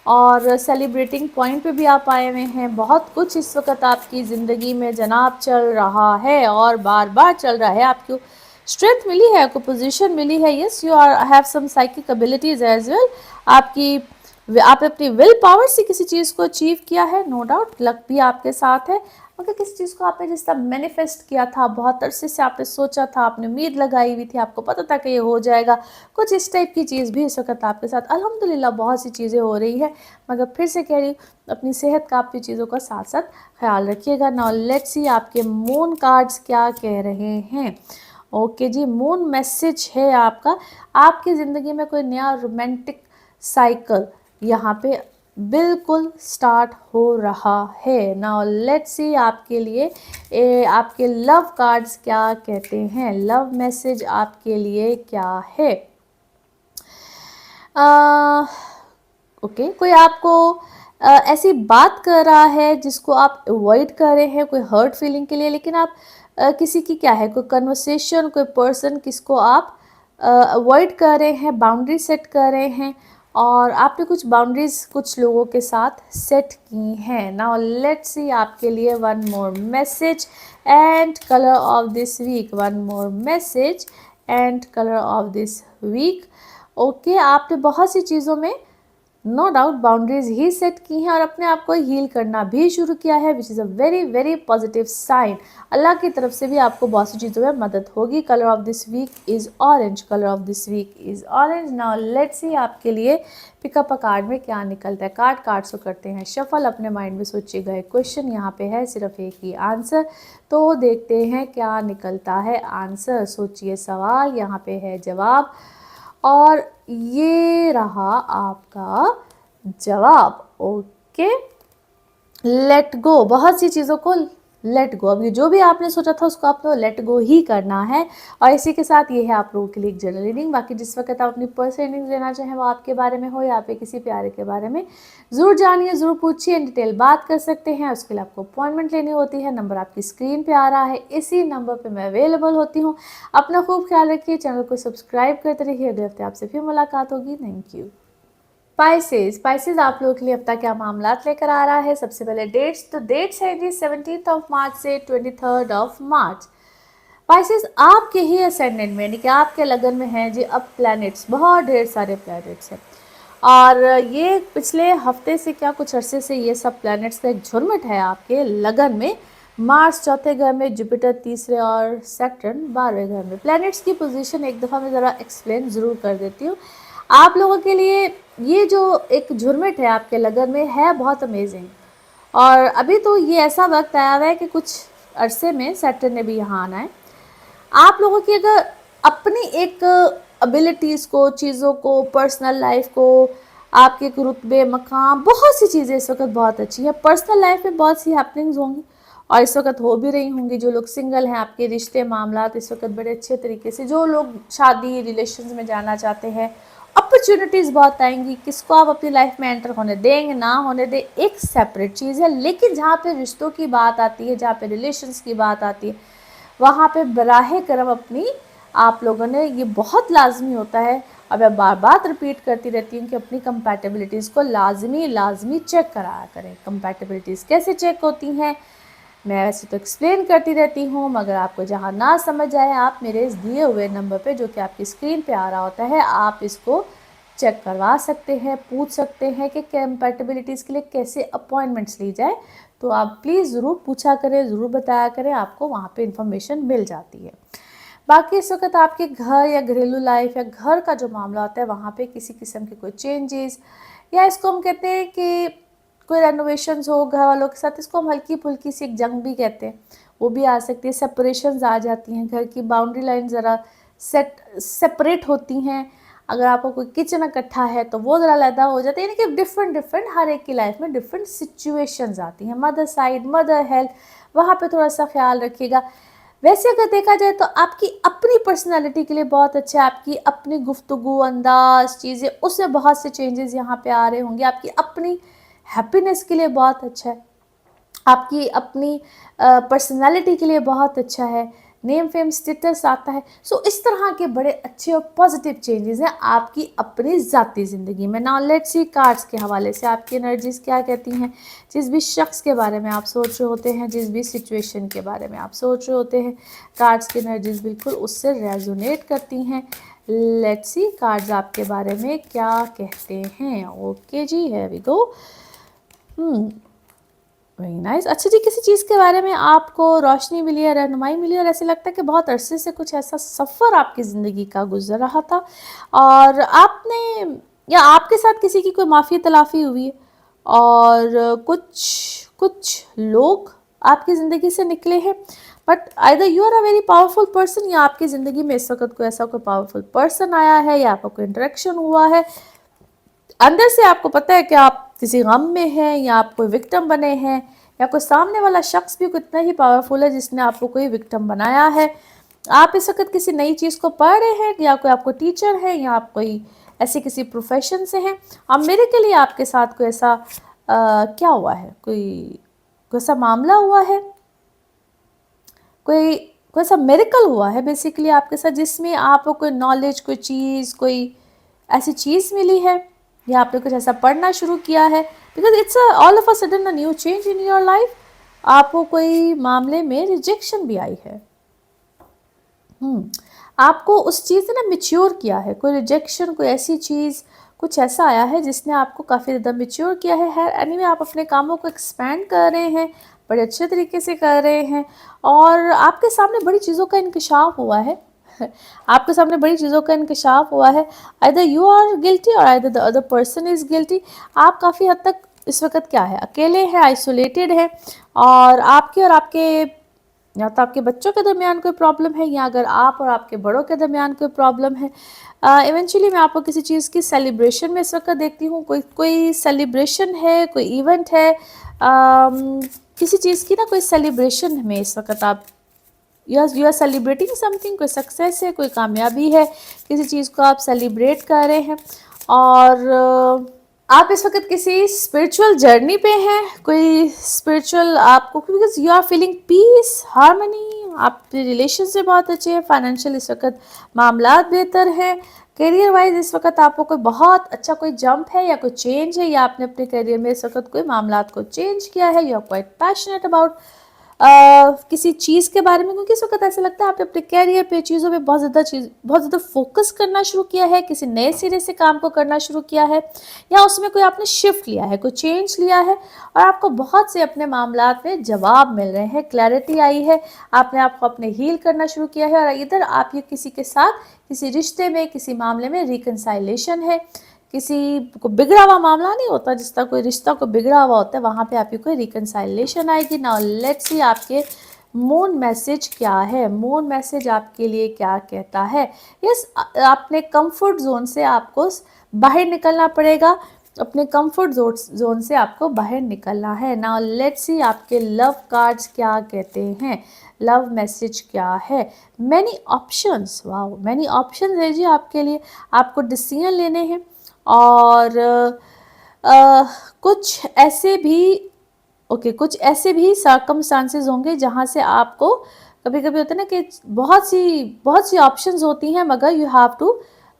और सेलिब्रेटिंग पॉइंट पे भी आप आए हुए हैं। बहुत कुछ इस वक्त आपकी ज़िंदगी में जनाब चल रहा है और बार बार चल रहा है। आपको स्ट्रेंथ मिली है, आपको पोजीशन मिली है। Yes, you are have some psychic abilities as well. आपने अपनी विल पावर से किसी चीज़ को अचीव किया है, नो डाउट। लक भी आपके साथ है, मगर किसी चीज़ को आपने जिस तरह मैनिफेस्ट किया था, बहुत अरसे से आपने सोचा था, आपने उम्मीद लगाई हुई थी, आपको पता था कि ये हो जाएगा, कुछ इस टाइप की चीज़ भी इस वक्त आपके साथ अल्हम्दुलिल्लाह बहुत सी चीज़ें हो रही है। मगर फिर से कह रही हूँ, अपनी सेहत का, आपकी चीज़ों का साथ साथ ख्याल रखिएगा। नाउ लेट्स सी आपके मून कार्ड्स क्या कह रहे हैं। ओके जी, मून मैसेज है आपका, आपकी ज़िंदगी में कोई नया रोमांटिक साइकिल यहाँ पे बिल्कुल स्टार्ट हो रहा है। नाउ लेट्स सी आपके लिए आपके लव कार्ड्स क्या कहते हैं, लव मैसेज आपके लिए क्या है। ओके, कोई आपको ऐसी बात कर रहा है जिसको आप अवॉइड कर रहे हैं, कोई हर्ट फीलिंग के लिए, लेकिन आप किसी की क्या है, कोई कन्वर्सेशन, कोई पर्सन किसको आप अवॉइड कर रहे हैं, बाउंड्री सेट कर रहे हैं, और आपने कुछ बाउंड्रीज कुछ लोगों के साथ सेट की हैं। नाउ लेट्स सी आपके लिए one more message and colour of this week, one more message and colour of this week. Okay, आपने बहुत सी चीज़ों में नो डाउट बाउंड्रीज ही सेट की हैं और अपने आप को हील करना भी शुरू किया है, which is a very very positive sign. Allah की तरफ से भी आपको बहुत सी चीज़ों में मदद होगी। Colour of this week is orange, colour of this week is orange. Now let's see आपके लिए पिकअप अ कार्ड में क्या निकलता है। कार्ड्स को करते हैं शफल, अपने माइंड में सोचिएगा एक क्वेश्चन, यहाँ पे है सिर्फ एक ही आंसर, तो देखते हैं क्या निकलता है आंसर। सोचिए सवाल, यहाँ पे है जवाब, और ये रहा आपका जवाब। ओके, लेट गो, बहुत सी चीज़ों को लेट गो। अब ये जो भी आपने सोचा था उसको आपको लेट गो ही करना है। और इसी के साथ ये है आप लोगों के लिए एक जनरल रीडिंग। बाकी जिस वक्त आप अपनी पर्सनल रीडिंग लेना चाहें, वो आपके बारे में हो या आप किसी प्यारे के बारे में, ज़रूर जानिए, ज़रूर पूछिए, डिटेल बात कर सकते हैं। उसके लिए आपको अपॉइंटमेंट लेनी होती है। नंबर आपकी स्क्रीन पे आ रहा है, इसी नंबर पे मैं अवेलेबल होती हूँ। अपना खूब ख्याल रखिए, चैनल को सब्सक्राइब करते रहिए। अगले हफ्ते आपसे फिर मुलाकात होगी। Thank you. स्पाइसेस आप लोगों के लिए हफ्ता क्या मामला लेकर आ रहा है। सबसे पहले डेट्स, तो डेट्स है जी 17 मार्च से 23 मार्च। स्पाइसेस आपके ही असेंडेंट में, यानी कि आपके लगन में है जी अब प्लैनेट्स, बहुत ढेर सारे प्लैनेट्स हैं। और ये पिछले हफ्ते से, क्या कुछ अरसे से, ये सब प्लैनेट्स का एक झुरमुट है आपके लगन में। मार्स चौथे घर में, जुपिटर तीसरे और सैटर्न 12वें घर में। प्लैनेट्स की पोजीशन एक दफ़ा मैं ज़रा एक्सप्लेन ज़रूर कर देती हूँ आप लोगों के लिए। ये जो एक झुरमुट है आपके लगन में है बहुत अमेजिंग, और अभी तो ये ऐसा वक्त आया हुआ है कि कुछ अरसे में सैटर्न ने भी यहाँ आना है। आप लोगों की अगर अपनी एक एबिलिटीज़ को, चीज़ों को, पर्सनल लाइफ को, आपके एक रुतबे, मकाम, बहुत सी चीज़ें इस वक्त बहुत अच्छी है। पर्सनल लाइफ में बहुत सी हैपनिंग्स होंगी और इस वक्त हो भी रही होंगी। जो लोग सिंगल हैं, आपके रिश्ते मामलात इस वक्त बड़े अच्छे तरीके से, जो लोग शादी रिलेशंस में जाना चाहते हैं, अपॉर्चुनिटीज़ बहुत आएंगी। किसको आप अपनी लाइफ में एंटर होने देंगे ना होने दें एक सेपरेट चीज़ है, लेकिन जहाँ पे रिश्तों की बात आती है, जहाँ पे रिलेशंस की बात आती है, वहाँ पे बराह करम अपनी आप लोगों ने, ये बहुत लाजमी होता है। अब मैं बार बार रिपीट करती रहती हूँ कि अपनी कंपैटिबिलिटीज़ को लाजमी चेक कराया करें। कंपैटिबिलिटीज़ कैसे चेक होती हैं मैं वैसे तो एक्सप्लेन करती रहती हूँ, मगर आपको जहाँ ना समझ आए, आप मेरे इस दिए हुए नंबर पे जो कि आपकी स्क्रीन पे आ रहा होता है, आप इसको चेक करवा सकते हैं, पूछ सकते हैं कि कंपैटिबिलिटीज़ के लिए कैसे अपॉइंटमेंट्स ली जाए। तो आप प्लीज़ ज़रूर पूछा करें, ज़रूर बताया करें, आपको वहाँ पे इंफॉर्मेशन मिल जाती है। बाकी इस वक्त आपके घर या घरेलू लाइफ या घर का जो मामला होता है, वहाँ पे किसी किस्म के कोई चेंजेस, या इसको हम कहते हैं कि कोई रेनोवेशंस हो घर वालों के साथ, इसको हम हल्की फुल्की सी एक जंग भी कहते हैं, वो भी आ सकती है। सेपरेशंस आ जाती हैं, घर की बाउंड्री लाइन ज़रा सेपरेट होती हैं, अगर आपका कोई किचन इकट्ठा है तो वो ज़रा अलहदा हो जाता है, यानी कि डिफरेंट डिफरेंट हर एक की लाइफ में डिफरेंट सिचुएशंस आती हैं। मदर साइड, मदर हेल्थ, वहाँ पे थोड़ा सा ख्याल रखिएगा। वैसे अगर देखा जाए तो आपकी अपनी पर्सनालिटी के लिए बहुत अच्छा है, आपकी अपनी गुफ्तगू अंदाज चीज़ें, उससे बहुत से चेंजेस यहाँ पे आ रहे होंगे। आपकी अपनी हैप्पीनेस के लिए बहुत अच्छा है, आपकी अपनी पर्सनालिटी के लिए बहुत अच्छा है, नेम फेम स्टेटस आता है। सो इस तरह के बड़े अच्छे और पॉजिटिव चेंजेस हैं आपकी अपनी ज़ाती ज़िंदगी में। नाउ लेट्स सी कार्ड्स के हवाले से आपकी एनर्जीज क्या कहती हैं। जिस भी शख्स के बारे में आप सोच रहे होते हैं, जिस भी सिचुएशन के बारे में आप सोच रहे होते हैं, कार्ड्स की एनर्जीज बिल्कुल उससे रेजोनेट करती हैं। लेट्स सी कार्ड्स आपके बारे में क्या कहते हैं। ओके जी, है वी गो। Very nice. अच्छा जी, किसी चीज़ के बारे में आपको रोशनी मिली है, रहनुमाई मिली और ऐसे लगता है कि बहुत अरसे से कुछ ऐसा सफ़र आपकी ज़िंदगी का गुजर रहा था और आपने या आपके साथ किसी की कोई माफ़ी तलाफ़ी हुई है और कुछ कुछ लोग आपकी ज़िंदगी से निकले हैं, but either you are a very powerful person या आपकी ज़िंदगी में इस वक्त कोई ऐसा कोई पावरफुल पर्सन आया है या आपका कोई इंटरेक्शन हुआ है। अंदर से आपको पता है कि आप किसी गम में हैं या आप कोई विक्टिम बने हैं या कोई सामने वाला शख्स भी कितना ही पावरफुल है जिसने आपको कोई विक्टिम बनाया है। आप इस वक्त किसी नई चीज़ को पढ़ रहे हैं या कोई आपको टीचर है या आप कोई ऐसे किसी प्रोफेशन से हैं। अब मेरे के लिए आपके साथ कोई ऐसा क्या हुआ है, कोई ऐसा मामला हुआ है, कोई कोई ऐसा मेरिकल हुआ है बेसिकली आपके साथ जिसमें आपको कोई नॉलेज, कोई चीज़, कोई ऐसी चीज़ मिली है या आपने कुछ ऐसा पढ़ना शुरू किया है। Because it's all of a sudden a new change in your life. आपको कोई मामले में रिजेक्शन भी आई है। आपको उस चीज़ ने ना मिच्योर किया है, कोई रिजेक्शन, कोई ऐसी चीज़, कुछ ऐसा आया है जिसने आपको काफ़ी ज़्यादा मिच्योर किया है। एनीवे आप अपने कामों को एक्सपैंड कर रहे हैं, बड़े अच्छे तरीके से कर रहे हैं और आपके सामने बड़ी चीज़ों का इंकशाफ हुआ है। आपके सामने बड़ी चीज़ों का इंकशाफ हुआ है। आइदर यू आर गिल्टी और either the other person is guilty. आप काफ़ी हद तक इस वक्त क्या है, अकेले हैं, आइसोलेटेड हैं और आपके या तो आपके बच्चों के दरमियान कोई प्रॉब्लम है या अगर आप और आपके बड़ों के दरमियान कोई प्रॉब्लम है। इवेंचुअली मैं आपको किसी चीज़ की सेलिब्रेशन में इस वक्त देखती हूँ। कोई सेलिब्रेशन है, कोई इवेंट है, किसी चीज़ की ना कोई सेलिब्रेशन में इस वक्त आप यू आर सेलिब्रेटिंग समथिंग। कोई सक्सेस है, कोई कामयाबी है, किसी चीज़ को आप सेलिब्रेट कर रहे हैं और आप इस वक्त किसी स्पिरिचुअल जर्नी पे हैं। कोई स्पिरिचुअल आपको, because you are feeling peace, harmony, आपके रिलेशन से बहुत अच्छे हैं। फाइनेंशियल इस वक्त मामला बेहतर हैं। करियर वाइज इस वक्त आपको कोई बहुत अच्छा कोई जंप है या कोई चेंज है या आपने अपने करियर में इस वक्त कोई मामला को चेंज किया है। You are quite passionate about किसी चीज़ के बारे में, क्योंकि इस वक्त ऐसा लगता है आपने अपने कैरियर पे चीज़ों पे बहुत ज़्यादा फोकस करना शुरू किया है, किसी नए सिरे से काम को करना शुरू किया है या उसमें कोई आपने शिफ्ट लिया है, कोई चेंज लिया है और आपको बहुत से अपने मामलात में जवाब मिल रहे हैं, क्लैरिटी आई है, आपने आपको अपने हील करना शुरू किया है और इधर आप ये किसी के साथ किसी रिश्ते में, किसी मामले में रिकनसाइलेशन है। किसी को बिगड़ा हुआ मामला नहीं होता, जिस तरह कोई रिश्ता को बिगड़ा हुआ होता है, वहाँ पे आपकी कोई रिकनसाइलेशन आएगी। नाउ लेट्स सी आपके मून मैसेज क्या है। मून मैसेज आपके लिए क्या कहता है। यस, आपने कंफर्ट जोन से आपको बाहर निकलना पड़ेगा, अपने कंफर्ट जोन से आपको बाहर निकलना है। नाउ लेट्स सी आपके लव कार्ड्स क्या कहते हैं, लव मैसेज क्या है। Many options, wow, many options है जी आपके लिए। आपको डिसीजन लेने हैं और कुछ ऐसे भी कुछ ऐसे भी सर्कमस्टांसेस होंगे जहाँ से आपको कभी कभी होता है ना कि बहुत सी ऑप्शंस होती हैं मगर you have to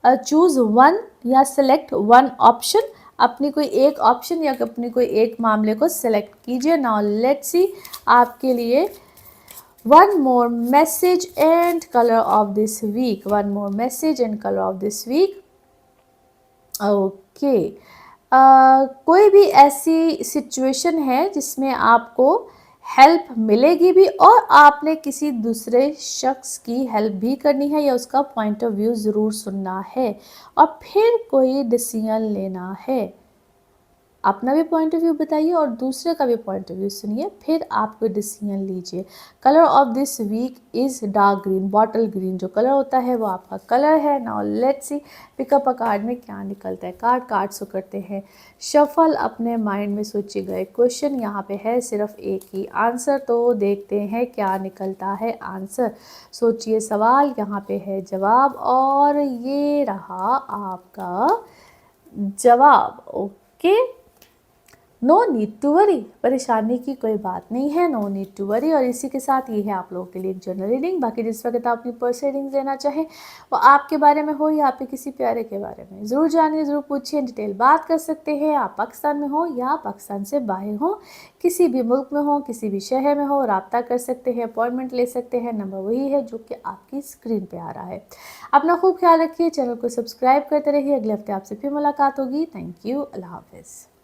choose one या सेलेक्ट वन ऑप्शन। अपनी कोई एक ऑप्शन या अपनी कोई एक मामले को सेलेक्ट कीजिए। नाउ लेट्स सी आपके लिए one more message and colour of this week. One more message and colour of this week. Okay, कोई भी ऐसी सिचुएशन है जिसमें आपको हेल्प मिलेगी भी और आपने किसी दूसरे शख्स की हेल्प भी करनी है या उसका पॉइंट ऑफ व्यू ज़रूर सुनना है और फिर कोई डिसीजन लेना है। अपना भी पॉइंट ऑफ व्यू बताइए और दूसरे का भी पॉइंट ऑफ व्यू सुनिए, फिर आप कोई डिसीजन लीजिए। Colour of this week is dark green, bottle green जो कलर होता है वो आपका कलर है। Now let's see pick up a card में क्या निकलता है। कार्ड सो करते हैं शफल, अपने माइंड में सोचिए गए क्वेश्चन, यहाँ पे है सिर्फ एक ही आंसर, तो देखते हैं क्या निकलता है आंसर। सोचिए सवाल, यहाँ पे है जवाब और ये रहा आपका जवाब। Okay, no need to worry, परेशानी की कोई बात नहीं है, नो नीड टू वरी। और इसी के साथ ये है आप लोगों के लिए एक जनरल रीडिंग। बाकी जिस वक्त आप अपनी पर्सनल रीडिंग लेना चाहें वो आपके बारे में हो या आपके किसी प्यारे के बारे में, ज़रूर जानिए, ज़रूर पूछिए, डिटेल बात कर सकते हैं। आप पाकिस्तान में हो या पाकिस्तान से बाहर हो, किसी भी मुल्क में हो, किसी भी शहर में हो, रब्ता कर सकते हैं, अपॉइंटमेंट ले सकते हैं। नंबर वही है जो कि आपकी स्क्रीन पर आ रहा है। अपना खूब ख्याल रखिए, चैनल को सब्सक्राइब करते रहिए। अगले हफ्ते आपसे फिर मुलाकात होगी। थैंक यू, अल्लाह हाफिज़।